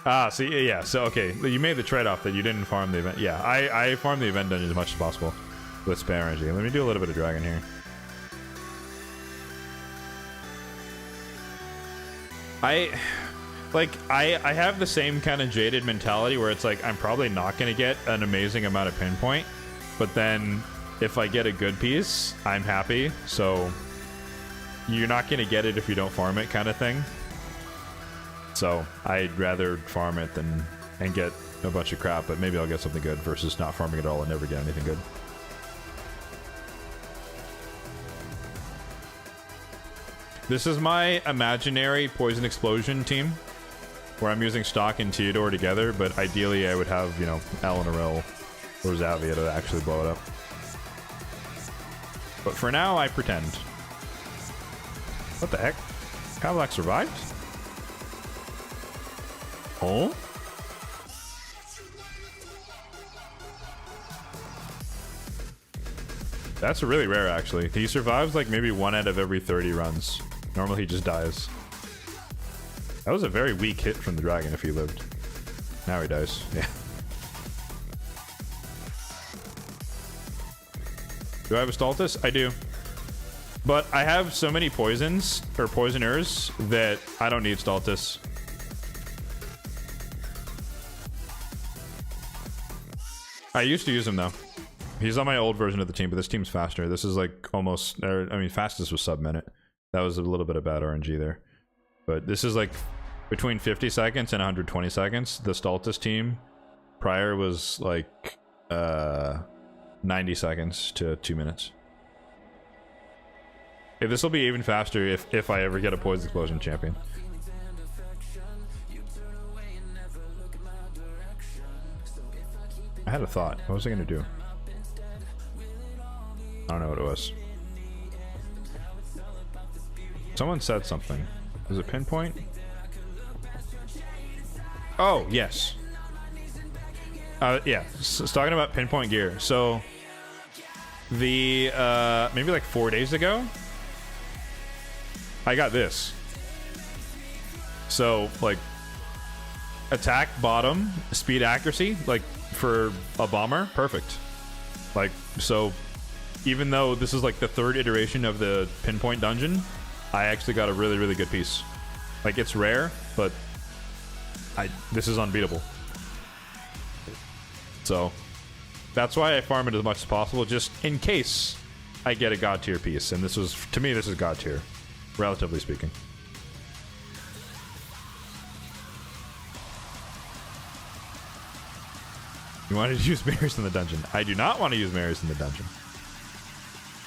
[SPEAKER 1] Ah, see, yeah, so, okay, you made the trade-off that you didn't farm the event. Yeah, I farmed the event dungeon as much as possible with spare energy. Let me do a little bit of dragon here. I have the same kind of jaded mentality where it's like, I'm probably not going to get an amazing amount of pinpoint, but then if I get a good piece, I'm happy, so you're not going to get it if you don't farm it kind of thing. So I'd rather farm it and get a bunch of crap, but maybe I'll get something good versus not farming at all and never get anything good. This is my imaginary Poison Explosion team, where I'm using Stock and Theodore together, but ideally I would have, you know, Eleanor or Zavia to actually blow it up. But for now, I pretend. What the heck? Cadillac survived? Oh? That's really rare, actually. He survives like maybe 1 out of every 30 runs. Normally he just dies. That was a very weak hit from the dragon if he lived. Now he dies. Yeah. Do I have a Stultus? I do. But I have so many poisons, or poisoners, that I don't need Stultus. I used to use him though. He's on my old version of the team, but this team's faster. This is like almost, I mean, fastest was sub-minute. That was a little bit of bad RNG there. But this is like between 50 seconds and 120 seconds. The Stultus team prior was like 90 seconds to 2 minutes. Hey, this will be even faster if I ever get a Poison Explosion champion. I had a thought. What was I gonna do? I don't know what it was. Someone said something. Was it pinpoint? Oh, yes. Yeah, so talking about pinpoint gear. So, the, maybe like 4 days ago, I got this. So, like, attack, bottom, speed, accuracy, like, for a bomber, perfect. Like, so, even though this is like the 3rd iteration of the pinpoint dungeon, I actually got a really, really good piece. Like, it's rare, but this is unbeatable. So, That's why I farm it as much as possible, just in case I get a god tier piece. And this was, to me, this is god tier, relatively speaking. You wanted to use Marius in the dungeon. I do not want to use Marius in the dungeon.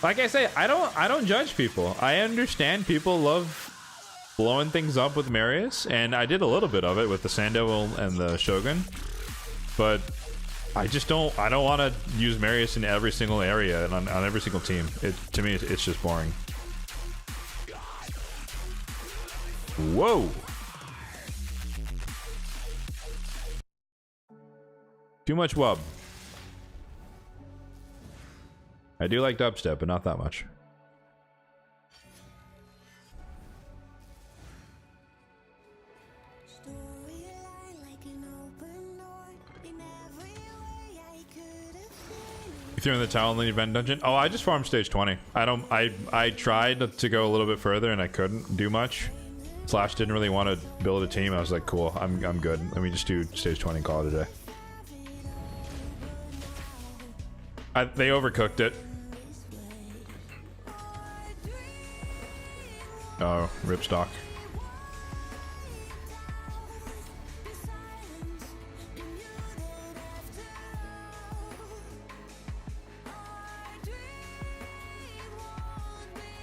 [SPEAKER 1] Like I say, I don't judge people. I understand people love blowing things up with Marius, and I did a little bit of it with the Sand Devil and the Shogun, but I don't want to use Marius in every single area and on every single team. To me, it's just boring. Whoa. Too much wub. I do like dubstep, but not that much. You threw in the towel in the event dungeon? Oh, I just farmed stage 20. I tried to go a little bit further and I couldn't do much. Slash didn't really want to build a team. I was like, cool, I'm good. Let me just do stage 20 and call it a day. They overcooked it. Oh, ripstock.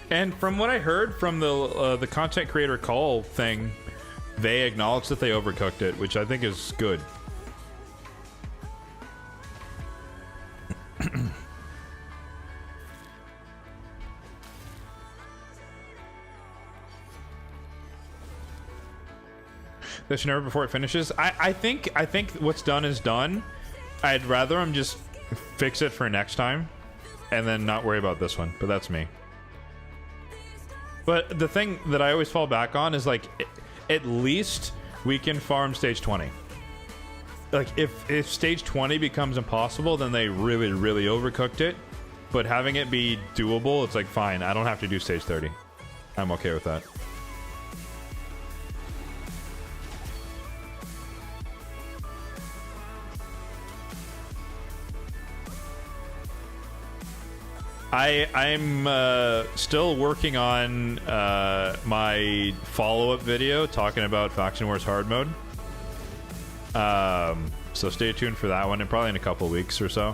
[SPEAKER 1] And from what I heard from the content creator call thing, they acknowledged that they overcooked it, which I think is good. This should never before it finishes. I think what's done is done. I'd rather them just fix it for next time and then not worry about this one, but that's me. But the thing that I always fall back on is like, at least we can farm stage 20. Like if stage 20 becomes impossible, then they really overcooked it. But having it be doable, it's like, fine, I don't have to do stage 30. I'm okay with that. I'm still working on my follow-up video talking about Faction Wars Hard Mode. So stay tuned for that one, and probably in a couple weeks or so.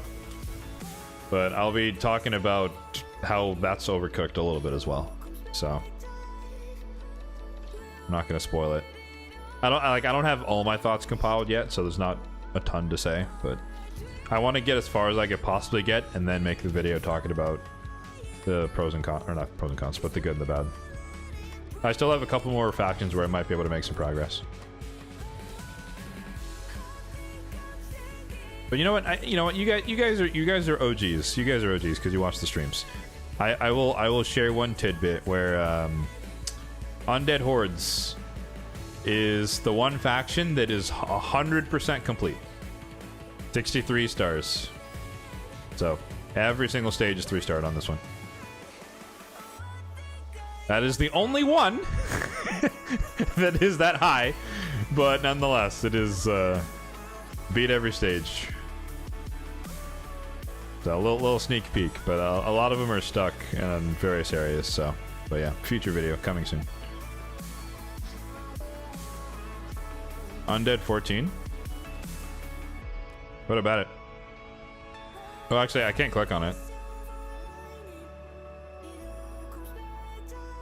[SPEAKER 1] But I'll be talking about how that's overcooked a little bit as well. So I'm not gonna spoil it. I don't have all my thoughts compiled yet, so there's not a ton to say, but I want to get as far as I could possibly get and then make the video talking about the pros and cons, or not pros and cons, but the good and the bad. I still have a couple more factions where I might be able to make some progress. But you know what? You guys are OGs. You guys are OGs because you watch the streams. I will share one tidbit where Undead Hordes is the one faction that is 100% complete. 63 stars. So every single stage is 3-starred on this one. That is the only one that is that high, but nonetheless, it is beat every stage. So a little sneak peek, but a lot of them are stuck in various areas. So, but yeah, future video coming soon. Undead 14. What about it? Oh, actually, I can't click on it.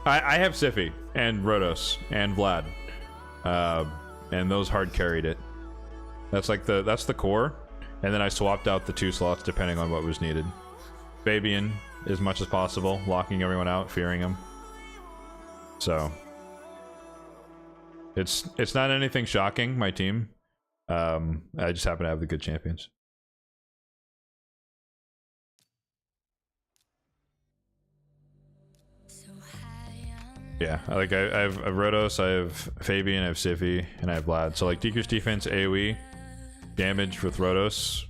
[SPEAKER 1] I have Siffy and Rhodos and Vlad, and those hard carried it. That's the core, and then I swapped out the 2 slots depending on what was needed. Fabian as much as possible, locking everyone out, fearing them. So it's not anything shocking. My team. I just happen to have the good champions. Yeah, I have Rhodos, I have Fabian, I have Siffy, and I have Vlad. So like decrease defense, AoE, damage with Rhodos,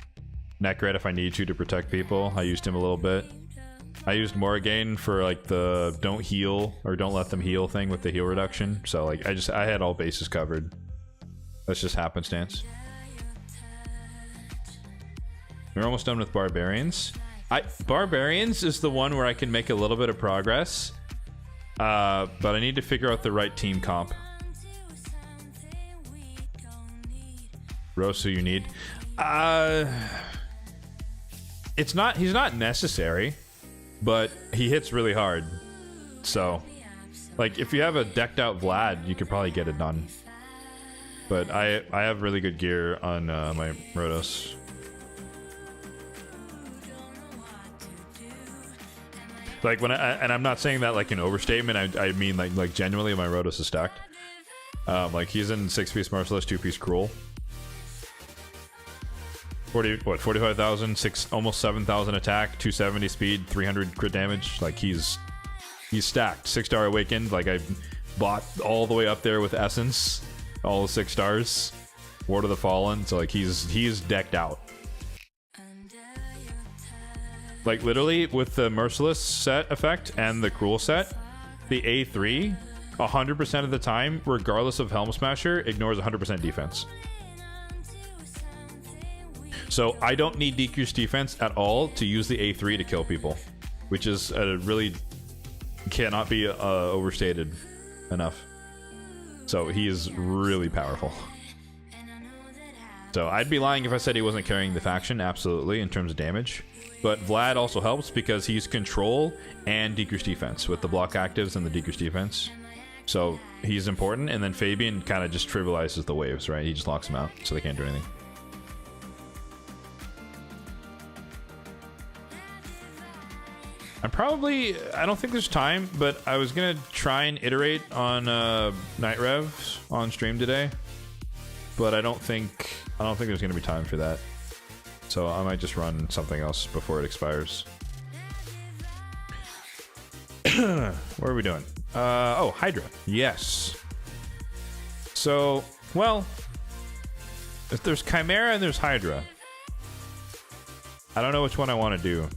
[SPEAKER 1] Necret if I need to protect people. I used him a little bit. I used Morrigan for like the don't heal or don't let them heal thing with the heal reduction. So like I had all bases covered. That's just happenstance. We're almost done with Barbarians. Barbarians is the one where I can make a little bit of progress. But I need to figure out the right team comp. Rosu you need. He's not necessary, but he hits really hard. So, like, if you have a decked out Vlad, you could probably get it done. But I have really good gear on my Rotos. Like when and I'm not saying that like an overstatement. I mean like genuinely my Rotos is stacked. Like he's in 6-piece Merciless, 2-piece Cruel. 45,000, almost 7,000 attack, 270 speed, 300 crit damage. Like he's stacked. 6-star Awakened. Like I bought all the way up there with Essence, all the 6 stars. Ward of the Fallen. So like he's decked out. Like literally with the Merciless set effect and the Cruel set, the A3 100% of the time, regardless of Helm Smasher, ignores 100% defense. So I don't need decreased defense at all to use the A3 to kill people, which is really cannot be overstated enough. So he is really powerful. So I'd be lying if I said he wasn't carrying the faction, absolutely, in terms of damage. But Vlad also helps because he's control and decreased defense with the block actives and the decreased defense. So he's important, and then Fabian kind of just trivializes the waves, right? He just locks them out so they can't do anything. I don't think there's time, but I was gonna try and iterate on Night Revs on stream today, but I don't think there's gonna be time for that. So I might just run something else before it expires. What are we doing? Oh, Hydra. Yes. So, well, if there's Chimera and there's Hydra, I don't know which one I want to do.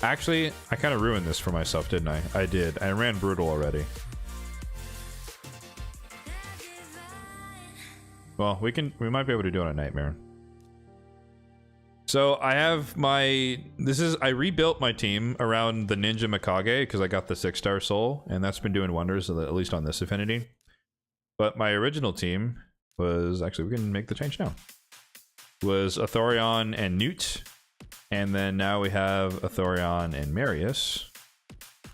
[SPEAKER 1] Actually, I kind of ruined this for myself, didn't I? I did. I ran Brutal already. Well, we might be able to do it on a Nightmare. So I have I rebuilt my team around the Ninja Mikage because I got the 6-star soul, and that's been doing wonders, at least on this affinity. But my original team was, actually we can make the change now, was Athorion and Newt, and then now we have Athorion and Marius.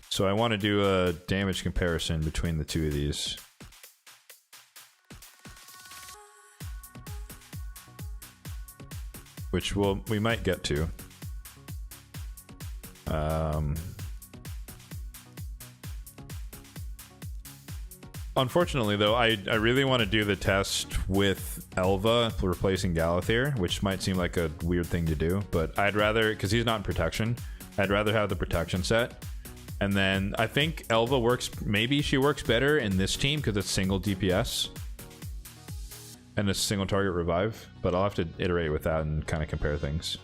[SPEAKER 1] So I want to do a damage comparison between the two of these. Which we might get to. Unfortunately, though, I really want to do the test with Elva replacing Galathir, which might seem like a weird thing to do, but I'd rather, because he's not in protection, I'd rather have the protection set. And then I think Elva works, maybe she works better in this team because it's single DPS. And a single target revive, but I'll have to iterate with that and kind of compare things.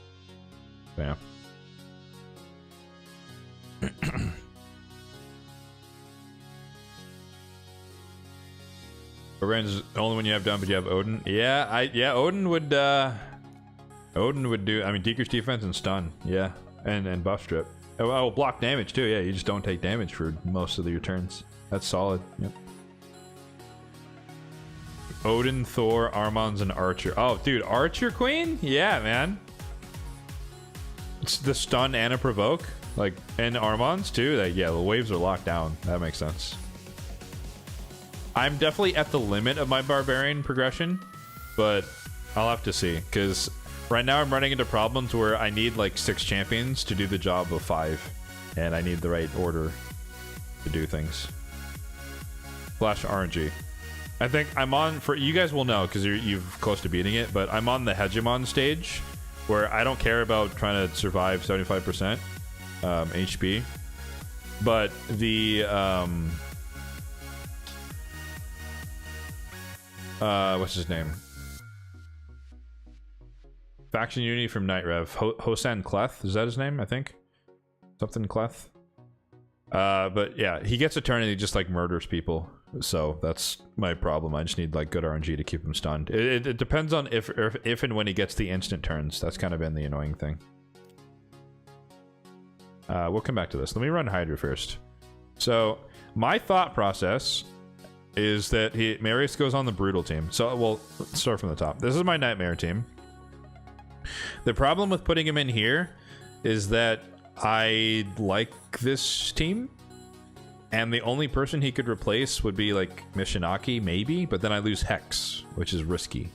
[SPEAKER 1] Yeah. Barbarian's the only one you have done, but you have Odin. Yeah, Odin would do. I mean, decrease defense and stun. Yeah, and buff strip. Oh, block damage too. Yeah, you just don't take damage for most of your turns. That's solid. Yep. Odin, Thor, Armons, and Archer. Oh, dude, Archer Queen? Yeah, man. It's the stun and a provoke. Like, and Armons, too. Yeah, the waves are locked down. That makes sense. I'm definitely at the limit of my Barbarian progression, but I'll have to see. Because right now I'm running into problems where I need, like, 6 champions to do the job of 5. And I need the right order to do things. Flash RNG. I think I'm on, for you guys will know because you're close to beating it, but I'm on the Hegemon stage where I don't care about trying to survive 75% HP, but the what's his name? Faction Unity from Night Rev, Hosan Cleth, is that his name? I think something Cleth. But yeah, he gets a turn and he just like murders people. So that's my problem. I just need like good RNG to keep him stunned. It depends on if and when he gets the instant turns. That's kind of been the annoying thing. We'll come back to this. Let me run Hydra first. So my thought process is that Marius goes on the Brutal team. So we'll start from the top. This is my Nightmare team. The problem with putting him in here is that I like this team, and the only person he could replace would be like Mishinaki, maybe, but then I lose Hex, which is risky.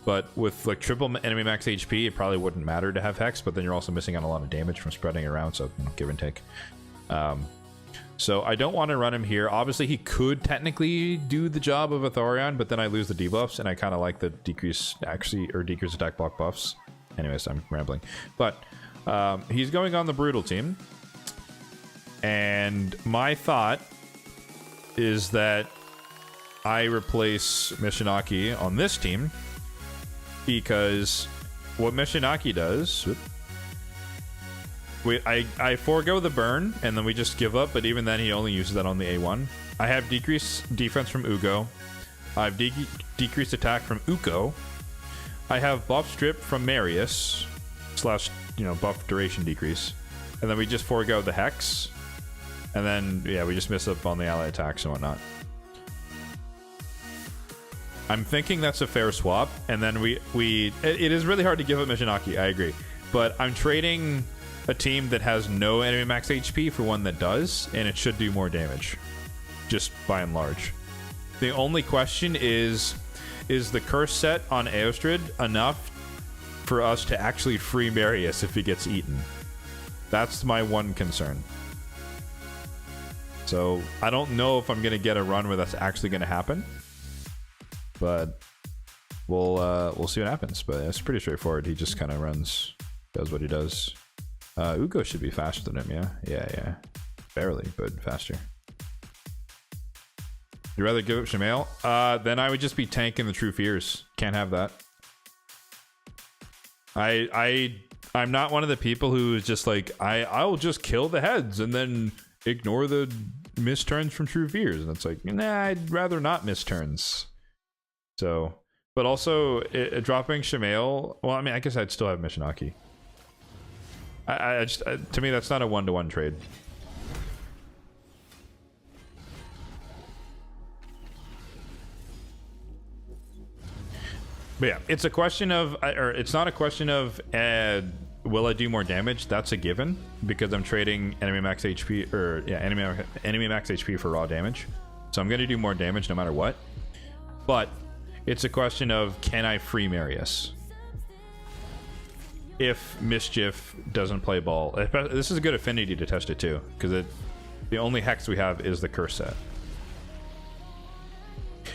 [SPEAKER 1] But with like triple enemy max HP, it probably wouldn't matter to have Hex, but then you're also missing out a lot of damage from spreading it around, so give and take. So I don't want to run him here. Obviously, he could technically do the job of a Thorion, but then I lose the debuffs, and I kind of like the decrease attack block buffs. Anyways, I'm rambling. But he's going on the Brutal team. And my thought is that I replace Mishinaki on this team, because what Mishinaki does... I forego the burn, and then we just give up, but even then he only uses that on the A1. I have decreased defense from Ugo. I have decreased attack from Uko. I have buff strip from Marius, slash, buff duration decrease. And then we just forego the Hex. And then, yeah, we just miss up on the ally attacks and whatnot. I'm thinking that's a fair swap, and then it is really hard to give up Mishinaki, I agree. But I'm trading a team that has no enemy max HP for one that does, and it should do more damage, just by and large. The only question is the curse set on Aostrid enough for us to actually free Marius if he gets eaten? That's my one concern. So I don't know if I'm gonna get a run where that's actually gonna happen, but we'll see what happens. But it's pretty straightforward. He just kind of does what he does. Ugo should be faster than him, yeah. Barely, but faster. You'd rather give up Shamail? Then I would just be tanking the True Fears. Can't have that. I'm not one of the people who is just like, I'll just kill the heads and then ignore the missed turns from True Fears. And it's like, nah, I'd rather not miss turns. So, but also dropping Shamail, well, I mean, I guess I'd still have Mishinaki. To me, that's not a one-to-one trade. But yeah, it's a question of, or it's not a question of, will I do more damage? That's a given, because I'm trading enemy max HP, or yeah, enemy max HP for raw damage. So I'm going to do more damage no matter what. But it's a question of, can I free Marius? If Mischief doesn't play ball. This is a good affinity to test it too, because the only Hex we have is the curse set.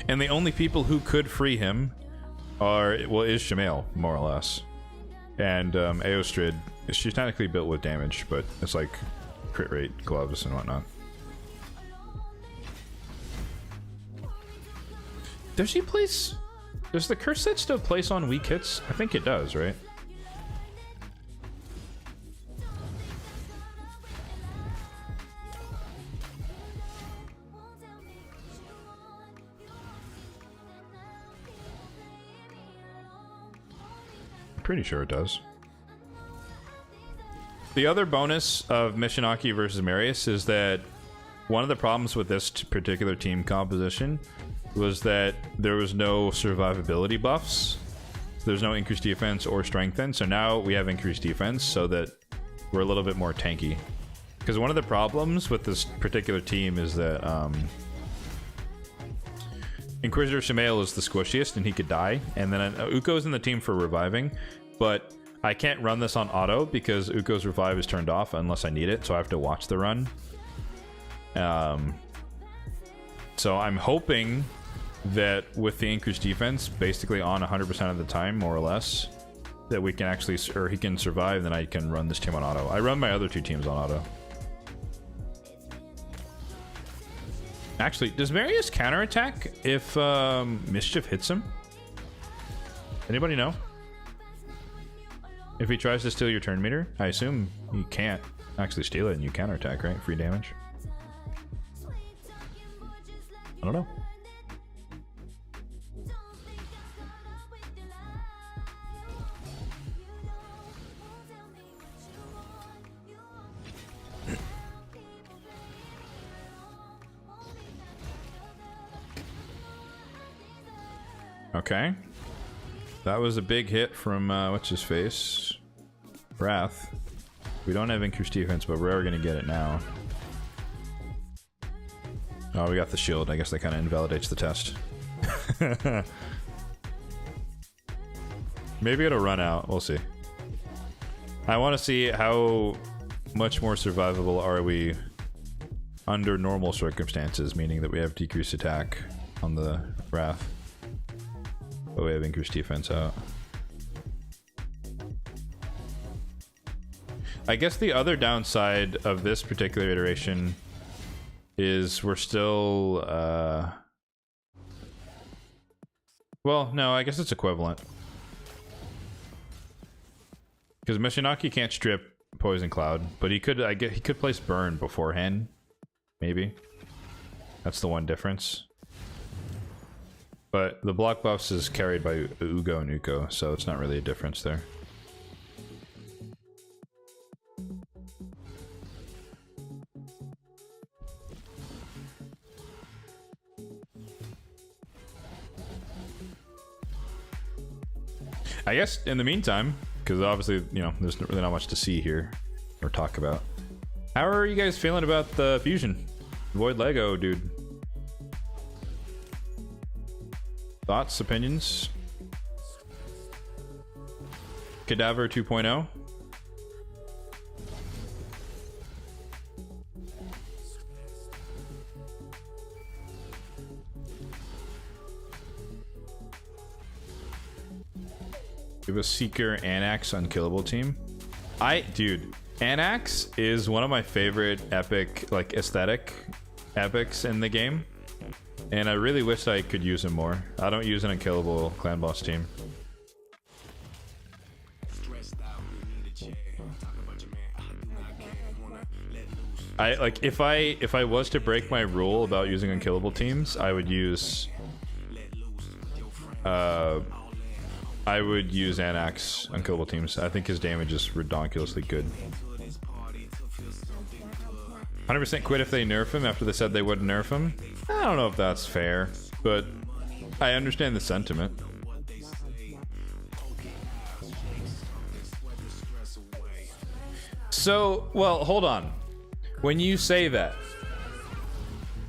[SPEAKER 1] And the only people who could free him is Shamail, more or less. And Aostrid, she's technically built with damage, but it's like crit rate, gloves, and whatnot. Does the curse set still place on weak hits? I think it does, right? Pretty sure it does. The other bonus of Mishinaki versus Marius is that one of the problems with this particular team composition was that there was no survivability buffs. There's no increased defense or strengthen, so now we have increased defense so that we're a little bit more tanky. Because one of the problems with this particular team is that Inquisitor Shamail is the squishiest and he could die, and then Uko's in the team for reviving, but I can't run this on auto because Uko's revive is turned off unless I need it, so I have to watch the run. So I'm hoping that with the increased defense, basically on 100% of the time, more or less, that we can actually, or he can survive, then I can run this team on auto. I run my other two teams on auto. Actually, does Marius counterattack if Mischief hits him? Anybody know? If he tries to steal your turn meter? I assume you can't actually steal it and you counterattack, right? Free damage? I don't know. Okay. That was a big hit from, what's his face? Wrath. We don't have increased defense, but we're gonna get it now. Oh, we got the shield. I guess that kind of invalidates the test. Maybe it'll run out. We'll see. I want to see how much more survivable are we under normal circumstances, meaning that we have decreased attack on the Wrath, but we have increased defense out. I guess the other downside of this particular iteration is we're still, well, no, I guess it's equivalent. Because Mishinaki can't strip Poison Cloud, but he could, he could place Burn beforehand, maybe. That's the one difference. But the block buffs is carried by Ugo and Uko, so it's not really a difference there. I guess in the meantime, because obviously, you know, there's really not much to see here or talk about. How are you guys feeling about the fusion? Void Lego, dude. Thoughts, opinions? Cadaver 2.0? We have a Seeker Anax Unkillable team. Dude, Anax is one of my favorite epic, like, aesthetic epics in the game. And I really wish I could use him more. I don't use an Unkillable clan boss team. Like, if I was to break my rule about using Unkillable teams, I would use Anax Unkillable teams. I think his damage is ridiculously good. 100% quit if they nerf him after they said they wouldn't nerf him. I don't know if that's fair, but I understand the sentiment. So, well, hold on. When you say that,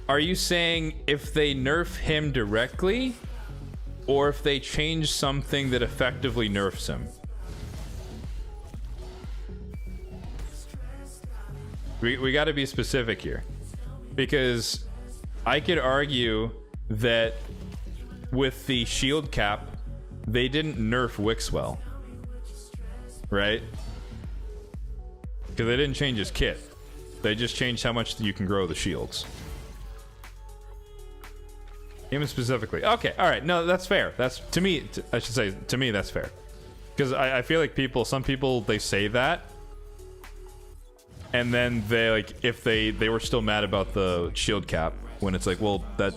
[SPEAKER 1] are you saying if they nerf him directly, or if they change something that effectively nerfs him? We got to be specific here, because I could argue that with the shield cap, they didn't nerf Wixwell, right? Because they didn't change his kit. They just changed how much you can grow the shields. Him specifically. Okay, all right. No, that's fair. That's, to me, I should say, to me, that's fair. Because I feel like some people, they say that, and then they, like, if they were still mad about the shield cap, when it's like, well, that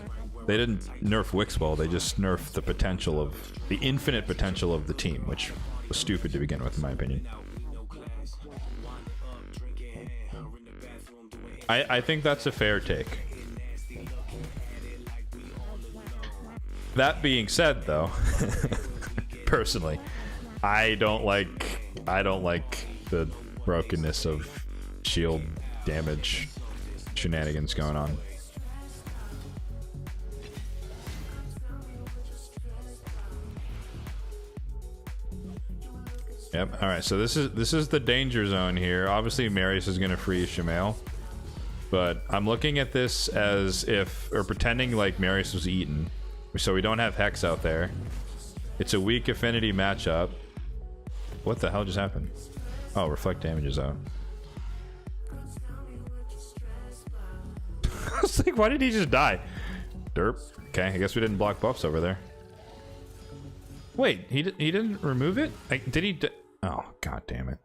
[SPEAKER 1] they didn't nerf Wixwell, they just nerfed the potential of, the infinite potential of the team, which was stupid to begin with, in my opinion. I think that's a fair take. That being said, though, personally, I don't like the brokenness of shield damage shenanigans going on. Yep. All right. So this is the danger zone here. Obviously, Marius is going to free Shamail, but I'm looking at this as if, or pretending like Marius was eaten. So we don't have Hex out there. It's a weak affinity matchup. What the hell just happened? Oh, reflect damage is out. I was like, why did he just die? Derp. Okay, I guess we didn't block buffs over there. Wait, he didn't remove it? Like, did he? Oh, god damn it!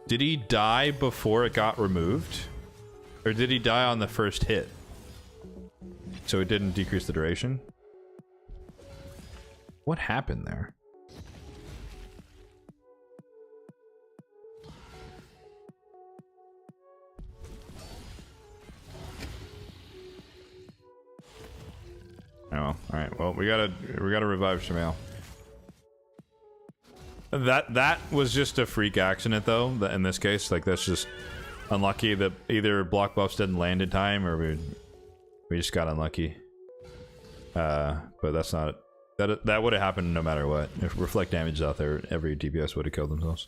[SPEAKER 1] Did he die before it got removed, or did he die on the first hit? So it didn't decrease the duration? What happened there? Oh, all right. Well, we gotta revive Shamail. That was just a freak accident, though. In this case, like that's just unlucky that either block buffs didn't land in time, or we just got unlucky. But that's not that would have happened no matter what. If reflect damage is out there, every DPS would have killed themselves.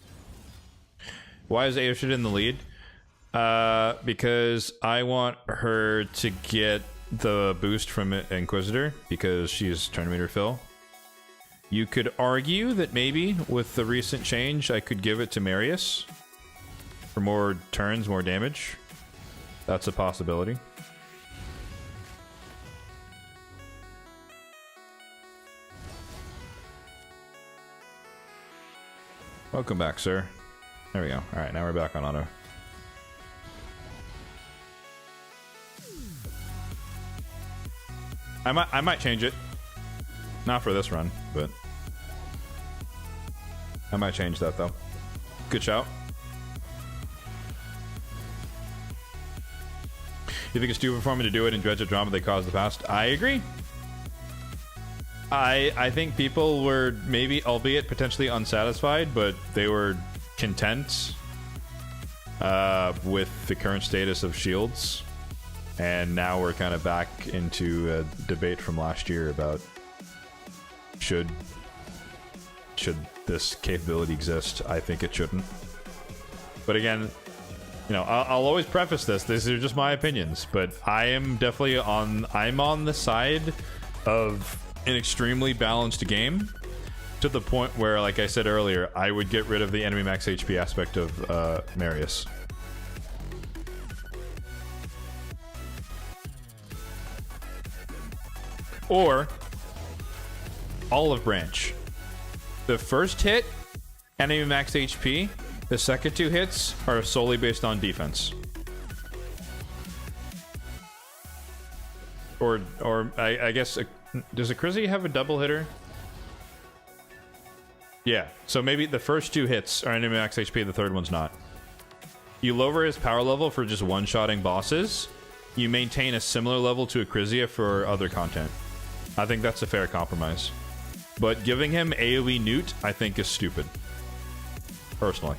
[SPEAKER 1] Why is Aoshid in the lead? Because I want her to get the boost from Inquisitor because she's Tournameter fill. You could argue that maybe with the recent change, I could give it to Marius for more turns, more damage. That's a possibility. Welcome back, sir. There we go. All right, now we're back on auto. I might change it. Not for this run, but I might change that though. Good shout. You think it's stupid for me to do it in Dredge drama they caused the past? I agree. I think people were maybe, albeit potentially unsatisfied, but they were content with the current status of shields. And now we're kind of back into a debate from last year about should this capability exist. I think it shouldn't. But again, you know, I'll always preface this. These are just my opinions, but I am definitely I'm on the side of an extremely balanced game to the point where, like I said earlier, I would get rid of the enemy max HP aspect of Marius. Or Olive Branch. The first hit, enemy max HP. The second two hits are solely based on defense. Or I guess, does a Crizzy have a double hitter? Yeah, so maybe the first two hits are enemy max HP, the third one's not. You lower his power level for just one-shotting bosses. You maintain a similar level to a Crizzy for other content. I think that's a fair compromise. But giving him AoE Newt, I think, is stupid. Personally.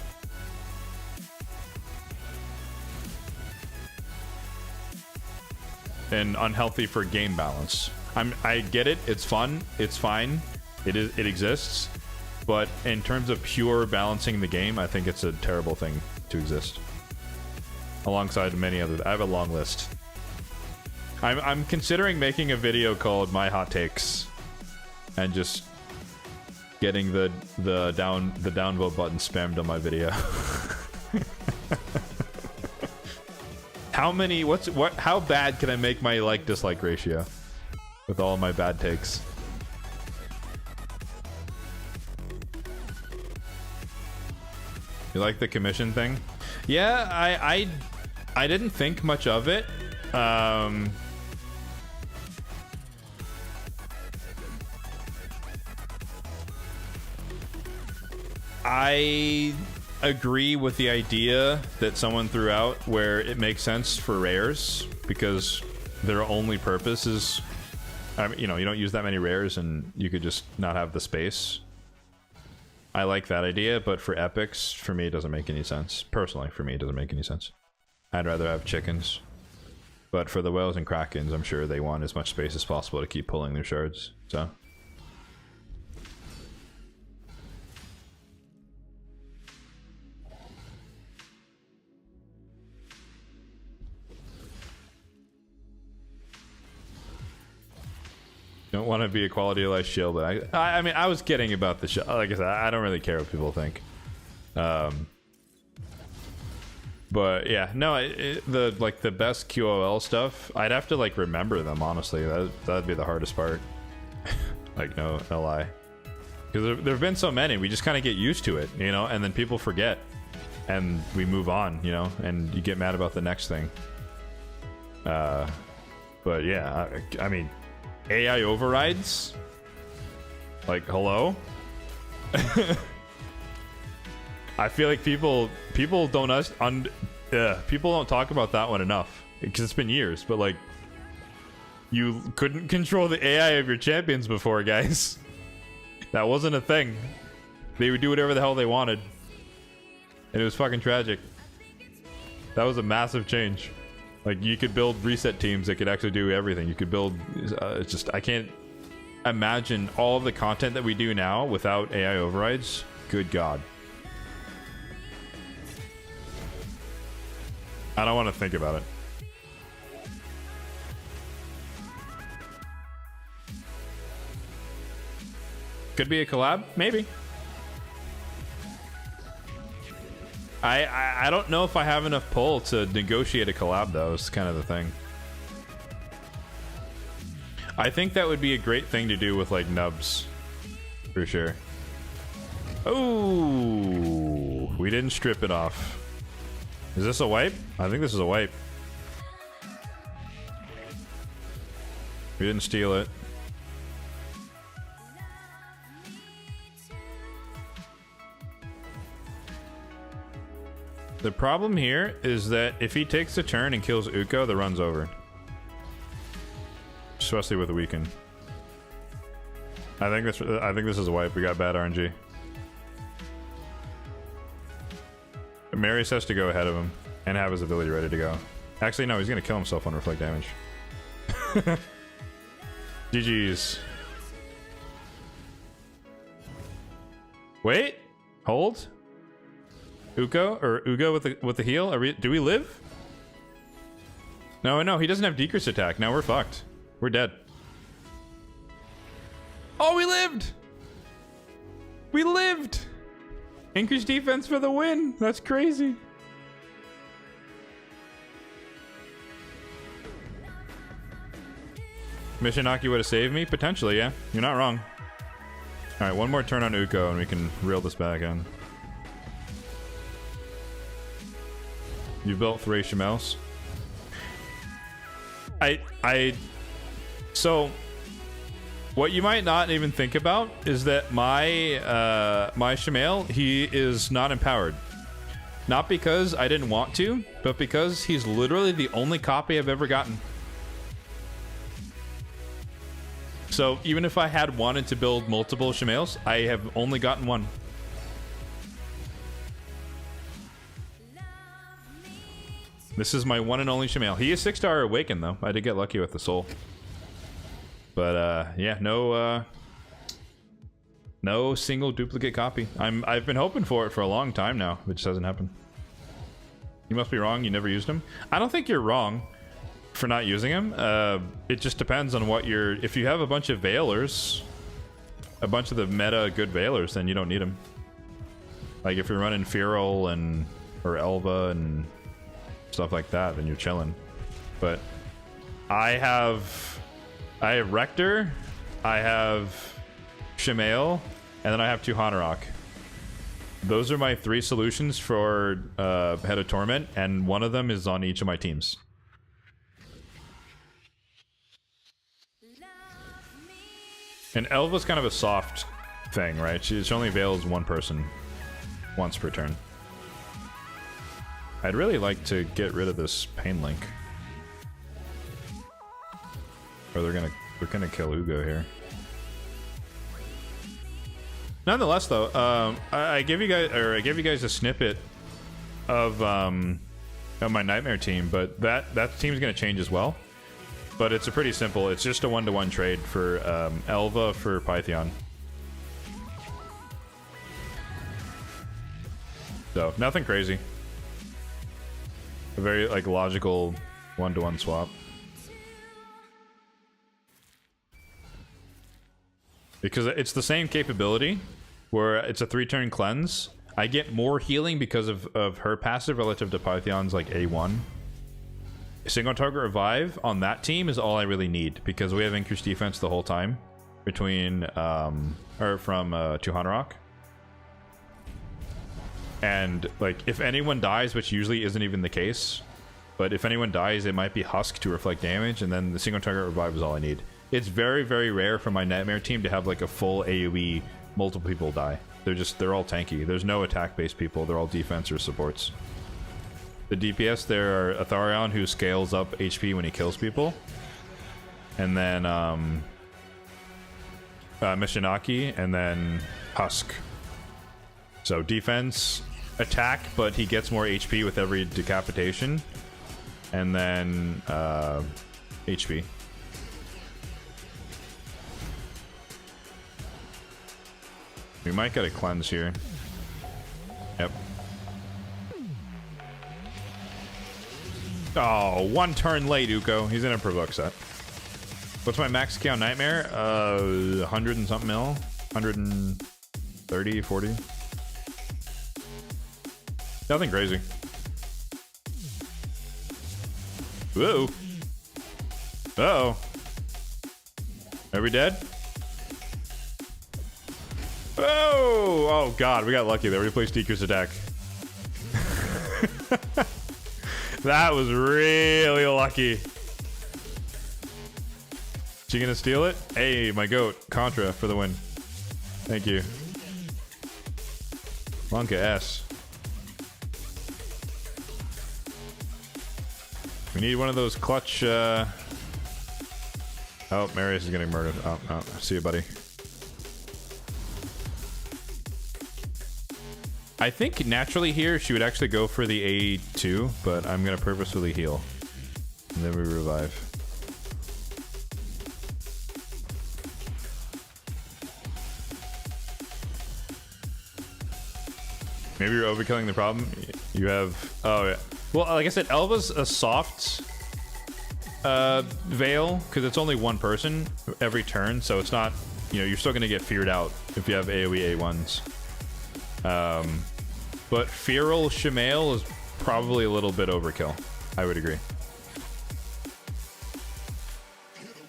[SPEAKER 1] And unhealthy for game balance. I get it, it's fun, it's fine, it exists. But in terms of pure balancing the game, I think it's a terrible thing to exist. Alongside many others. I have a long list. I'm considering making a video called My Hot Takes and just getting the downvote button spammed on my video. How bad can I make my like-dislike ratio with all my bad takes? You like the commission thing? Yeah, I didn't think much of it. I agree with the idea that someone threw out where it makes sense for rares because their only purpose is, you know, you don't use that many rares and you could just not have the space. I like that idea, but for epics, for me, it doesn't make any sense. Personally, for me, it doesn't make any sense. I'd rather have chickens. But for the whales and krakens, I'm sure they want as much space as possible to keep pulling their shards, so. Don't want to be a quality of life shield, but I mean, I was kidding about the shield. Like I said, I don't really care what people think. But yeah, no, the best QOL stuff, I'd have to like remember them, honestly. That'd be the hardest part. Like no lie, because there've been so many, we just kind of get used to it, you know, and then people forget, and we move on, you know, and you get mad about the next thing. But yeah, I mean. AI overrides? Like, hello? I feel like people don't talk about that one enough because it's been years, but like You couldn't control the AI of your champions before, guys. That wasn't a thing. They would do whatever the hell they wanted. And it was fucking tragic. That was a massive change. Like, you could build reset teams that could actually do everything. You could build... it's just... I can't imagine all of the content that we do now without AI overrides. Good God. I don't want to think about it. Could be a collab? Maybe. I don't know if I have enough pull to negotiate a collab, though. It's kind of the thing. I think that would be a great thing to do with, like, nubs. For sure. Oh, we didn't strip it off. Is this a wipe? I think this is a wipe. We didn't steal it. The problem here is that if he takes a turn and kills Uko, the run's over. Especially with a weaken. I think this is a wipe. We got bad RNG. Marius has to go ahead of him and have his ability ready to go. Actually, no, he's gonna kill himself on reflect damage. GG's. Wait, hold. Uko or Ugo with the heal. Do we live? No, he doesn't have decrease attack. Now we're fucked. We're dead. Oh, we lived. We lived. Increased defense for the win. That's crazy. Mishinaki would have saved me? Potentially, yeah. You're not wrong. Alright, one more turn on Uko and we can reel this back in. You built Thracia Mouse. So what you might not even think about is that my my Shamail, he is not empowered. Not because I didn't want to, but because he's literally the only copy I've ever gotten. So even if I had wanted to build multiple Shamails, I have only gotten one. This is my one and only Shamail. He is 6-star Awaken though. I did get lucky with the soul. But yeah, no single duplicate copy. I've been hoping for it for a long time now. It just hasn't happened. You must be wrong. You never used him. I don't think you're wrong for not using him. It just depends on what you're... If you have a bunch of Veilers, a bunch of the meta good Veilers, then you don't need him. Like if you're running Feral and or Elva and stuff like that, then you're chilling. But I have Rector, I have Shamail, and then I have 2 Hanorok. Those are my 3 solutions for Head of Torment, and one of them is on each of my teams. And Elva's kind of a soft thing, right? She only veils one person once per turn. I'd really like to get rid of this Pain Link. Or we're gonna kill Ugo here. Nonetheless, though, I gave you guys a snippet of my Nightmare team, but that team's gonna change as well. But it's a pretty simple. It's just a 1-to-1 trade for Elva for Pythion. So nothing crazy. A very like logical 1-to-1 swap. Because it's the same capability where it's a 3-turn cleanse. I get more healing because of her passive relative to Pythion's like A1. Single target revive on that team is all I really need because we have increased defense the whole time between or from 2 Hanorok. And like if anyone dies, which usually isn't even the case, but if anyone dies, it might be Husk to reflect damage, and then the single target revive is all I need. It's very, very rare for my Nightmare team to have like a full AoE, multiple people die. They're all tanky. There's no attack-based people. They're all defense or supports. The DPS there are Atharion, who scales up HP when he kills people. and then Mishinaki, and then Husk. So defense, attack, but he gets more HP with every decapitation, and then HP. We might get a cleanse here. Yep. Oh, one turn late, Uko. He's in a provoke set. What's my max count nightmare? 100 and something mil? 130, 40? Nothing crazy. Whoa. Uh-oh. Are we dead? Oh! Oh god, we got lucky there. We replaced Deeker's attack. That was really lucky. She gonna steal it? Hey, my goat. Contra for the win. Thank you. Monka S. We need one of those clutch, Oh, Marius is getting murdered. Oh, see you, buddy. I think naturally here she would actually go for the A2, but I'm gonna purposefully heal. And then we revive. Maybe you're overkilling the problem. You have... Oh, yeah. Well, like I said, Elva's a soft veil, because it's only one person every turn, so it's not... You know, you're still gonna get feared out if you have AoE A1s. But Feral Shemael is probably a little bit overkill. I would agree.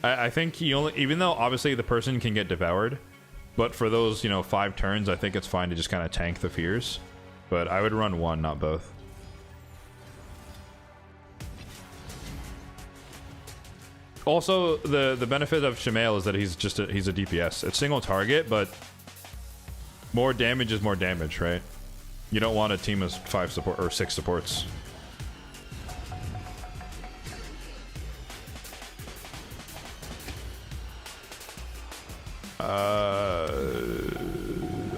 [SPEAKER 1] I think you only... Even though, obviously, the person can get devoured, but for those, you know, 5 turns, I think it's fine to just kind of tank the fears. But I would run one, not both. Also, the benefit of Shemael is that he's just he's a DPS. It's single target, but more damage is more damage, right? You don't want a team of 5 support or 6 supports.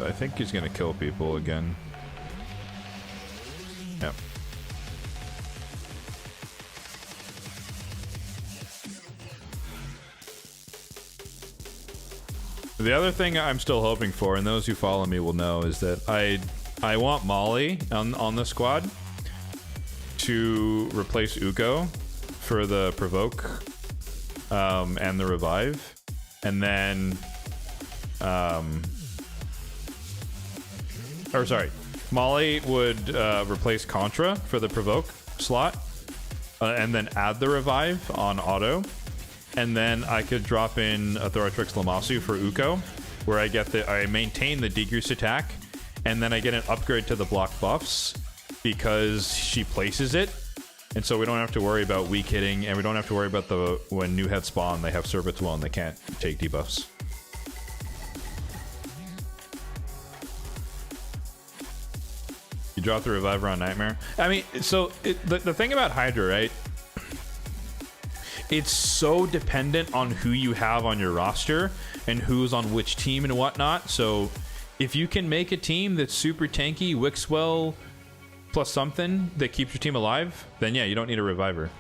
[SPEAKER 1] I think he's gonna kill people again. Yep. The other thing I'm still hoping for, and those who follow me will know, is that I want Molly on the squad to replace Uko for the provoke and the revive, and then Molly would replace Contra for the provoke slot, and then add the revive on auto, and then I could drop in a Thoratrix Lamasu for Uko, where I maintain the decreased attack, and then I get an upgrade to the block buffs because she places it, and so we don't have to worry about weak hitting, and we don't have to worry about when new heads spawn, they have Service Well and they can't take debuffs. You drop the reviver on Nightmare. I mean, so the thing about Hydra, right? It's so dependent on who you have on your roster and who's on which team and whatnot. So if you can make a team that's super tanky, Wixwell plus something that keeps your team alive, then yeah, you don't need a reviver.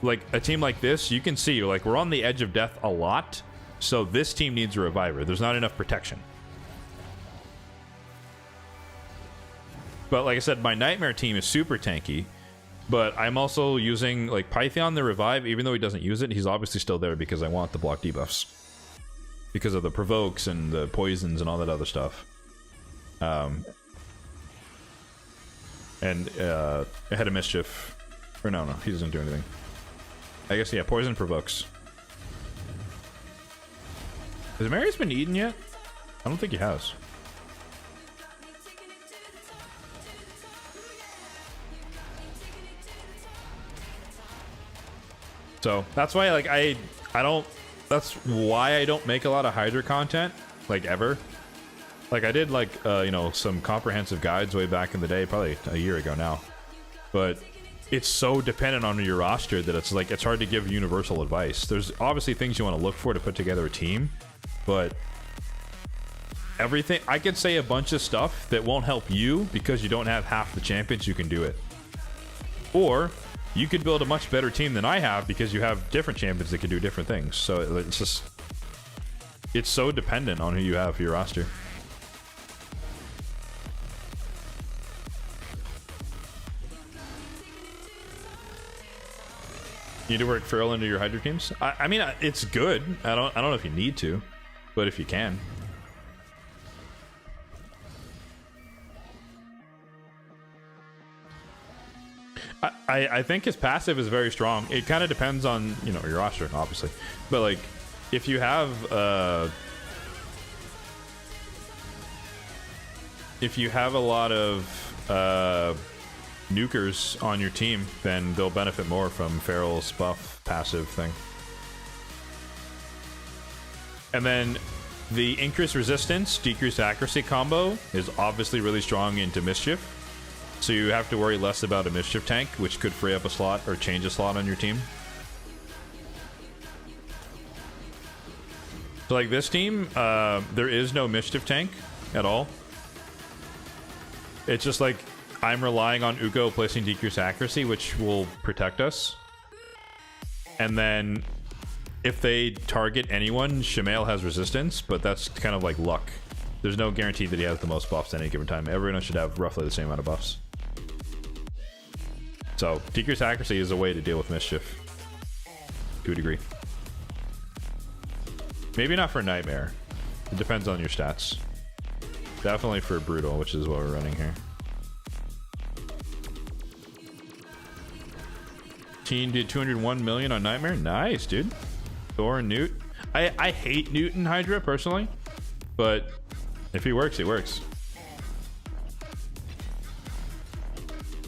[SPEAKER 1] Like a team like this, you can see like we're on the edge of death a lot. So this team needs a reviver. There's not enough protection. But like I said, my Nightmare team is super tanky. But I'm also using, like, Python the revive, even though he doesn't use it, he's obviously still there because I want the block debuffs. Because of the provokes and the poisons and all that other stuff. And Head of Mischief. Or no, he doesn't do anything. I guess, yeah, poison provokes. Has Marius been eaten yet? I don't think he has. So that's why, like, I don't. That's why I don't make a lot of Hydra content, like ever. Like I did, like you know, some comprehensive guides way back in the day, probably a year ago now. But it's so dependent on your roster that it's like it's hard to give universal advice. There's obviously things you want to look for to put together a team, but everything I could say a bunch of stuff that won't help you because you don't have half the champions you can do it. Or you could build a much better team than I have because you have different champions that can do different things. So it's just, it's so dependent on who you have for your roster. You need to work Feral into your Hydra teams? I mean, it's good. I don't know if you need to, but if you can. I think his passive is very strong. It kind of depends on, you know, your roster, obviously. But like, if you have a lot of nukers on your team, then they'll benefit more from Feral's buff passive thing. And then the increased resistance, decreased accuracy combo is obviously really strong into Mischief. So you have to worry less about a Mischief tank, which could free up a slot or change a slot on your team. So like this team, there is no Mischief tank at all. It's just like I'm relying on Ugo placing decreased accuracy, which will protect us. And then if they target anyone, Shamail has resistance, but that's kind of like luck. There's no guarantee that he has the most buffs at any given time. Everyone should have roughly the same amount of buffs. So decreased accuracy is a way to deal with Mischief to a degree. Maybe not for Nightmare. It depends on your stats. Definitely for Brutal, which is what we're running here. Team did 201 million on Nightmare. Nice, dude. Thor and Newt. I hate Newt and Hydra personally, but if he works, he works.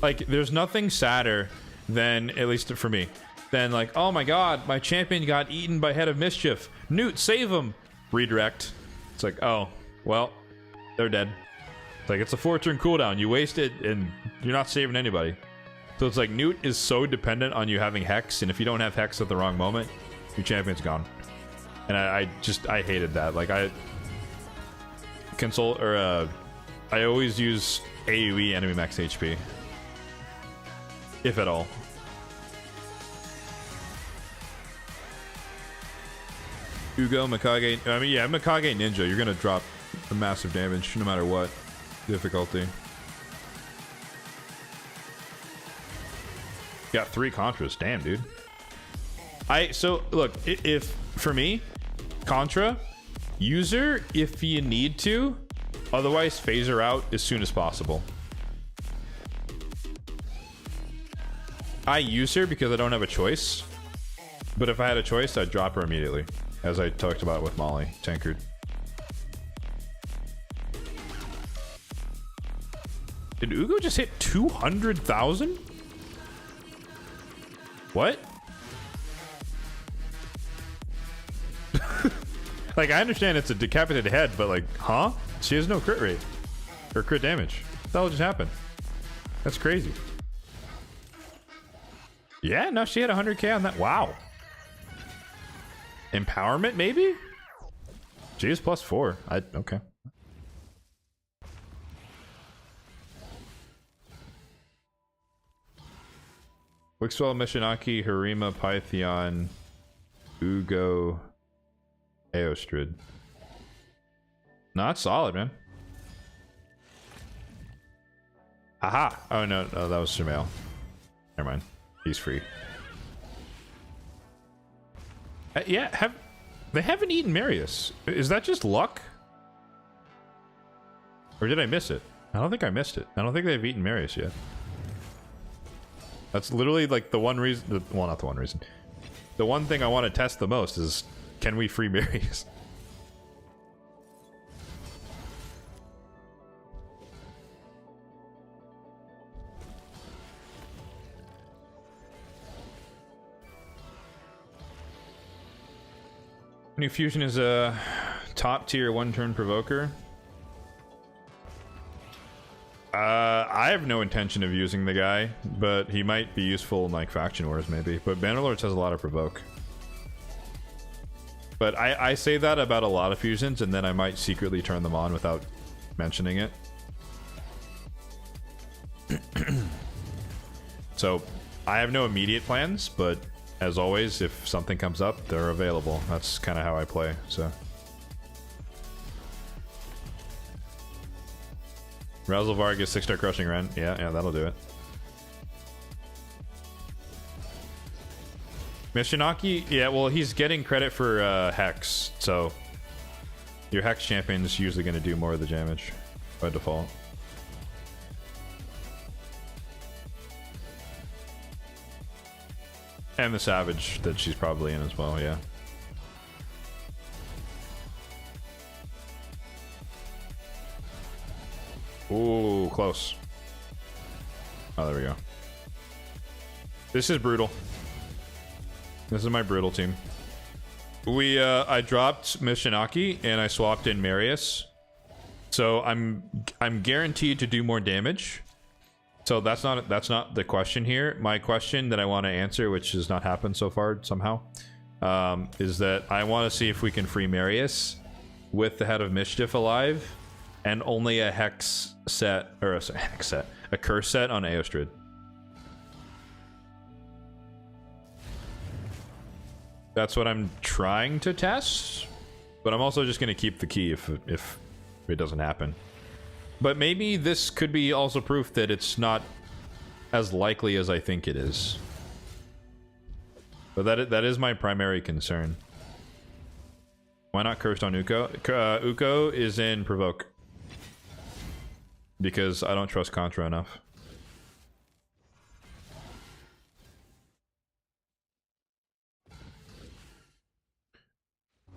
[SPEAKER 1] Like, there's nothing sadder than, at least for me, than like, oh my god, my champion got eaten by Head of Mischief. Newt, save him! Redirect. It's like, oh, well, they're dead. It's like, it's a 4-turn cooldown. You waste it, and you're not saving anybody. So it's like, Newt is so dependent on you having Hex, and if you don't have Hex at the wrong moment, your champion's gone. And I hated that. Like, I always use AoE enemy max HP. If at all. Ugo, Mikage, I mean, yeah, Mikage Ninja, you're gonna drop a massive damage no matter what difficulty. Got 3 Contras, damn, dude. So look, if for me, Contra, user if you need to, otherwise phaser out as soon as possible. I use her because I don't have a choice, but if I had a choice, I'd drop her immediately, as I talked about with Molly Tankard. Did Ugo just hit 200,000? What? Like, I understand it's a decapitated head, but like, huh? She has no crit rate or crit damage. What the hell just happened? That's crazy. Yeah, no, she had 100k on that. Wow. Empowerment, maybe? She is +4. Okay. Wixwell, Mishinaki, Harima, Pythion, Ugo, Aostrid. Not solid, man. Aha! Oh, no, that was Shamail. Never mind. He's free. Yeah, they haven't eaten Marius. Is that just luck? Or did I miss it? I don't think I missed it. I don't think they've eaten Marius yet. That's literally like the one reason. Well, not the one reason. The one thing I want to test the most is, can we free Marius? New Fusion is a top tier 1-turn provoker. I have no intention of using the guy, but he might be useful in like faction wars maybe. But Bannerlords has a lot of provoke. But I say that about a lot of fusions, and then I might secretly turn them on without mentioning it. So I have no immediate plans, but as always, if something comes up, they're available. That's kind of how I play. So Razzle Vargas 6-star crushing run. Yeah, that'll do it. Mishinaki, yeah, well, he's getting credit for Hex, so your Hex champion is usually going to do more of the damage by default. And the Savage that she's probably in as well, yeah. Ooh, close. Oh, there we go. This is brutal. This is my brutal team. I dropped Mishinaki and I swapped in Marius. So I'm guaranteed to do more damage. So that's not the question here. My question that I want to answer, which has not happened so far somehow, is that I want to see if we can free Marius with the Head of Mischief alive and only a Hex set, or a Hex set, a Curse set on Aostrid. That's what I'm trying to test, but I'm also just going to keep the key if it doesn't happen. But maybe this could be also proof that it's not as likely as I think it is. But that is my primary concern. Why not Cursed on Uko? Uko is in Provoke. Because I don't trust Contra enough.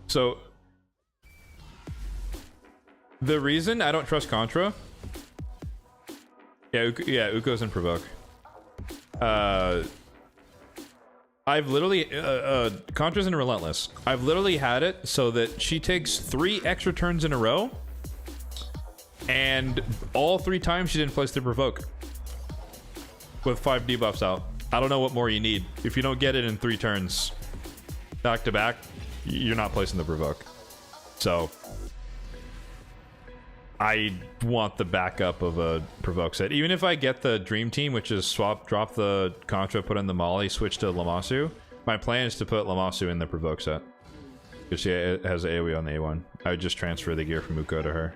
[SPEAKER 1] So the reason I don't trust Contra, Uko's in Provoke. I've literally Contra's in Relentless. I've literally had it so that she takes 3 extra turns in a row, and all 3 times she didn't place the Provoke with 5 debuffs out. I don't know what more you need. If you don't get it in 3 turns back to back, you're not placing the Provoke. So I want the backup of a Provoke set. Even if I get the Dream Team, which is drop the Contra, put in the Molly, switch to Lammasu, my plan is to put Lammasu in the Provoke set. Because she has AoE on the A1. I would just transfer the gear from Uko to her.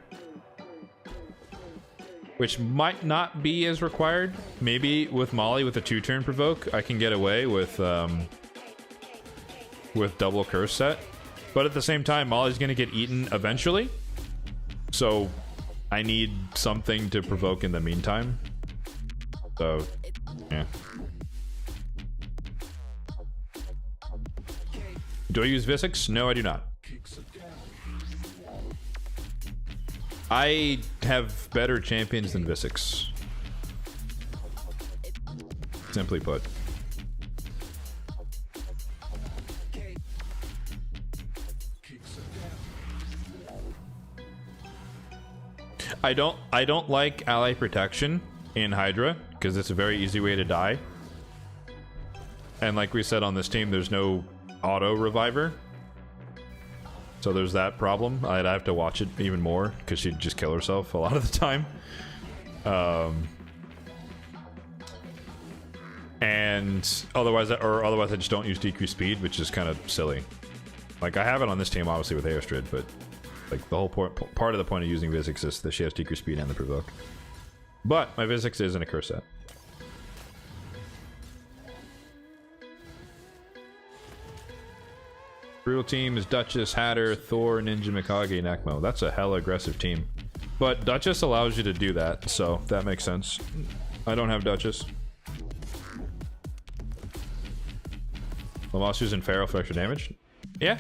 [SPEAKER 1] Which might not be as required. Maybe with Molly, with a 2-turn Provoke, I can get away with double Curse set. But at the same time, Molly's going to get eaten eventually. So I need something to provoke in the meantime. So, yeah. Do I use Visix? No, I do not. I have better champions than Visix. Simply put. I don't like ally protection in Hydra because it's a very easy way to die. And like we said on this team, there's no auto reviver. So there's that problem. I'd have to watch it even more because she'd just kill herself a lot of the time. And otherwise I just don't use decreased speed, which is kind of silly. Like I have it on this team obviously with Aostrid, but like the whole part of the point of using Visix is that she has decreased speed and the provoke. But my Visix is in a curse set. Brutal team is Duchess, Hatter, Thor, Ninja, Mikage, Nekmo. That's a hella aggressive team. But Duchess allows you to do that, so that makes sense. I don't have Duchess. Lamasu's in Pharaoh for extra damage? Yeah,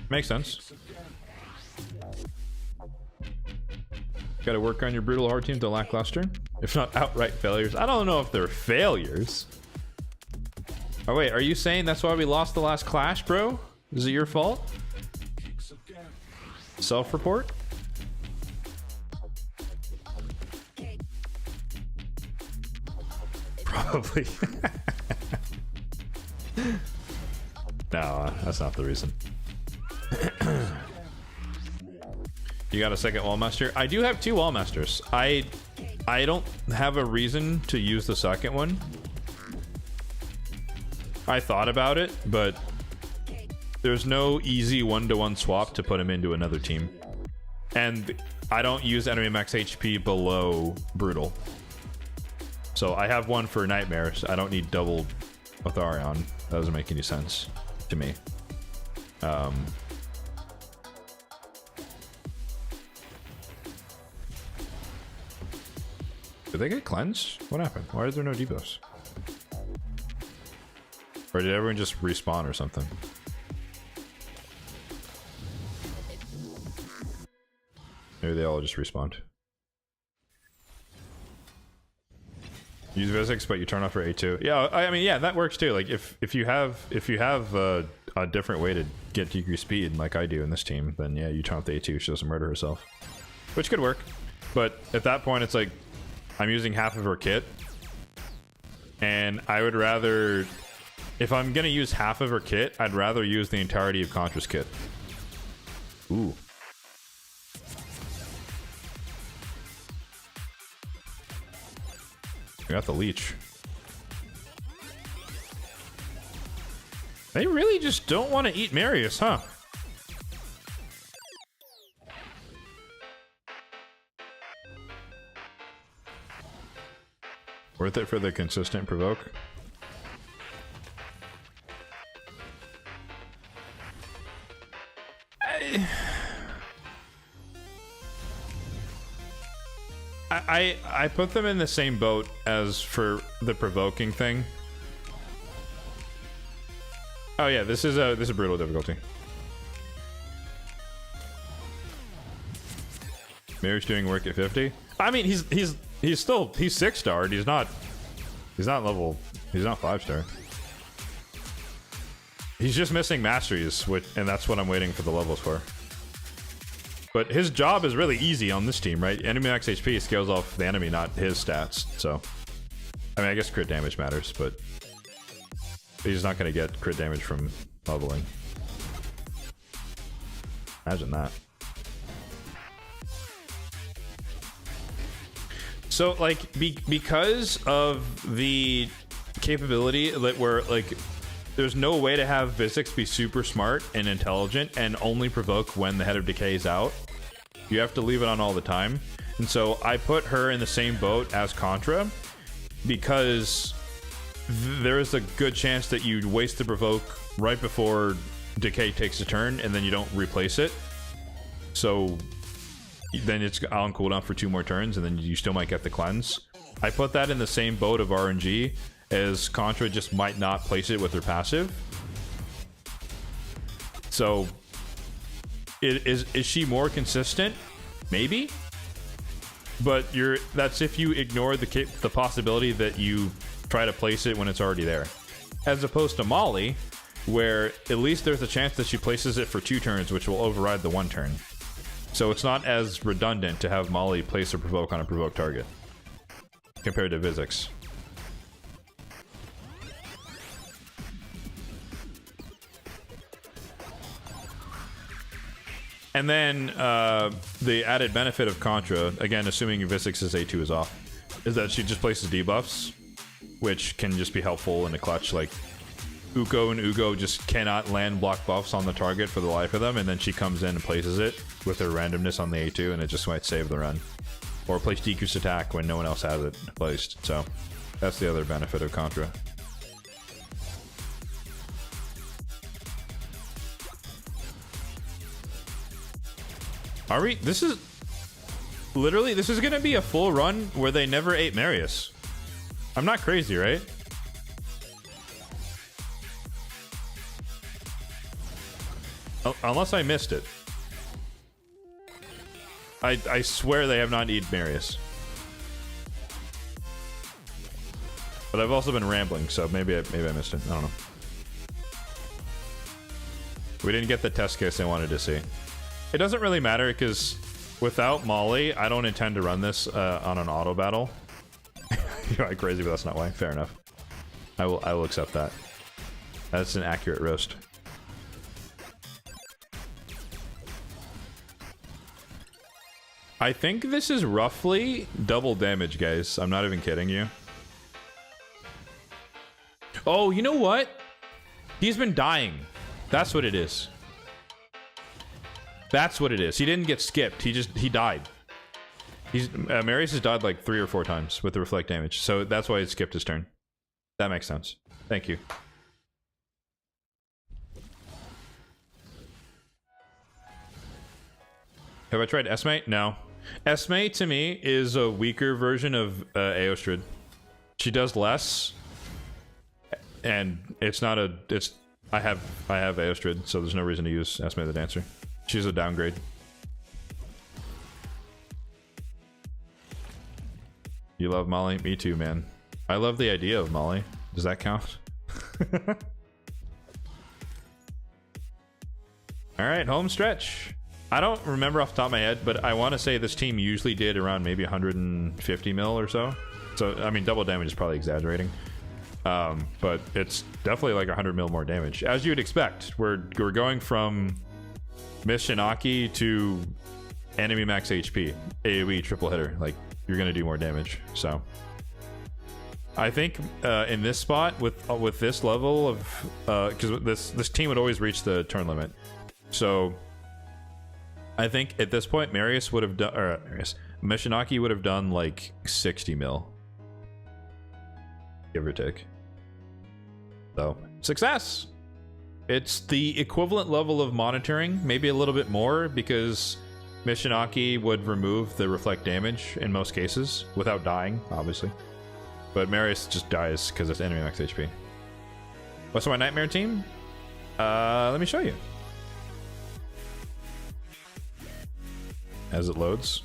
[SPEAKER 1] makes sense. Gotta work on your brutal hard team to lackluster, if not outright failures. I don't know if they're failures. Oh wait, are you saying that's why we lost the last clash, bro? Is it your fault? Self-report? probably. No, that's not the reason. You got a second wall master? I do have 2 wall masters. I don't have a reason to use the second one. I thought about it, but there's no easy 1-to-1 swap to put him into another team. And I don't use enemy max HP below Brutal. So I have one for Nightmares. I don't need double with Arion. That doesn't make any sense to me. Did they get cleansed? What happened? Why is there no debuffs? Or did everyone just respawn or something? Maybe they all just respawned. Use physics, but you turn off for A2. Yeah, I mean, yeah, that works too. Like if you have a different way to get decreased speed, like I do in this team, then yeah, you turn off the A2. She doesn't murder herself, which could work. But at that point, it's like I'm using half of her kit, and I would rather, if I'm gonna use half of her kit, I'd rather use the entirety of Contra's kit. Ooh. We got the leech. They really just don't want to eat Marius, huh? Worth it for the consistent provoke. I put them in the same boat as for the provoking thing. Oh yeah, this is a brutal difficulty. Marius doing work at 50. I mean, he's 6-starred. He's not level. He's not 5-star. He's just missing masteries, and that's what I'm waiting for the levels for. But his job is really easy on this team, right? Enemy max HP scales off the enemy, not his stats. So, I mean, I guess crit damage matters, but he's not going to get crit damage from leveling. Imagine that. So, like, because of the capability that we're, like, there's no way to have Vizix be super smart and intelligent and only provoke when the Head of Decay is out. You have to leave it on all the time. And so I put her in the same boat as Contra because there is a good chance that you waste the provoke right before Decay takes a turn and then you don't replace it. So then it's on cooldown for 2 more turns and then you still might get the cleanse. I put that in the same boat of RNG as Contra just might not place it with her passive. So is she more consistent? Maybe. But that's if you ignore the possibility that you try to place it when it's already there. As opposed to Molly, where at least there's a chance that she places it for 2 turns, which will override the 1 turn. So it's not as redundant to have Molly place a provoke on a provoke target compared to Vizix. And then the added benefit of Contra, again, assuming Vizix's A2 is off, is that she just places debuffs, which can just be helpful in a clutch. Like, Uko and Ugo just cannot land block buffs on the target for the life of them, and then she comes in and places it with her randomness on the A2, and it just might save the run. Or place decreased attack when no one else has it placed. So that's the other benefit of Contra. Are we? This is gonna be a full run where they never ate Marius. I'm not crazy, right? Unless I missed it. I swear they have not eaten Marius. But I've also been rambling, so maybe I missed it. I don't know. We didn't get the test case I wanted to see. It doesn't really matter because without Molly, I don't intend to run this on an auto battle. You're like crazy, but that's not why. Fair enough. I will accept that. That's an accurate roast. I think this is roughly double damage, guys. I'm not even kidding you. Oh, you know what? He's been dying. That's what it is. That's what it is. He didn't get skipped. He died. Marius has died like 3 or 4 times with the reflect damage. So that's why he skipped his turn. That makes sense. Thank you. Have I tried Esme? No. Esme to me is a weaker version of Aostrid. She does less, and it's not a. It's I have Aostrid, so there's no reason to use Esme the Dancer. She's a downgrade. You love Molly? Me too, man. I love the idea of Molly. Does that count? All right, home stretch. I don't remember off the top of my head, but I want to say this team usually did around maybe 150 mil or so. So, I mean, double damage is probably exaggerating. But it's definitely like 100 mil more damage. As you'd expect, we're going from Miss Shinaki to enemy max HP. AoE triple hitter. Like, you're going to do more damage. So, I think in this spot, with this level of... because this team would always reach the turn limit. So... I think at this point, Marius would have done, or Mishinaki would have done like 60 mil. Give or take. So, success! It's the equivalent level of monitoring, maybe a little bit more, because Mishinaki would remove the reflect damage in most cases, without dying, obviously. But Marius just dies because it's enemy max HP. What's my nightmare team? Let me show you. As it loads.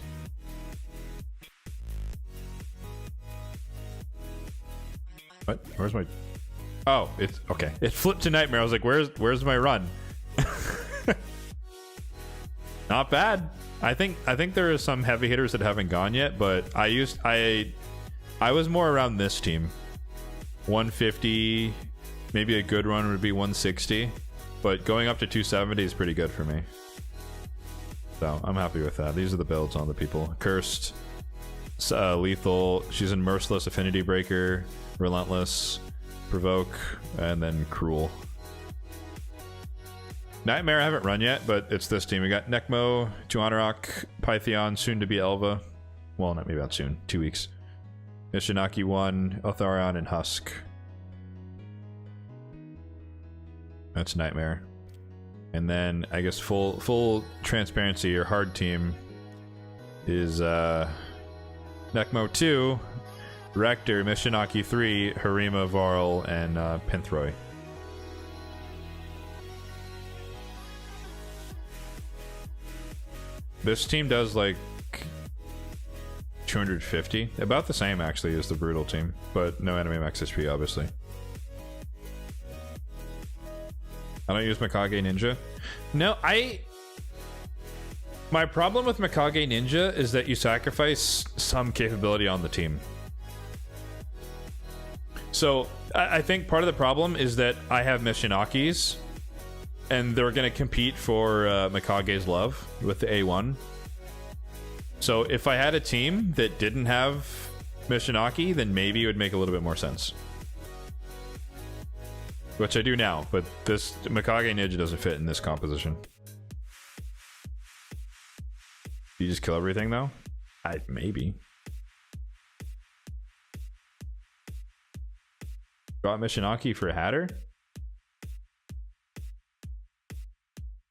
[SPEAKER 1] What? Where's my... Oh, it's... Okay. It flipped to Nightmare. I was like, where's my run? Not bad. I think there are some heavy hitters that haven't gone yet, but I was more around this team. 150, maybe a good run would be 160, but going up to 270 is pretty good for me. So I'm happy with that. These are the builds on the people. Cursed, Lethal, she's in Merciless, Affinity Breaker, Relentless, Provoke, and then Cruel. Nightmare I haven't run yet, but it's this team. We got Necmo, Tuanarok, Pythion, soon to be Elva. Well, not maybe not soon. 2 weeks. Mishinaki 1, Otharion, and Husk. That's Nightmare. And then I guess full transparency, your hard team is Necmo 2, Rector, Mishinaki 3, Harima, Varl, and Pinthroy. This team does like 250, about the same actually as the Brutal team, but no enemy max HP obviously. I don't use Mikage Ninja. No, my problem with Mikage Ninja is that you sacrifice some capability on the team. So I think part of the problem is that I have Mishinakis, and they're going to compete for Mikage's love with the A1. So if I had a team that didn't have Mishinaki, then maybe it would make a little bit more sense. Which I do now, but this Mikage Ninja doesn't fit in this composition. You just kill everything though? Maybe. Got Mishinaki for a Hatter?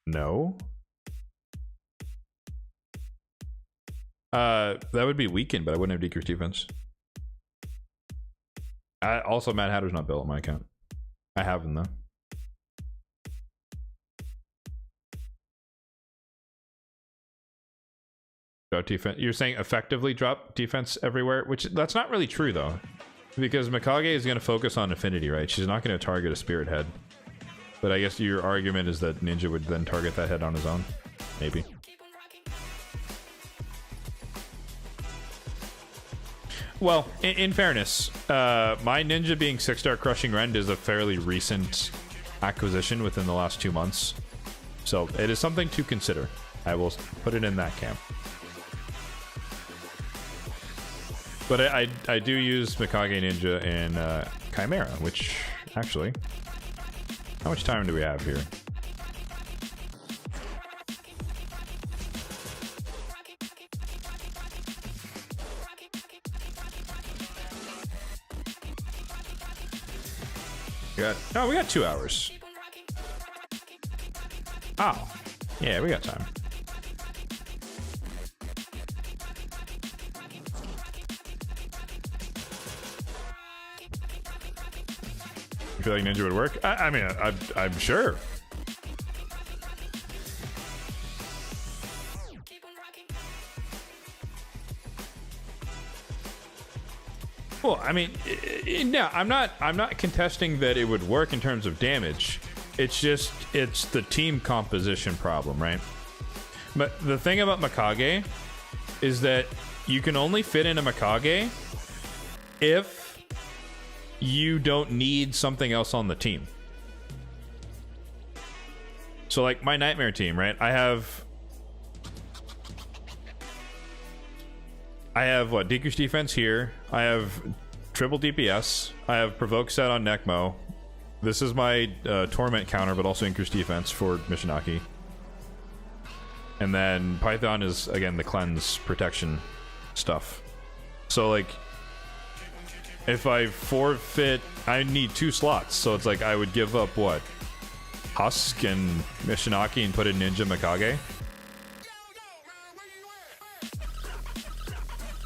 [SPEAKER 1] No. That would be weakened, but I wouldn't have decreased defense. Also, Mad Hatter's not built on my account. I have them though. Drop defense. You're saying effectively drop defense everywhere, which that's not really true though, because Mikage is going to focus on affinity, right? She's not going to target a spirit head. But I guess your argument is that Ninja would then target that head on his own, maybe. Well, in fairness, my ninja being 6-star Crushing Rend is a fairly recent acquisition within the last 2 months. So it is something to consider. I will put it in that camp. But I do use Mikage Ninja in Chimera, which actually... How much time do we have here? We got 2 hours. Oh, yeah, we got time. You feel like Ninja would work? I mean, I'm sure. Well, I mean, no, I'm not contesting that it would work in terms of damage. It's just, it's the team composition problem, right? But the thing about Mikage is that you can only fit in a Mikage if you don't need something else on the team. So like my Nightmare team, right? I have what? Decrease defense here. I have triple DPS. I have provoke set on Necmo. This is my torment counter, but also increased defense for Mishinaki. And then Python is again the cleanse protection stuff. So like, if I forfeit, I need 2 slots. So it's like I would give up what? Husk and Mishinaki and put in Ninja Mikage.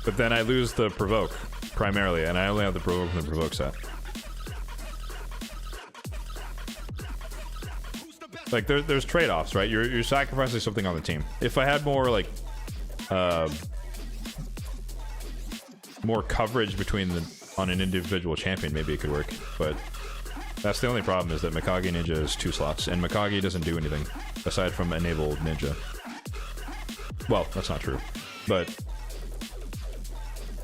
[SPEAKER 1] But then I lose the provoke primarily, and I only have the provoke and the provoke set. Like there's trade-offs, right? You're sacrificing something on the team. If I had more like more coverage between on an individual champion, maybe it could work. But that's the only problem, is that Mikage Ninja is 2 slots, and Mikage doesn't do anything aside from enable Ninja. Well, that's not true, but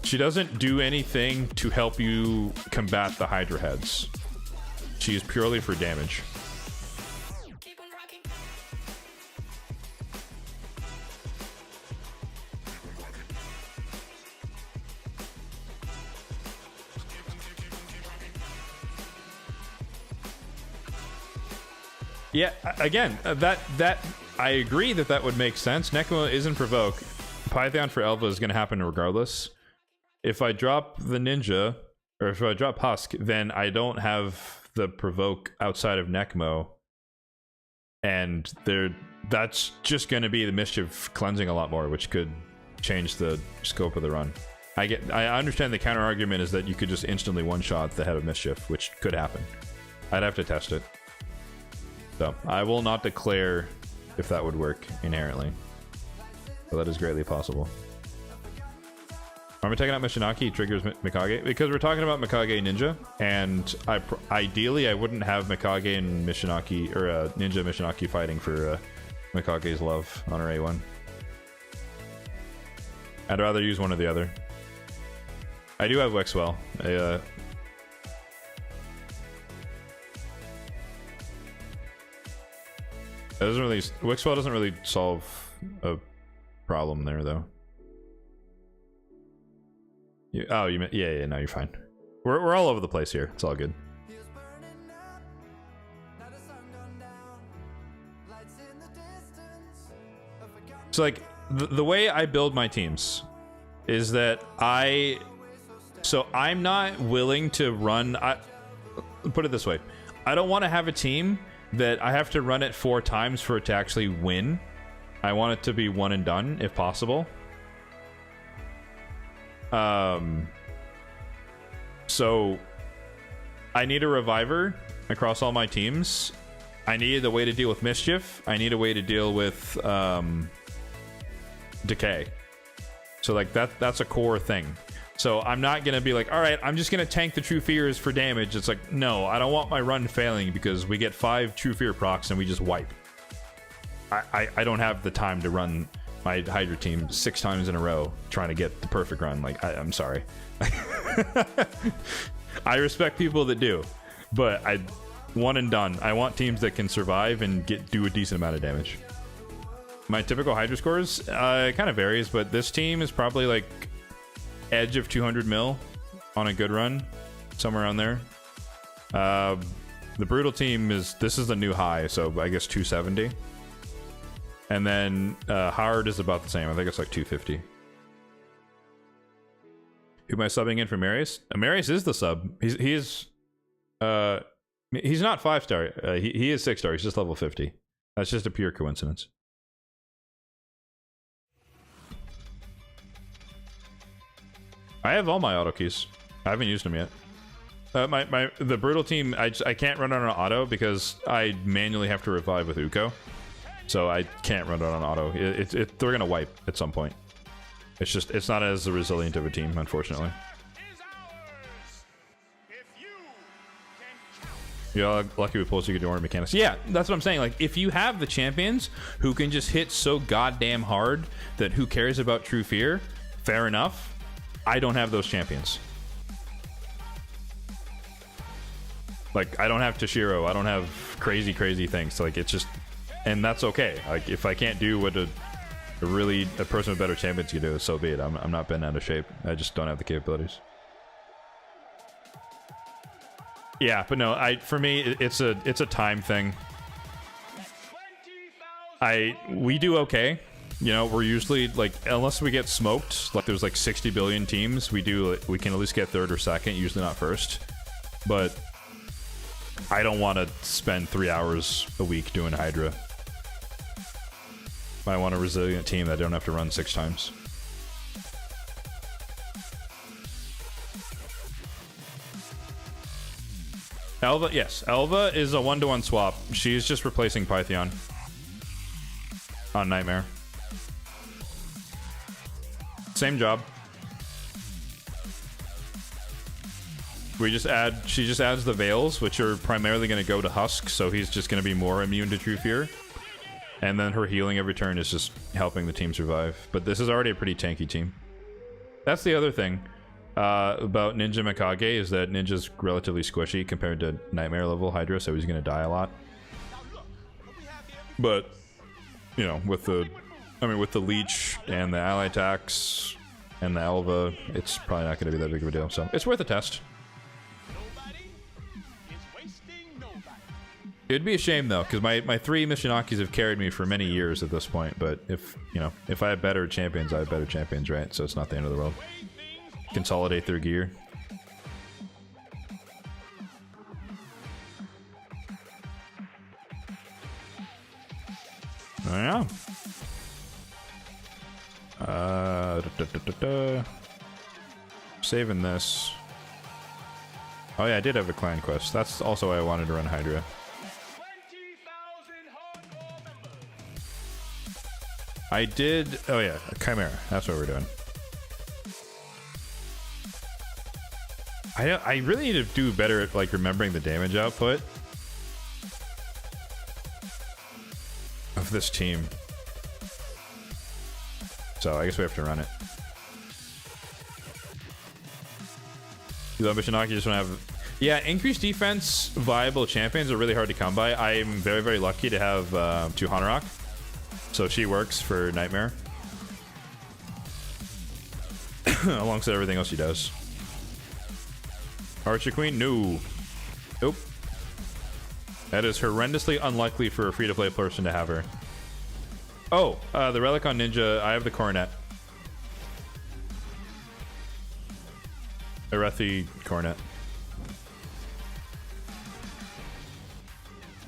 [SPEAKER 1] she doesn't do anything to help you combat the Hydra heads. She is purely for damage. Yeah, again, that I agree that would make sense. Necmo isn't provoke. Python for Elva is going to happen regardless. If I drop the Ninja, or if I drop Husk, then I don't have the provoke outside of Necmo, and that's just going to be the Mischief cleansing a lot more, which could change the scope of the run. I understand the counter argument is that you could just instantly one-shot the Head of Mischief, which could happen. I'd have to test it. So I will not declare if that would work inherently, but that is greatly possible. Am I taking out Mishinaki? Triggers Mikage? Because we're talking about Mikage Ninja, and ideally I wouldn't have Mikage and Mishinaki, or Ninja Mishinaki fighting for Mikage's love on her A1. I'd rather use one or the other. I do have Wexwell. Wexwell doesn't really solve a problem there, though. Yeah, no, you're fine. We're all over the place here. It's all good. So like the way I build my teams is that I'm not willing to run. Put it this way: I don't want to have a team that I have to run it 4 times for it to actually win. I want it to be one and done if possible. So I need a reviver across all my teams. I need a way to deal with Mischief. I need a way to deal with decay. So like that's a core thing. So I'm not gonna be like, all right, I'm just gonna tank the True Fears for damage. It's like, no, I don't want my run failing because we get 5 True Fear procs and we just wipe. I don't have the time to run my Hydra team 6 times in a row trying to get the perfect run. Like, I'm sorry. I respect people that do, but one and done. I want teams that can survive and do a decent amount of damage. My typical Hydra scores, it kind of varies, but this team is probably like edge of 200 mil on a good run, somewhere around there. The brutal team this is the new high, so I guess 270. And then hard is about the same. I think it's like 250. Who am I subbing in for Marius? Marius is the sub. He's not 5-star. He is 6-star. He's just level 50. That's just a pure coincidence. I have all my auto keys. I haven't used them yet. The brutal team, I can't run it on auto because I manually have to revive with Uko. So I can't run it on auto. They're gonna wipe at some point. It's not as resilient of a team, unfortunately. You're lucky with pulse you can do more mechanics. Yeah, that's what I'm saying. Like, if you have the champions who can just hit so goddamn hard that who cares about true fear, fair enough. I don't have those champions. Like, I don't have Toshiro. I don't have crazy things. So, like, it's just... And that's okay. Like, if I can't do what a person with better champions can do, so be it. I'm not bent out of shape. I just don't have the capabilities. Yeah, but no, for me, it's a time thing. We do okay. You know, we're usually, like, unless we get smoked, like there's like 60 billion teams, we can at least get 3rd or 2nd, usually not 1st. But I don't want to spend 3 hours a week doing Hydra. I want a resilient team that I don't have to run 6 times. Elva, yes. Elva is a 1-to-1 swap. She's just replacing Pythion on Nightmare. Same job. She just adds the Veils, which are primarily going to go to Husk, so he's just going to be more immune to True Fear. And then her healing every turn is just helping the team survive. But this is already a pretty tanky team. That's the other thing about Ninja Mikage, is that Ninja's relatively squishy compared to Nightmare level Hydra, so he's going to die a lot. But, you know, with the Leech and the ally attacks and the Elva, it's probably not going to be that big of a deal. So it's worth a test. It'd be a shame though, because my 3 Mishinakis have carried me for many years at this point. But if I have better champions, I have better champions, right? So it's not the end of the world. Consolidate their gear. Yeah. Saving this. Oh yeah, I did have a clan quest. That's also why I wanted to run Hydra. I did. Oh yeah, Chimera. That's what we're doing. I really need to do better at like remembering the damage output of this team. So I guess we have to run it. You love Mishinaki, just want to have... Yeah, increased defense viable champions are really hard to come by. I am very lucky to have 2 Hanorok. So she works for Nightmare. Alongside everything else she does. Archer Queen? No. Nope. That is horrendously unlikely for a free-to-play person to have her. Oh, the Relic on Ninja. I have the Coronet. Erethi Coronet.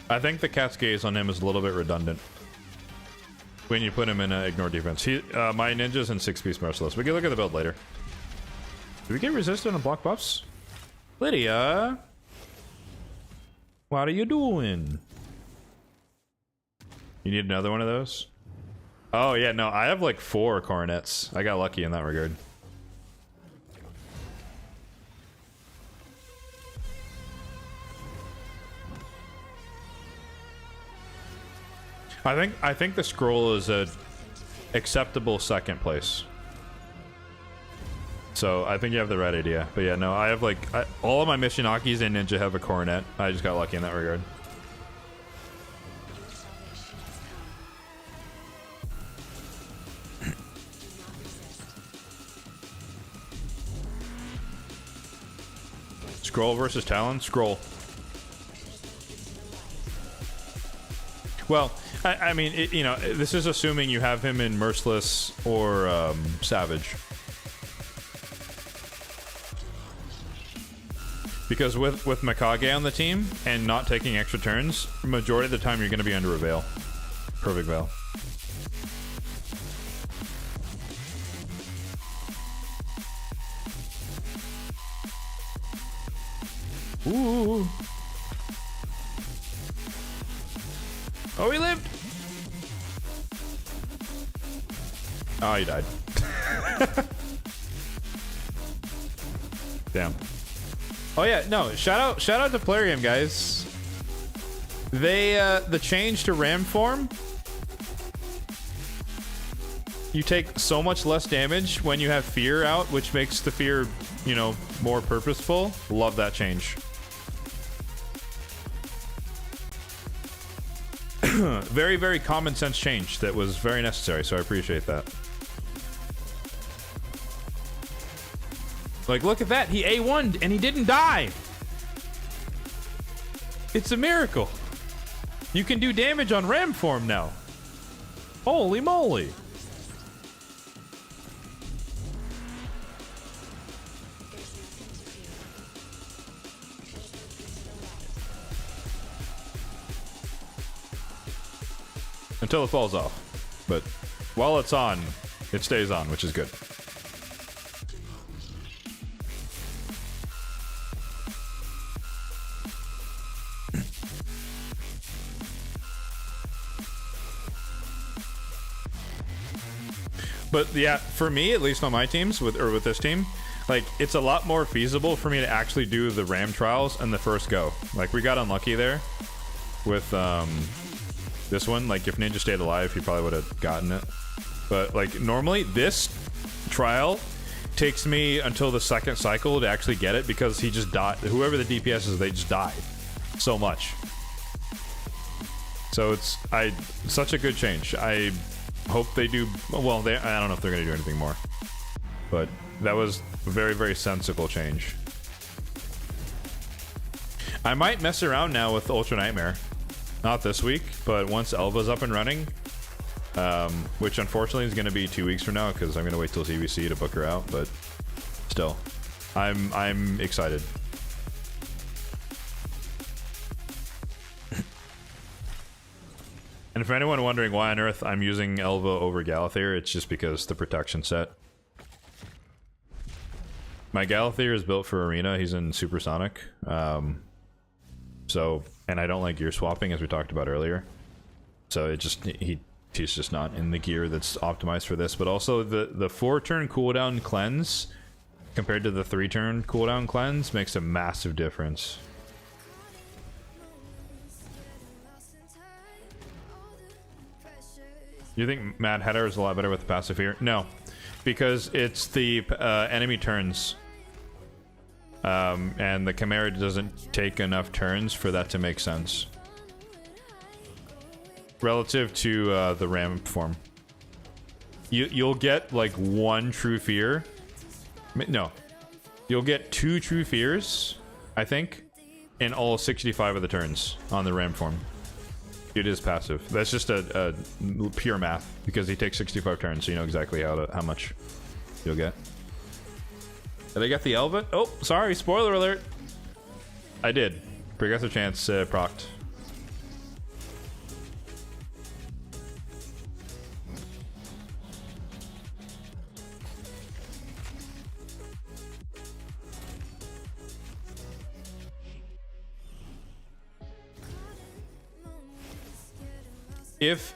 [SPEAKER 1] I think the Cat's Gaze on him is a little bit redundant when you put him in ignore defense. My Ninja's in 6-piece Merciless. We can look at the build later. Did we get resistant on block buffs? Lydia? What are you doing? You need another one of those? Oh, yeah, no, I have like 4 Coronets. I got lucky in that regard. I think the scroll is a acceptable second place. So I think you have the right idea. But yeah, no, I have like all of my Mishinakis and Ninja have a coronet. I just got lucky in that regard. Scroll versus Talon? Scroll. Well, I mean, you know, this is assuming you have him in Merciless or Savage. Because with Mikage on the team and not taking extra turns, majority of the time you're going to be under a Veil. Perfect Veil. Ooh. Oh, he lived. Oh, he died. Damn. Oh yeah, no. Shout out to Plarium, guys. They the change to Ram form. You take so much less damage when you have Fear out, which makes the Fear, you know, more purposeful. Love that change. Very, very common sense change that was very necessary, so I appreciate that. Like, look at that. He A1'd and he didn't die. It's a miracle. You can do damage on Ram form now. Holy moly. Until it falls off. But while it's on, it stays on, which is good. But yeah, for me, at least on my teams, with this team, like, it's a lot more feasible for me to actually do the Ram trials in the first go. Like, we got unlucky there with this one. Like, if Ninja stayed alive, he probably would have gotten it. But like, normally this trial takes me until the second cycle to actually get it, because he just died. Whoever the DPS is, they just die so much. So it's such a good change. I hope they do well. I don't know if they're going to do anything more, but that was a very, very sensible change. I might mess around now with Ultra Nightmare. Not this week, but once Elva's up and running, which unfortunately is going to be 2 weeks from now, because I'm going to wait till CBC to book her out. But still, I'm excited. And for anyone wondering why on earth I'm using Elva over Galathyr, it's just because the protection set. My Galathyr is built for Arena. He's in Supersonic. So, and I don't like gear swapping, as we talked about earlier. So it just, he's just not in the gear that's optimized for this. But also the 4-turn cooldown cleanse compared to the 3-turn cooldown cleanse makes a massive difference. You think Mad Hatter is a lot better with the passive here? No, because it's the enemy turns. And the Chimera doesn't take enough turns for that to make sense. Relative to the Ram form. You'll get like 1 True Fear. No. You'll get 2 True Fears, I think, in all 65 of the turns on the Ram form. It is passive. That's just a pure math, because he takes 65 turns, so you know exactly how much you'll get. Did I get the Elva? Oh, sorry, spoiler alert. I did. Progressive chance procced.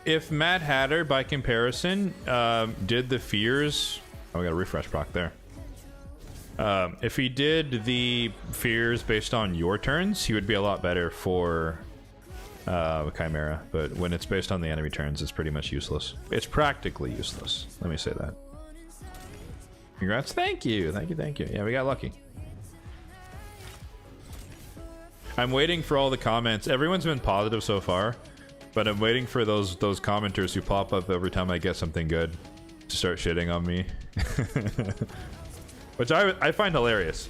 [SPEAKER 1] If Mad Hatter, by comparison, did the fears... Oh, we got a refresh proc there. If he did the fears based on your turns, he would be a lot better for Chimera, but when it's based on the enemy turns, it's pretty much useless. It's practically useless. Let me say that. Congrats. Thank you. Thank you. Thank you. Yeah, we got lucky. I'm waiting for all the comments. Everyone's been positive so far, but I'm waiting for those commenters who pop up every time I get something good to start shitting on me. Which I find hilarious.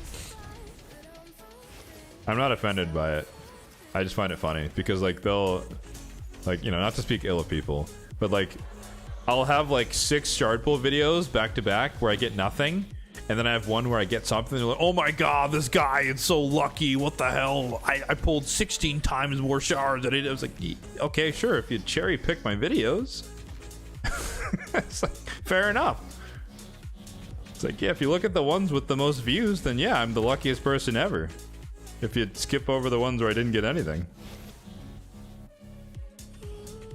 [SPEAKER 1] I'm not offended by it. I just find it funny because like they'll, like, you know, not to speak ill of people, but like I'll have like 6 shard pull videos back to back where I get nothing, and then I have one where I get something. They're like, oh my god, this guy is so lucky. What the hell? I pulled 16 times more shards than I did. I was like, okay, sure. If you cherry pick my videos, it's like fair enough. It's like, yeah, if you look at the ones with the most views, then yeah, I'm the luckiest person ever. If you skip over the ones where I didn't get anything.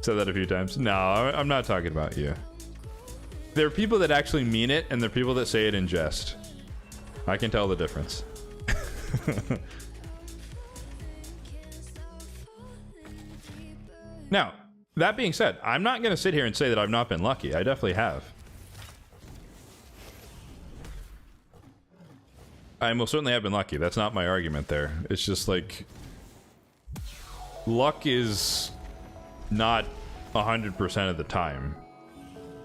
[SPEAKER 1] Said that a few times. No, I'm not talking about you. There are people that actually mean it, and there are people that say it in jest. I can tell the difference. Now, that being said, I'm not going to sit here and say that I've not been lucky. I definitely have. I most certainly have been lucky. That's not my argument there. It's just like luck is not 100% of the time.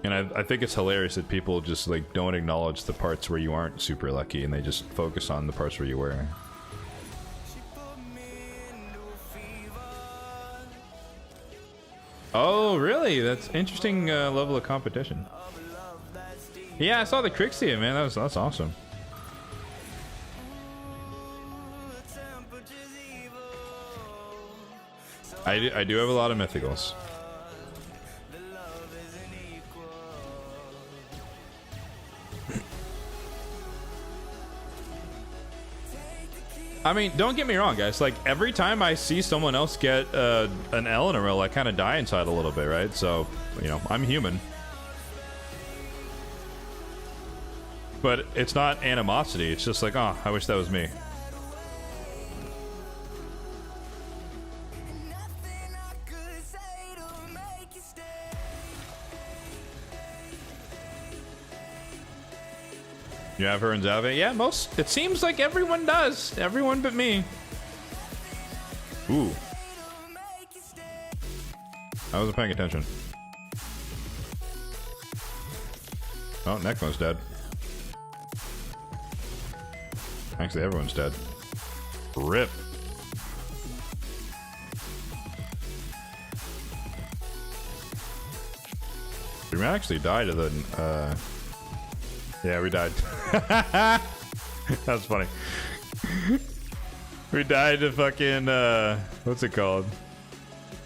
[SPEAKER 1] And I think it's hilarious that people just like don't acknowledge the parts where you aren't super lucky and they just focus on the parts where you were. Oh, really? That's interesting level of competition. Yeah, I saw the Crixia, man. That's awesome. I do have a lot of mythicals. I mean, don't get me wrong, guys. Like, every time I see someone else get an L in a row, I kind of die inside a little bit, right? So, you know, I'm human. But it's not animosity. It's just like, oh, I wish that was me. You have her and Zave? Yeah, it seems like everyone does. Everyone but me. Ooh. I wasn't paying attention. Oh, Necmo's dead. Actually, everyone's dead. RIP. We actually died to the, yeah, we died. That's funny. We died to fucking, what's it called?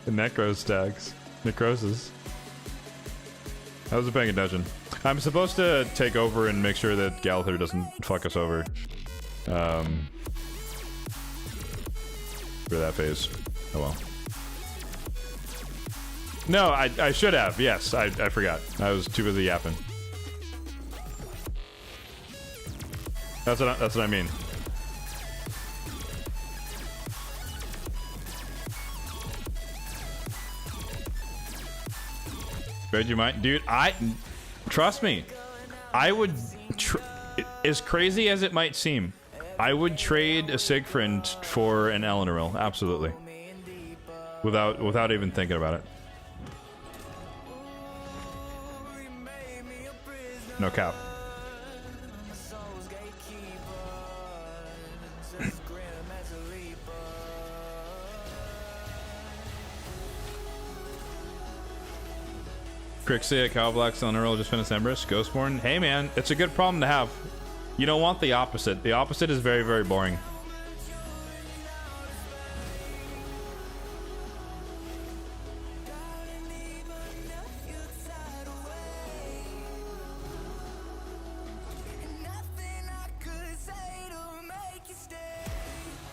[SPEAKER 1] The necrosis. I wasn't paying attention. I'm supposed to take over and make sure that Gallagher doesn't fuck us over. For that phase. Oh well. No, I should have. Yes, I forgot. I was too busy yapping. That's what I mean. Would you mind, dude? Trust me. I would. As crazy as it might seem, I would trade a Sigfried for an Eleanor. Absolutely. Without even thinking about it. No cap. Crixia, Cowblack, Eleanor just finished Embers, Ghostborn. Hey man, it's a good problem to have. You don't want the opposite. The opposite is very, very boring.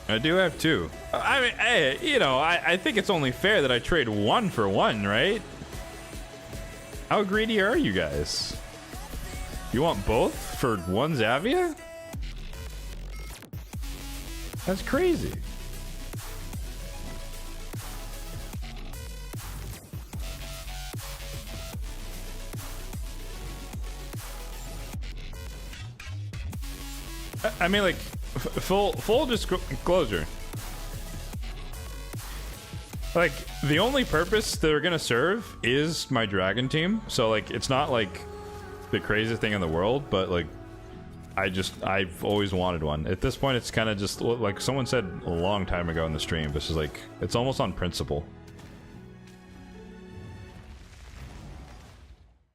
[SPEAKER 1] I do have 2. I mean, hey, you know, I think it's only fair that I trade 1 for 1, right? How greedy are you guys? You want both for 1 Zavia? That's crazy. I mean, like, full disclosure. Like, the only purpose they're gonna serve is my dragon team. So, like, it's not, like, the craziest thing in the world, but, like, I've always wanted one. At this point, it's kind of just, like someone said a long time ago in the stream, this is, like, it's almost on principle.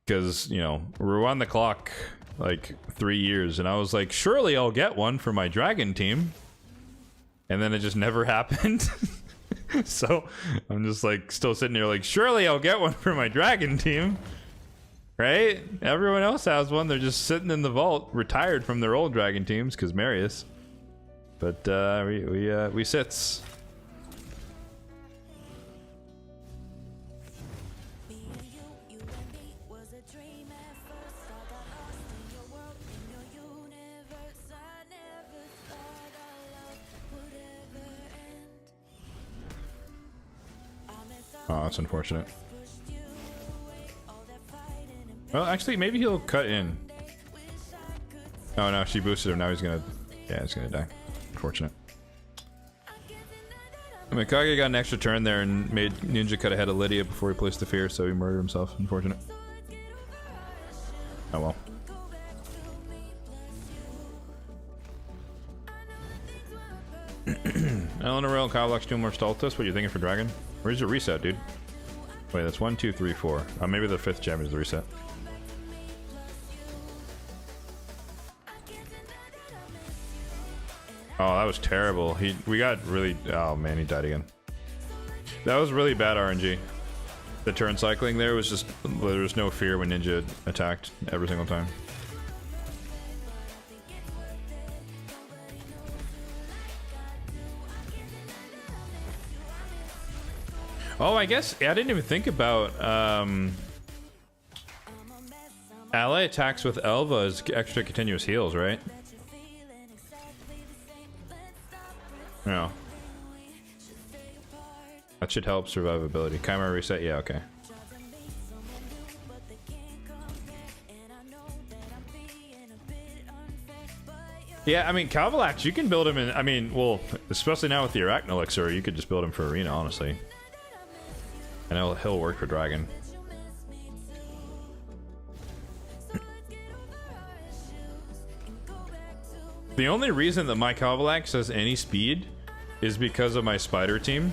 [SPEAKER 1] Because, you know, we're on the clock, like, 3 years, and I was like, surely I'll get one for my dragon team. And then it just never happened. So I'm just like still sitting here like, surely I'll get one for my dragon team, right? Everyone else has one. They're just sitting in the vault, retired from their old dragon teams because Marius. But we sits. Oh, that's unfortunate. Well, actually, maybe he'll cut in. Oh no, she boosted him. Now he's gonna... Yeah, he's gonna die. Unfortunate. Mikage got an extra turn there and made Ninja cut ahead of Lydia before he placed the fear, so he murdered himself. Unfortunate. Oh well. Eleanor Rail and Kyle Lux 2 more Stultus. What are you thinking for Dragon? Where's your reset, dude? Wait, that's 1, 2, 3, 4. Maybe the 5th gem is the reset. Oh, that was terrible. We got really... Oh man, he died again. That was really bad RNG. The turn cycling there was just... There was no fear when Ninja attacked every single time. Oh, I guess I didn't even think about ally attacks with Elva is extra continuous heals, right? No. That should help survivability. Chimera reset, yeah, okay. Yeah, I mean, Calvalax, you can build him in, I mean, well, especially now with the Arachno Elixir, you could just build him for Arena, honestly. And he'll work for Dragon. The only reason that my Calvalax has any speed is because of my Spider team.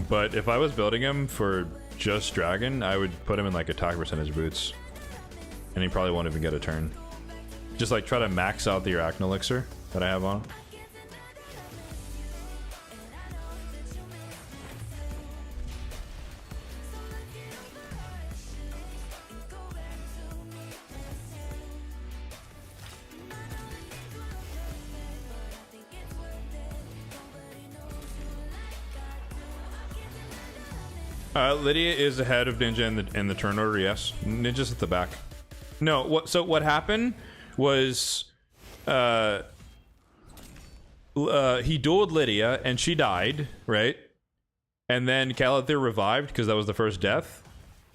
[SPEAKER 1] But if I was building him for just Dragon, I would put him in like attack percentage boots. And he probably won't even get a turn. Just like try to max out the Arachno Elixir that I have on him. Lydia is ahead of Ninja in the turn order, yes. Ninja's at the back. No, so what happened was he dueled Lydia and she died, right? And then Calathir revived because that was the first death.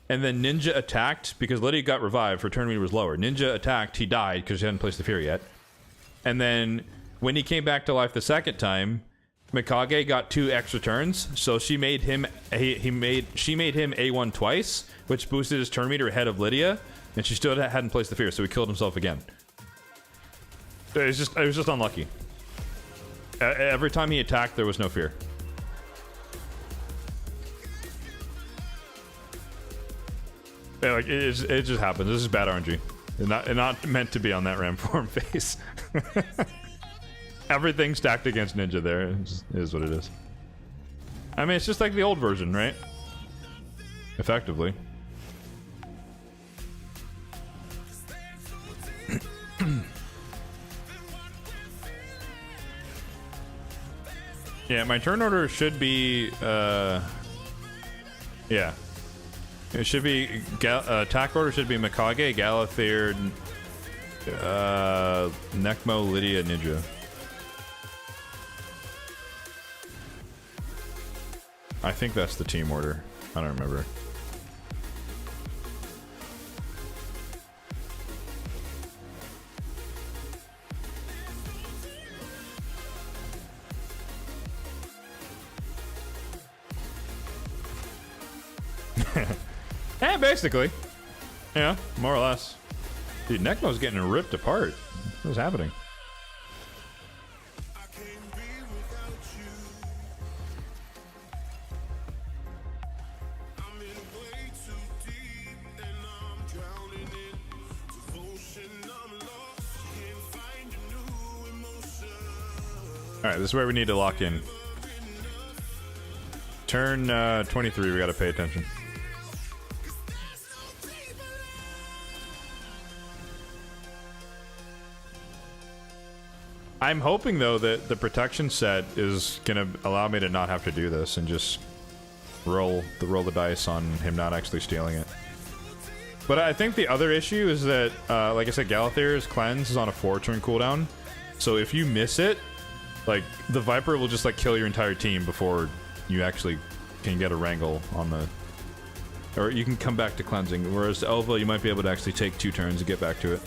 [SPEAKER 1] And then Ninja attacked because Lydia got revived, her turn meter was lower. Ninja attacked, he died because she hadn't placed the fear yet. And then when he came back to life the second time, Mikage got 2 extra turns, so she made him she made him A1 twice, which boosted his turn meter ahead of Lydia, and she still hadn't placed the fear, so he killed himself again. It was just unlucky. Every time he attacked, there was no fear. Yeah, like it just happens. This is bad RNG. It's not meant to be on that Ramform face. Everything stacked against Ninja there is what it is. I mean, it's just like the old version, right? Effectively. Yeah, my turn order should be, yeah. It should be, attack order should be Mikage, Galathir, Necmo, Lydia, Ninja. I think that's the team order. I don't remember. Eh, basically. Yeah, more or less. Dude, Necmo's getting ripped apart. What's happening? Alright, this is where we need to lock in. Turn 23, we gotta pay attention. I'm hoping, though, that the protection set is gonna allow me to not have to do this and just roll the dice on him not actually stealing it. But I think the other issue is that, like I said, Galathir's cleanse is on a 4-turn cooldown. So if you miss it, like, the Viper will just, like, kill your entire team before you actually can get a wrangle on the... Or you can come back to cleansing, whereas Elva, you might be able to actually take 2 turns to get back to it.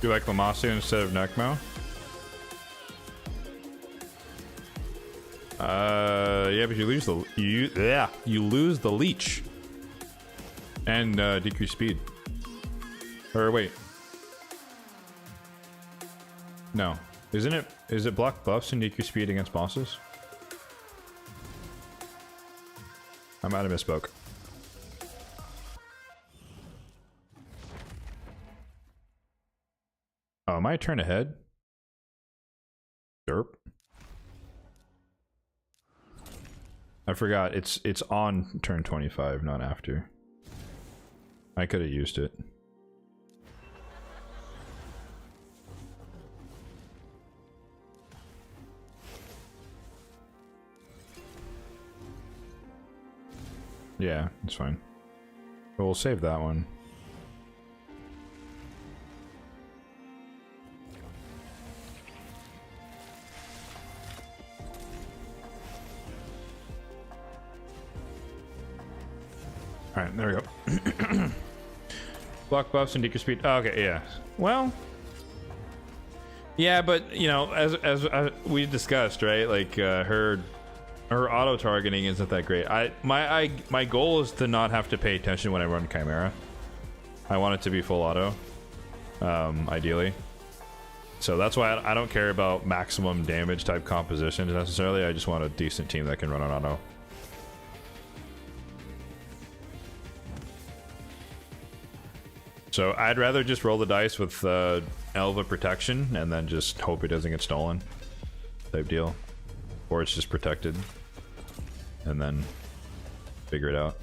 [SPEAKER 1] You like Lamasi instead of Necmo? Yeah, but you lose the you lose the leech and decrease speed. Or wait, no, isn't it? Is it block buffs and decrease speed against bosses? I might have misspoke. Oh, am I a turn ahead? Derp. I forgot, it's on turn 25, not after. I could have used it. Yeah, it's fine. But we'll save that one. Alright, there we go. Block buffs and decrease speed. Oh, okay, yeah. Well... Yeah, but, you know, as we discussed, right? Like, her auto-targeting isn't that great. My goal is to not have to pay attention when I run Chimera. I want it to be full auto. Ideally. So that's why I don't care about maximum damage type compositions necessarily. I just want a decent team that can run on auto. So I'd rather just roll the dice with Elva protection and then just hope it doesn't get stolen type deal. Or it's just protected and then figure it out.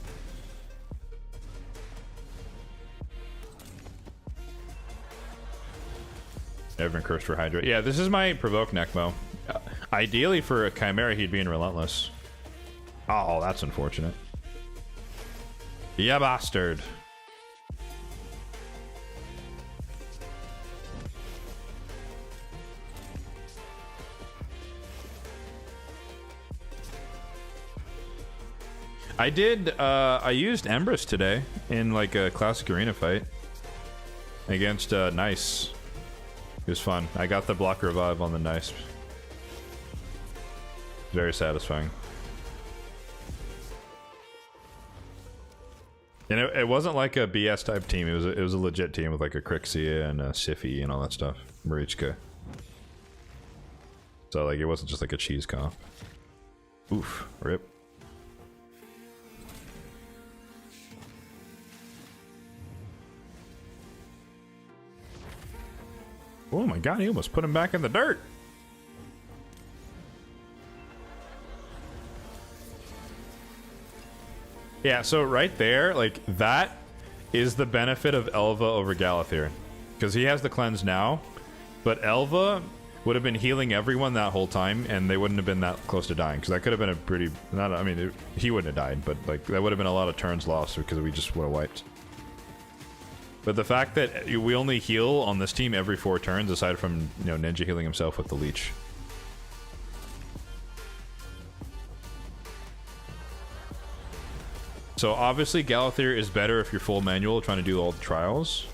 [SPEAKER 1] Never been cursed for Hydra. Yeah, this is my provoke Necmo. Ideally for a Chimera he'd be in Relentless. Oh, that's unfortunate. Yeah, bastard. I used Empress today in like a classic arena fight against Nice. It was fun. I got the block revive on the Nice. Very satisfying. And it wasn't like a BS type team. It was a legit team with like a Crixia and a Siffy and all that stuff. Marichka. So like it wasn't just like a cheese comp. Oof. Rip. Oh my god, he almost put him back in the dirt. Yeah, so right there, like, that is the benefit of Elva over Galathir. Because he has the cleanse now, but Elva would have been healing everyone that whole time, and they wouldn't have been that close to dying. Because that could have been a pretty... I mean, he wouldn't have died, but, like, that would have been a lot of turns lost because we just would have wiped. But the fact that we only heal on this team every 4 turns, aside from, you know, Ninja healing himself with the leech. So obviously Galathyr is better if you're full manual trying to do all the trials.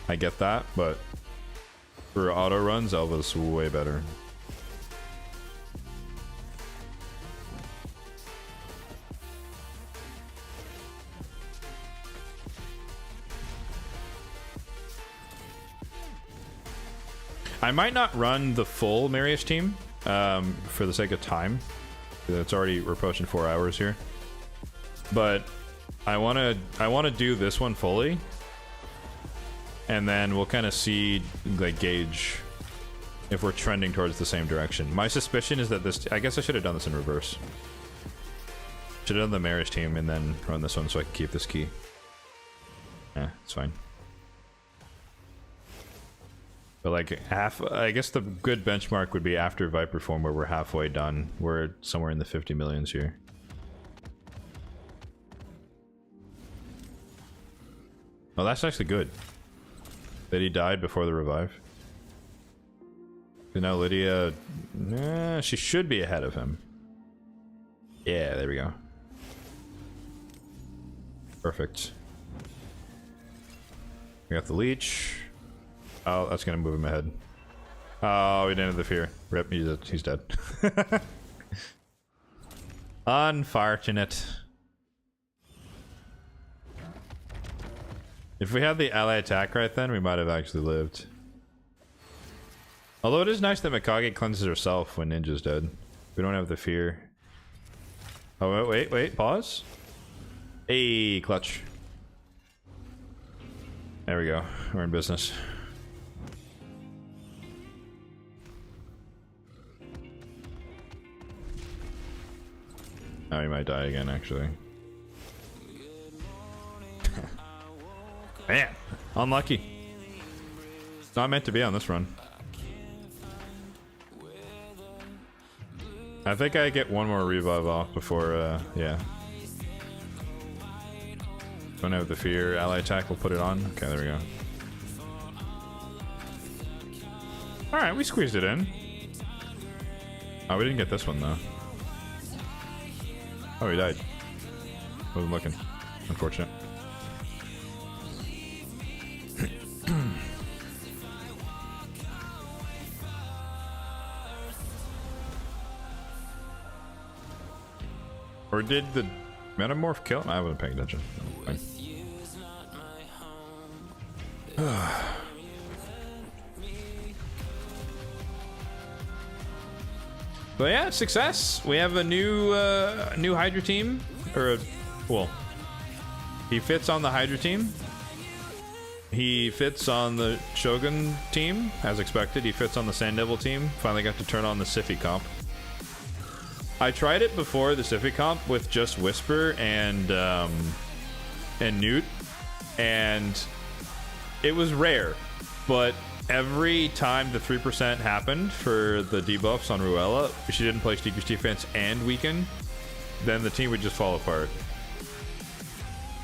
[SPEAKER 1] I get that, but for auto runs, Elva's way better. I might not run the full Marius team for the sake of time. It's already, we're approaching 4 hours here, but I want to do this one fully, and then we'll kind of see, like, gauge if we're trending towards the same direction. My suspicion is that this, I guess I should have done this in reverse. Should have done the Marius team and then run this one so I can keep this key. Yeah, it's fine. But like half, I guess the good benchmark would be after Viper form, where we're halfway done. We're somewhere in the 50 millions here. Oh, that's actually good. That he died before the revive. And now Lydia, she should be ahead of him. Yeah, there we go. Perfect. We got the leech. Oh, that's gonna move him ahead. Oh, we didn't have the fear. Rip, he's dead. Unfortunate. If we had the ally attack right then, we might have actually lived. Although it is nice that Mikage cleanses herself when Ninja's dead. We don't have the fear. Oh, wait, pause. Hey, clutch. There we go. We're in business. Oh, he might die again, actually. Man, unlucky. It's not meant to be on this run. I think I get one more revive off before, yeah. Don't have the fear. Ally attack, we'll put it on. Okay, there we go. Alright, we squeezed it in. Oh, we didn't get this one, though. Oh, he died. Wasn't looking. Unfortunate. Or did the metamorph kill him? I wasn't paying attention. No, but yeah, success. We have a new Hydra team, or well, he fits on the Hydra team. He fits on the Shogun team, as expected. He fits on the Sand Devil team. Finally got to turn on the Sify comp. I tried it before the Sify comp with just Whisper and Newt, and it was rare, but every time the 3% happened for the debuffs on Ruella, if she didn't play Steeper's Defense and Weaken, then the team would just fall apart.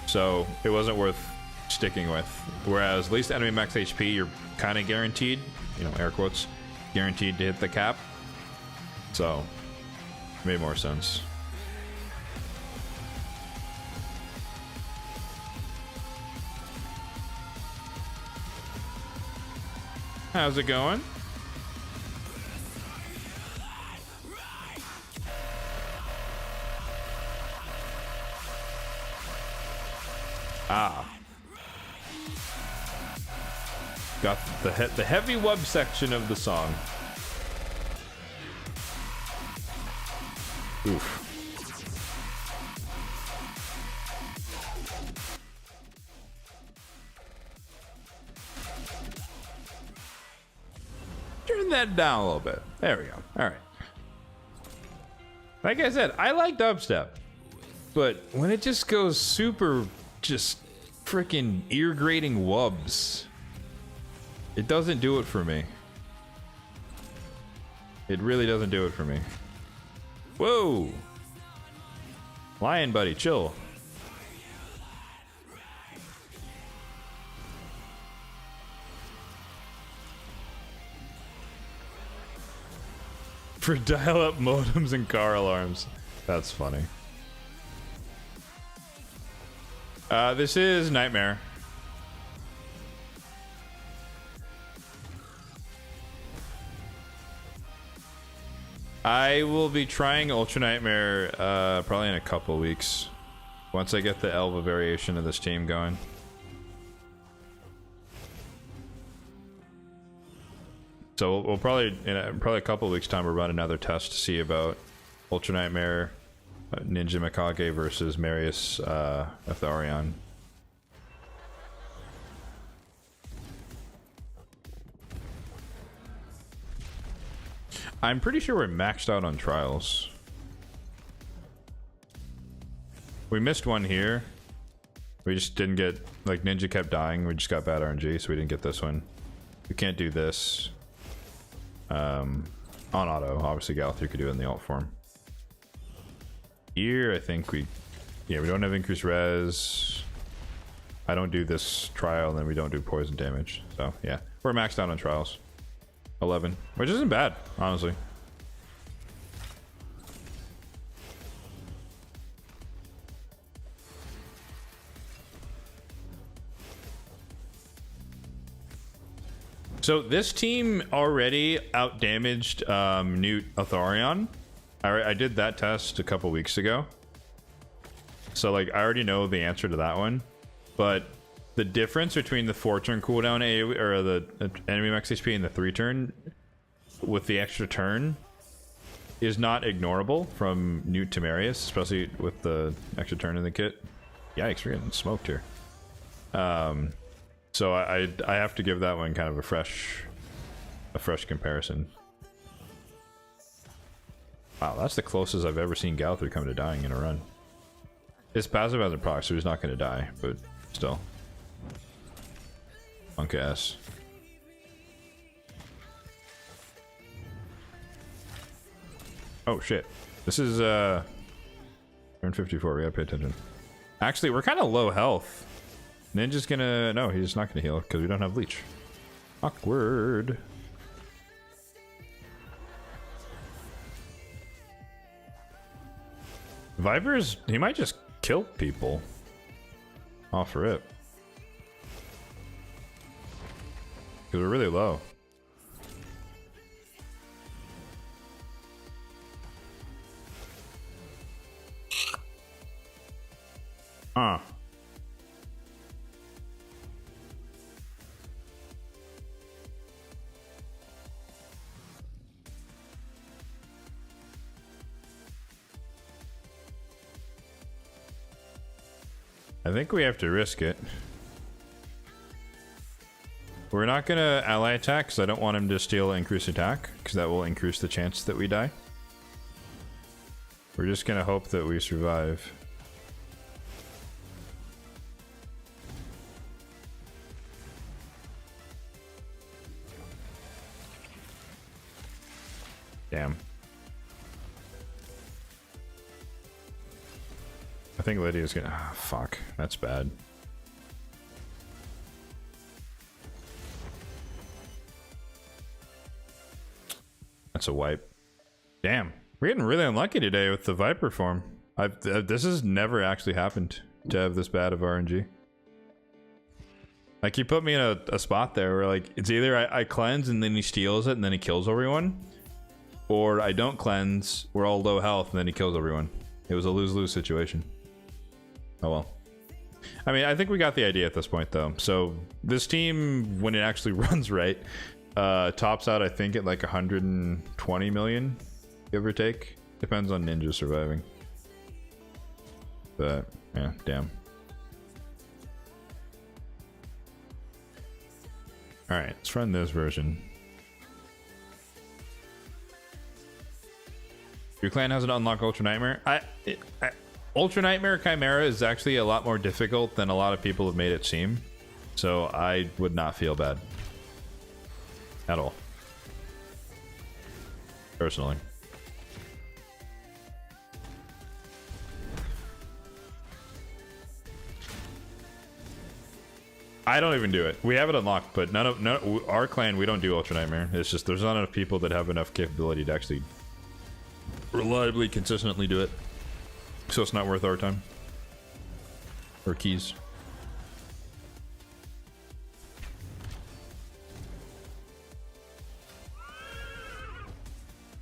[SPEAKER 1] So it wasn't worth sticking with. Whereas at least enemy max HP, you're kind of guaranteed, you know, air quotes, guaranteed to hit the cap. So made more sense. How's it going? Ah. Got the heavy wub section of the song. Oof. Turn that down a little bit. There we go. All right. Like I said, I like dubstep, but when it just goes super, just freaking ear grating wubs, it doesn't do it for me. It really doesn't do it for me. Whoa! Lion buddy, chill. For dial-up modems and car alarms. That's funny. This is Nightmare. I will be trying Ultra Nightmare probably in a couple weeks. Once I get the Elva variation of this team going. So we'll probably, in probably a couple of weeks time, we'll run another test to see about Ultra Nightmare, Ninja Mikage versus Marius Itharion. I'm pretty sure we're maxed out on trials. We missed one here. We just didn't get, like, Ninja kept dying. We just got bad RNG, so we didn't get this one. We can't do this. On auto. Obviously, Galathir could do it in the alt form. Here, I think we don't have increased res. I don't do this trial, and then we don't do poison damage. So, yeah. We're maxed out on trials. 11, which isn't bad, honestly. So this team already outdamaged Newt Itharion. I did that test a couple weeks ago. So like I already know the answer to that one. But the difference between the 4-turn cooldown AoE, or the enemy max HP and the 3-turn with the extra turn is not ignorable from Newt to Marius, especially with the extra turn in the kit. Yikes, we're getting smoked here. So I have to give that one kind of a fresh comparison. Wow, that's the closest I've ever seen Galathir come to dying in a run. His passive hasn't proc, so he's not going to die, but still. Punk ass. Oh shit. This is turn 54, we gotta pay attention. Actually, we're kind of low health. Ninja's gonna... No, he's not gonna heal because we don't have leech. Awkward. Viper's... He might just kill people. Off rip. Because we're really low. I think we have to risk it. We're not gonna ally attack because I don't want him to steal increased attack, because that will increase the chance that we die. We're just gonna hope that we survive. Damn. I think Lydia's gonna... Ah, fuck. That's bad. That's a wipe. Damn. We're getting really unlucky today with the Viper form. This has never actually happened to have this bad of RNG. Like, you put me in a spot there where, like, it's either I cleanse and then he steals it and then he kills everyone, or I don't cleanse, we're all low health, and then he kills everyone. It was a lose-lose situation. Oh well. I mean, I think we got the idea at this point, though. So this team, when it actually runs right, tops out, I think, at like 120 million, give or take. Depends on Ninja surviving. But, yeah, damn. Alright, let's run this version. Your clan hasn't unlocked Ultra Nightmare? Ultra Nightmare Chimera is actually a lot more difficult than a lot of people have made it seem. So I would not feel bad. At all. Personally. I don't even do it. We have it unlocked, but none of our clan, we don't do Ultra Nightmare. It's just there's not enough people that have enough capability to actually reliably, consistently do it. So it's not worth our time. Or keys.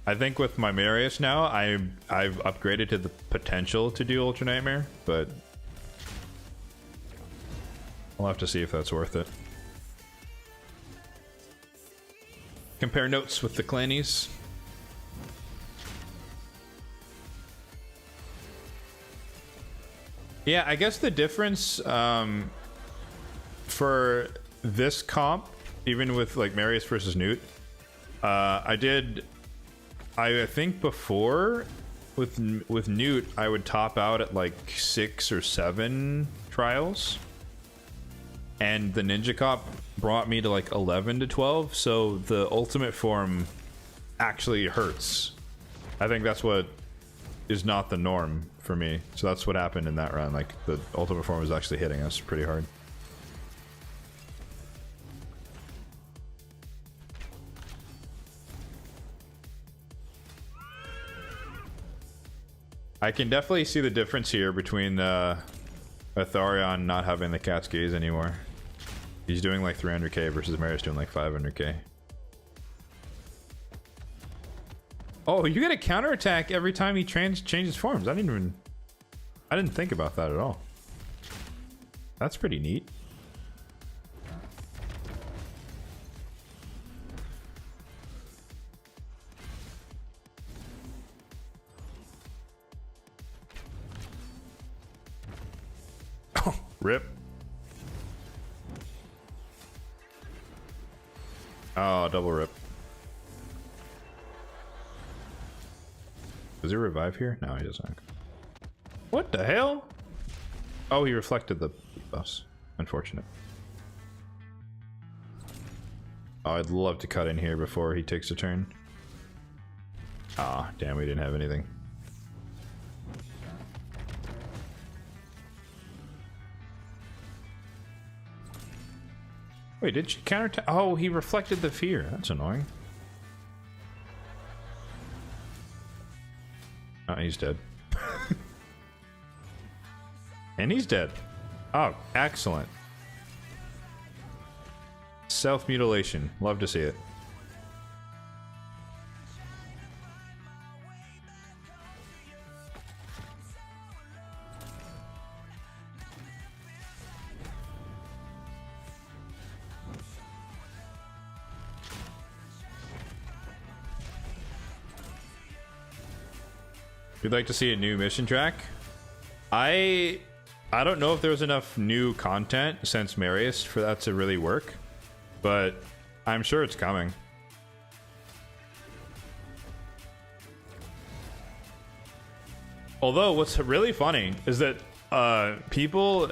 [SPEAKER 1] I think with my Marius now, I've upgraded to the potential to do Ultra Nightmare, but I'll have to see if that's worth it. Compare notes with the clannies. Yeah, I guess the difference for this comp, even with like Marius versus Newt, I think before with Newt, I would top out at like 6 or 7 trials, and the Ninja Cop brought me to like 11 to 12. So the ultimate form actually hurts. I think that's what is not the norm for me. So that's what happened in that run. Like the ultimate form was actually hitting us pretty hard. I can definitely see the difference here between Atharion not having the cat's gaze anymore. He's doing like 300k versus Marius doing like 500k. Oh, you get a counterattack every time he changes forms. I didn't think about that at all. That's pretty neat. Rip. Oh, double rip. Does he revive here? No, he doesn't. What the hell? Oh, he reflected the bus. Unfortunate. Oh, I'd love to cut in here before he takes a turn. Ah, damn, we didn't have anything. Wait, did she counter? Oh, he reflected the fear. That's annoying. Oh, he's dead. And he's dead. Oh, excellent. Self-mutilation. Love to see it. You'd like to see a new mission track? I don't know if there's enough new content since Marius for that to really work, but I'm sure it's coming. Although what's really funny is that people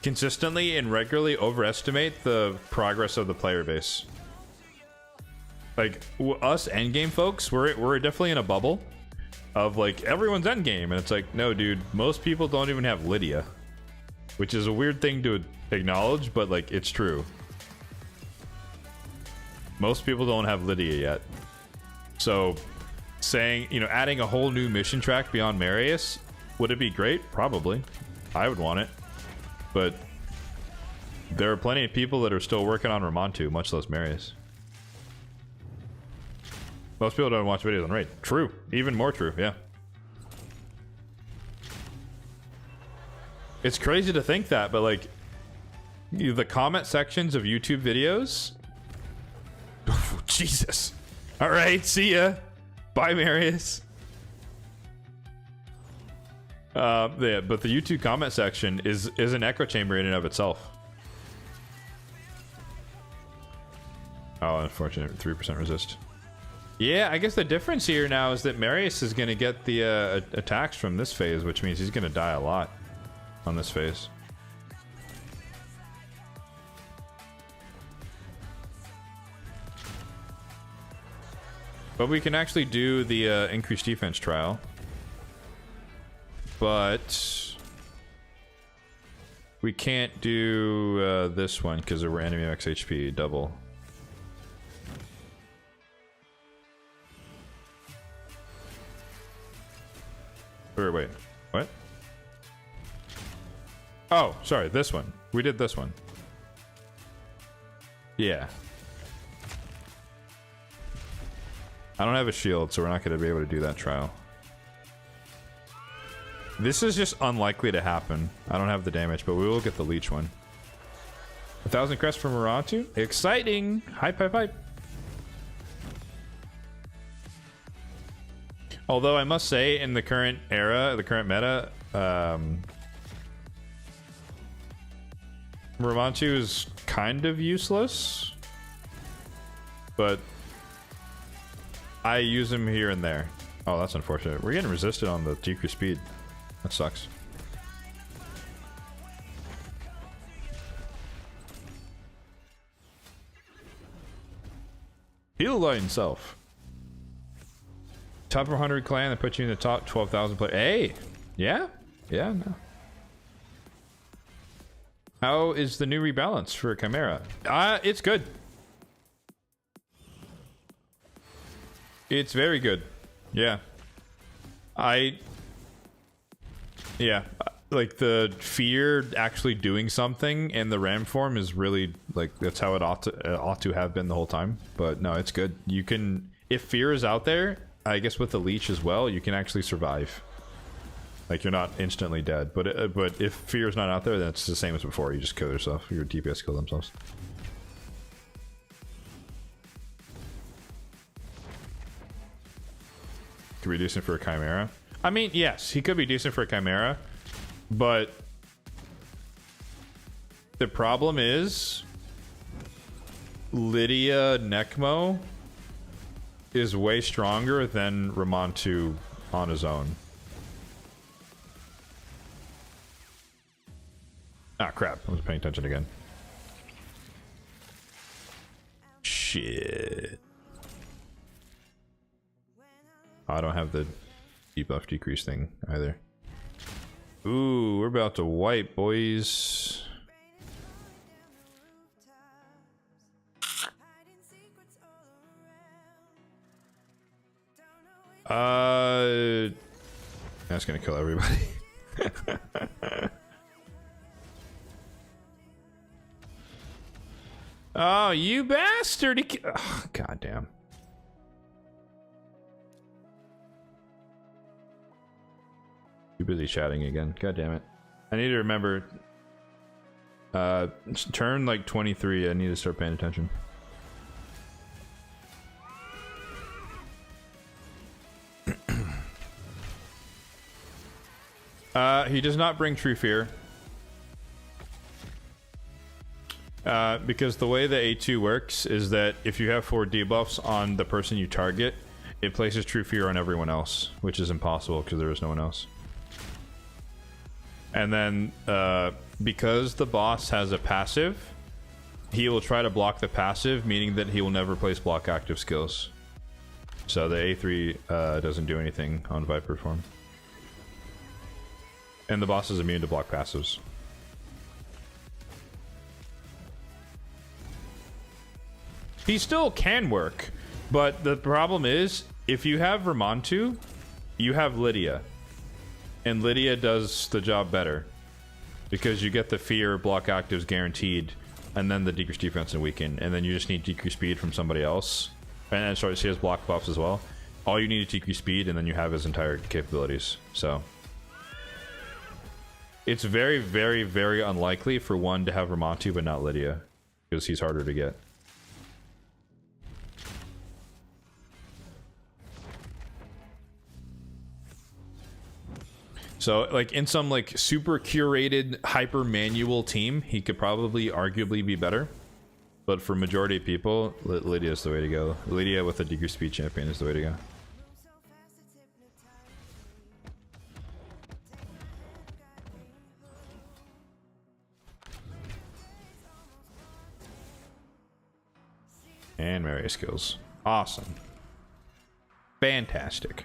[SPEAKER 1] consistently and regularly overestimate the progress of the player base. Like us endgame folks, we're definitely in a bubble of like everyone's endgame, and it's like, no dude, most people don't even have Lydia, which is a weird thing to acknowledge, but like it's true. Most people don't have Lydia yet. So saying, you know, adding a whole new mission track beyond Marius, would it be great? Probably. I would want it, but there are plenty of people that are still working on Ramontu, much less Marius. Most people don't watch videos on Raid. True. Even more true, yeah. It's crazy to think that, but like, the comment sections of YouTube videos... Oh, Jesus. Alright, see ya. Bye, Marius. Yeah, but the YouTube comment section is an echo chamber in and of itself. Oh, unfortunate. 3% resist. Yeah, I guess the difference here now is that Marius is going to get the attacks from this phase, which means he's going to die a lot on this phase. But we can actually do the increased defense trial. But we can't do this one because we're enemy max HP double. Wait. What? Oh, sorry. This one. We did this one. Yeah. I don't have a shield, so we're not going to be able to do that trial. This is just unlikely to happen. I don't have the damage, but we will get the leech one. 1,000 crests from Maratu. Exciting! Hype, hype, hype. Although I must say, in the current era, the current meta, Ramantu is kind of useless. But I use him here and there. Oh, that's unfortunate. We're getting resisted on the decreased speed. That sucks. Heal by himself. Top 100 clan that puts you in the top 12,000 play. Hey! Yeah? Yeah, no. How is the new rebalance for Chimera? It's good. It's very good. Yeah. Yeah. Like, the fear actually doing something in the ram form is really, like, that's how it ought to have been the whole time. But no, it's good. You can, if fear is out there, I guess with the leech as well, you can actually survive. Like, you're not instantly dead. But if fear is not out there, then it's the same as before. You just kill yourself. Your DPS kill themselves. Could be decent for a Chimera. I mean, yes, he could be decent for a Chimera. But the problem is Lydia Necmo is way stronger than Ramantu on his own. Ah, crap. I was paying attention again. Shit. I don't have the debuff decrease thing either. Ooh, we're about to wipe, boys. That's gonna kill everybody. Oh, you bastard! Oh, God damn. Too busy chatting again. God damn it. I need to remember. Turn like 23. I need to start paying attention. He does not bring true fear. Because the way the A2 works is that if you have 4 debuffs on the person you target, it places true fear on everyone else, which is impossible because there is no one else. And then, because the boss has a passive, he will try to block the passive, meaning that he will never place block active skills. So the A3 doesn't do anything on Viper form. And the boss is immune to block passives. He still can work, but the problem is, if you have Ramantu, you have Lydia. And Lydia does the job better. Because you get the fear, block actives guaranteed, and then the decreased defense and weaken, and then you just need decreased speed from somebody else. And sorry, she has block buffs as well. All you need is decreased speed, and then you have his entire capabilities. So it's very, very, very unlikely for one to have Ramantu but not Lydia, because he's harder to get. So, like, in some, like, super curated, hyper manual team, he could probably arguably be better. But for majority of people, Lydia is the way to go. Lydia with a decreased speed champion is the way to go. And Marius skills. Awesome. Fantastic.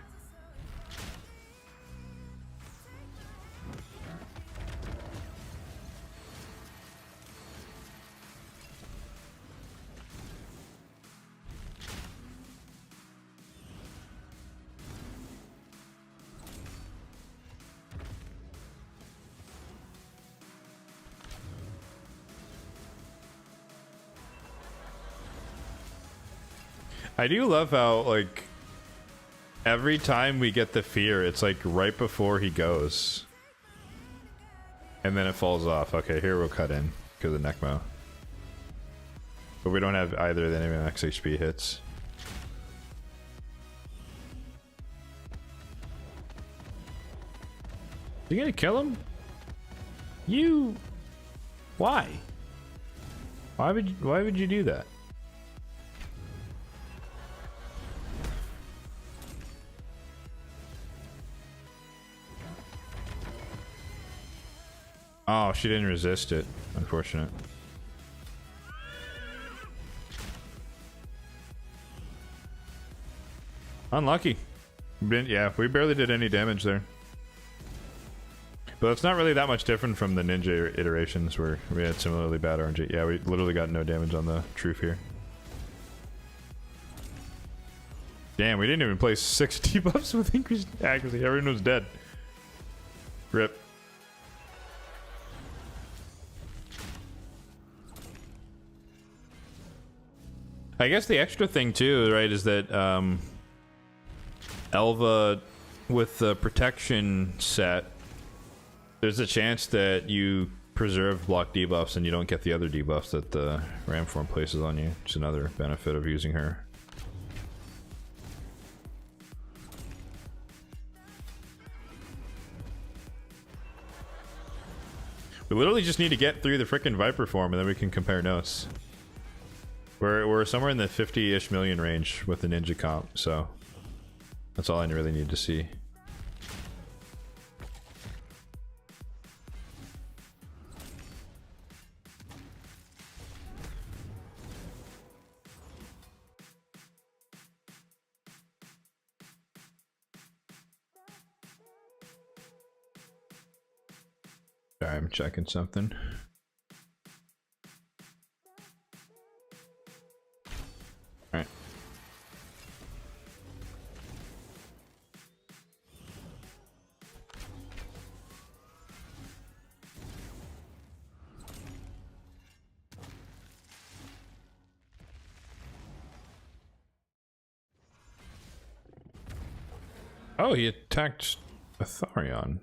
[SPEAKER 1] I do love how, like, every time we get the fear, it's like right before he goes. And then it falls off. Okay, here we'll cut in because of Necmo. But we don't have either of the enemy max HP hits. You gonna kill him? You... Why? Why would you do that? Oh, she didn't resist it. Unfortunate. Unlucky. Yeah, we barely did any damage there. But it's not really that much different from the ninja iterations where we had similarly bad RNG. Yeah, we literally got no damage on the truth here. Damn, we didn't even place 6 debuffs with increased accuracy. Everyone was dead. Rip. I guess the extra thing too, right, is that Elva with the protection set, there's a chance that you preserve block debuffs and you don't get the other debuffs that the ram form places on you. It's another benefit of using her. We literally just need to get through the frickin' Viper form and then we can compare notes. We're somewhere in the 50-ish million range with the ninja comp, so that's all I really need to see. Sorry, I'm checking something. Alright. Oh, he attacked Atharion.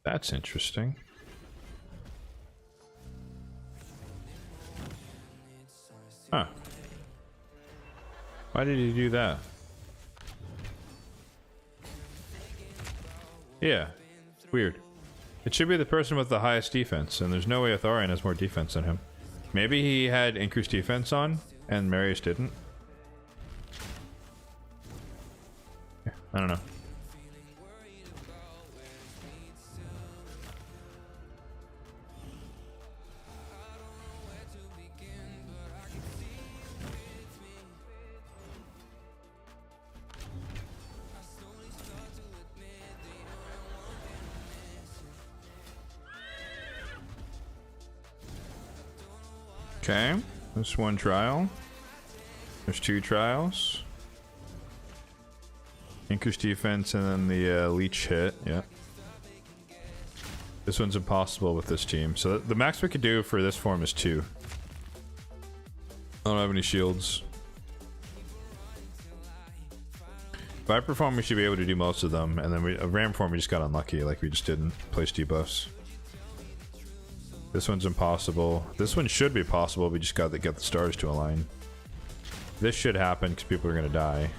[SPEAKER 1] That's interesting. Huh. Why did he do that? Yeah. Weird. It should be the person with the highest defense, and there's no way Atharion has more defense than him. Maybe he had increased defense on, and Marius didn't. Yeah, I don't know. Okay, there's one trial. There's 2 trials. Increased defense and then the leech hit, yeah. This one's impossible with this team. So the max we could do for this form is 2. I don't have any shields. Viper form we should be able to do most of them, and then a ram form we just got unlucky, like we just didn't place debuffs. This one's impossible. This one should be possible, we just got to get the stars to align. This should happen because people are going to die.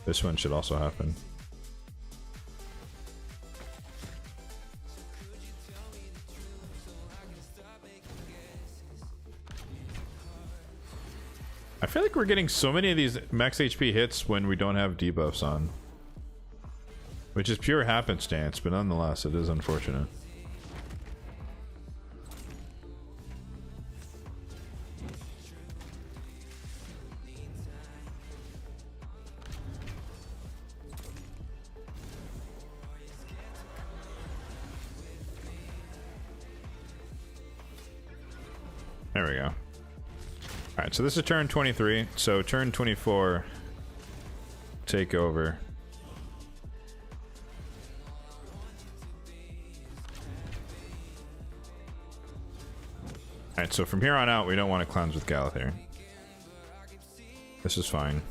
[SPEAKER 1] This one should also happen. I feel like we're getting so many of these max HP hits when we don't have debuffs on. Which is pure happenstance, but nonetheless, it is unfortunate. There we go. Alright, so this is turn 23, so turn 24, take over. Alright, so from here on out, we don't want to cleanse with Galathir. This is fine.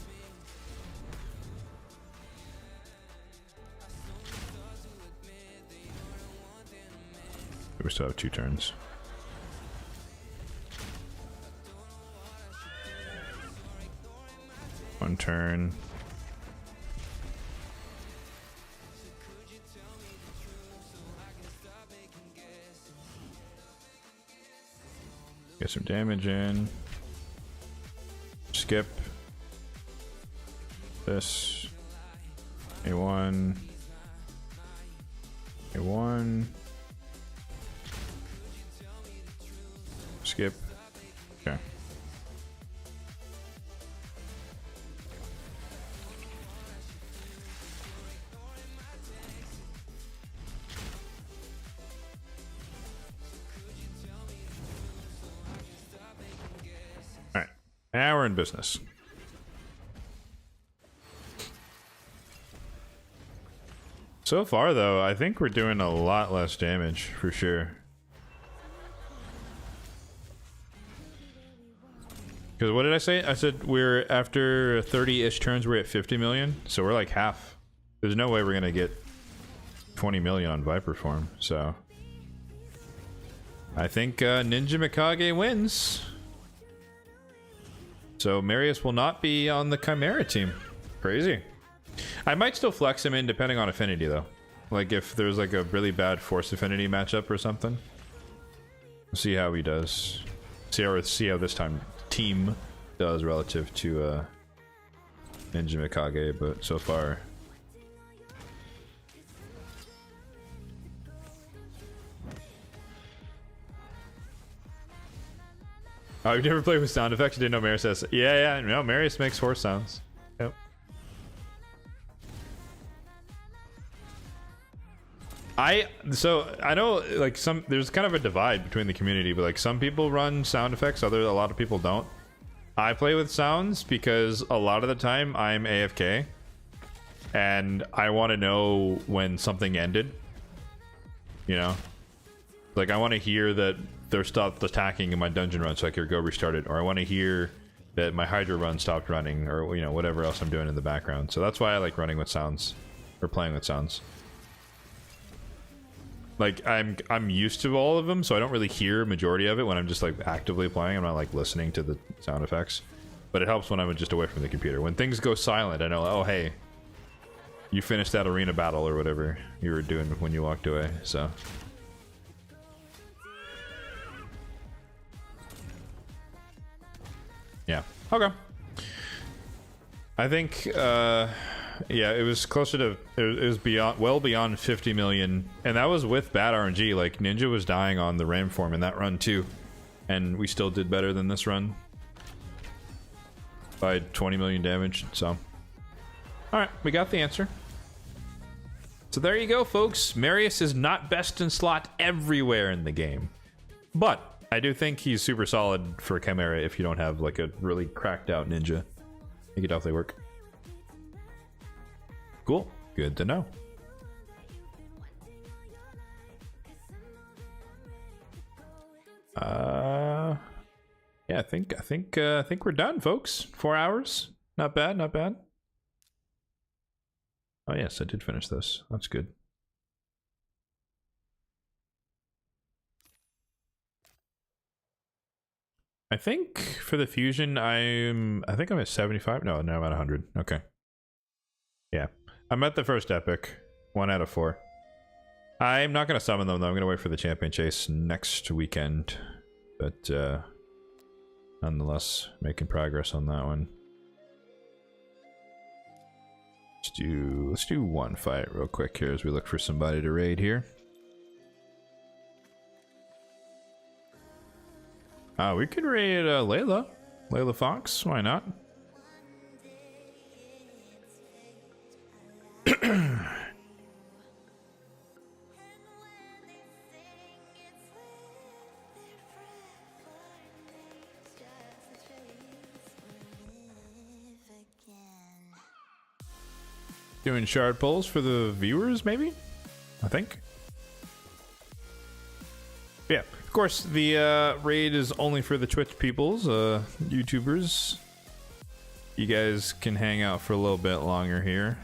[SPEAKER 1] We still have 2 turns. One turn. Get some damage in. Skip. This. A1. A1. Skip. Okay. All right. Now we're in business. So far, though, I think we're doing a lot less damage for sure. Because what did I say? I said we're after 30-ish turns, we're at 50 million. So we're like half. There's no way we're going to get 20 million on Viper form. So I think Ninja Mikage wins. So Marius will not be on the Chimera team. Crazy. I might still flex him in depending on affinity though. Like if there's like a really bad force affinity matchup or something. See how he does. See how this time team does relative to Ninja Mikage, but so far. Oh, you've never played with sound effects? You didn't know Marius says. Yeah, no, Marius makes horse sounds. Yep. So I know like there's kind of a divide between the community, but like some people run sound effects, a lot of people don't. I play with sounds because a lot of the time I'm AFK and I want to know when something ended, you know, like I want to hear that they're stopped attacking in my dungeon run so I can go restart it, or I want to hear that my Hydra run stopped running, or you know, whatever else I'm doing in the background. So that's why I like running with sounds or playing with sounds. Like I'm used to all of them, so I don't really hear majority of it when I'm just like actively playing. I'm not like listening to the sound effects, but it helps when I'm just away from the computer. When things go silent, I know, oh hey, you finished that arena battle or whatever you were doing when you walked away. So yeah, okay. I think yeah, it was closer to, it was beyond, well beyond 50 million, and that was with bad RNG. Like Ninja was dying on the Ram form in that run too, and we still did better than this run by 20 million damage. So all right, we got the answer. So there you go, folks. Marius is not best in slot everywhere in the game, but I do think he's super solid for Chimera if you don't have like a really cracked out ninja. He could definitely work. Cool. Good to know. Yeah, I think we're done, folks. 4 hours. Not bad, not bad. Oh yes, I did finish this. That's good. I think for the fusion, I think I'm at 75. No, I'm at 100. Okay. Yeah. I'm at the first epic. 1 out of 4. I'm not going to summon them though. I'm going to wait for the champion chase next weekend. But nonetheless, making progress on that one. Let's do one fight real quick here as we look for somebody to raid here. We could raid Layla Fox. Why not? Doing shard pulls for the viewers, maybe? I think. Yeah, of course, the raid is only for the Twitch peoples, YouTubers. you guys can hang out for a little bit longer here.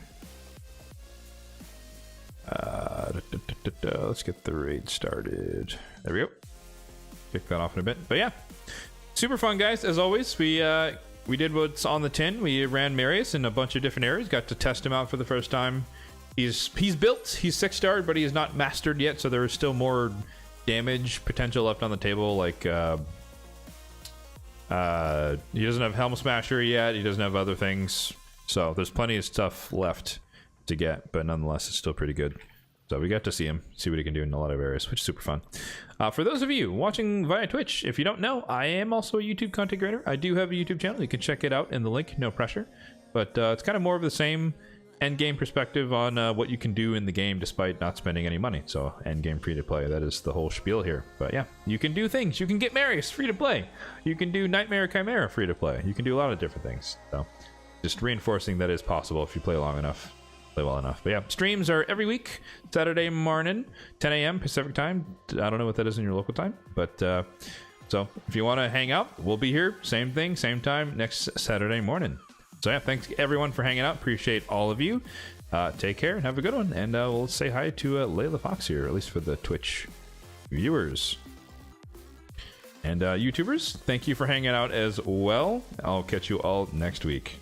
[SPEAKER 1] Let's get the raid started. There we go. Kick that off in a bit. But yeah, super fun, guys. As always, we did what's on the tin. We ran Marius in a bunch of different areas. Got to test him out for the first time. He's built. He's 6-starred, but he is not mastered yet. So there is still more damage potential left on the table. Like he doesn't have Helm Smasher yet. He doesn't have other things. So there's plenty of stuff left to get, but nonetheless, it's still pretty good. So we got to see him, see what he can do in a lot of areas, which is super fun. For those of you watching via Twitch, if you don't know, I am also a YouTube content creator. I do have a YouTube channel. You can check it out in the link, no pressure. But it's kind of more of the same end game perspective on what you can do in the game despite not spending any money. So end game free to play, that is the whole spiel here. But yeah, you can do things. You can get Marius free to play. You can do Nightmare Chimera free to play. You can do a lot of different things. So just reinforcing that is possible if you play long enough. Play well enough. But yeah, streams are every week, Saturday morning, 10 a.m. Pacific time. I don't know what that is in your local time, but so if you want to hang out, we'll be here, same thing, same time, next Saturday morning. So yeah, thanks everyone for hanging out. Appreciate all of you. Take care and have a good one. And we'll say hi to Layla Fox here, at least for the Twitch viewers. And YouTubers, thank you for hanging out as well. I'll catch you all next week.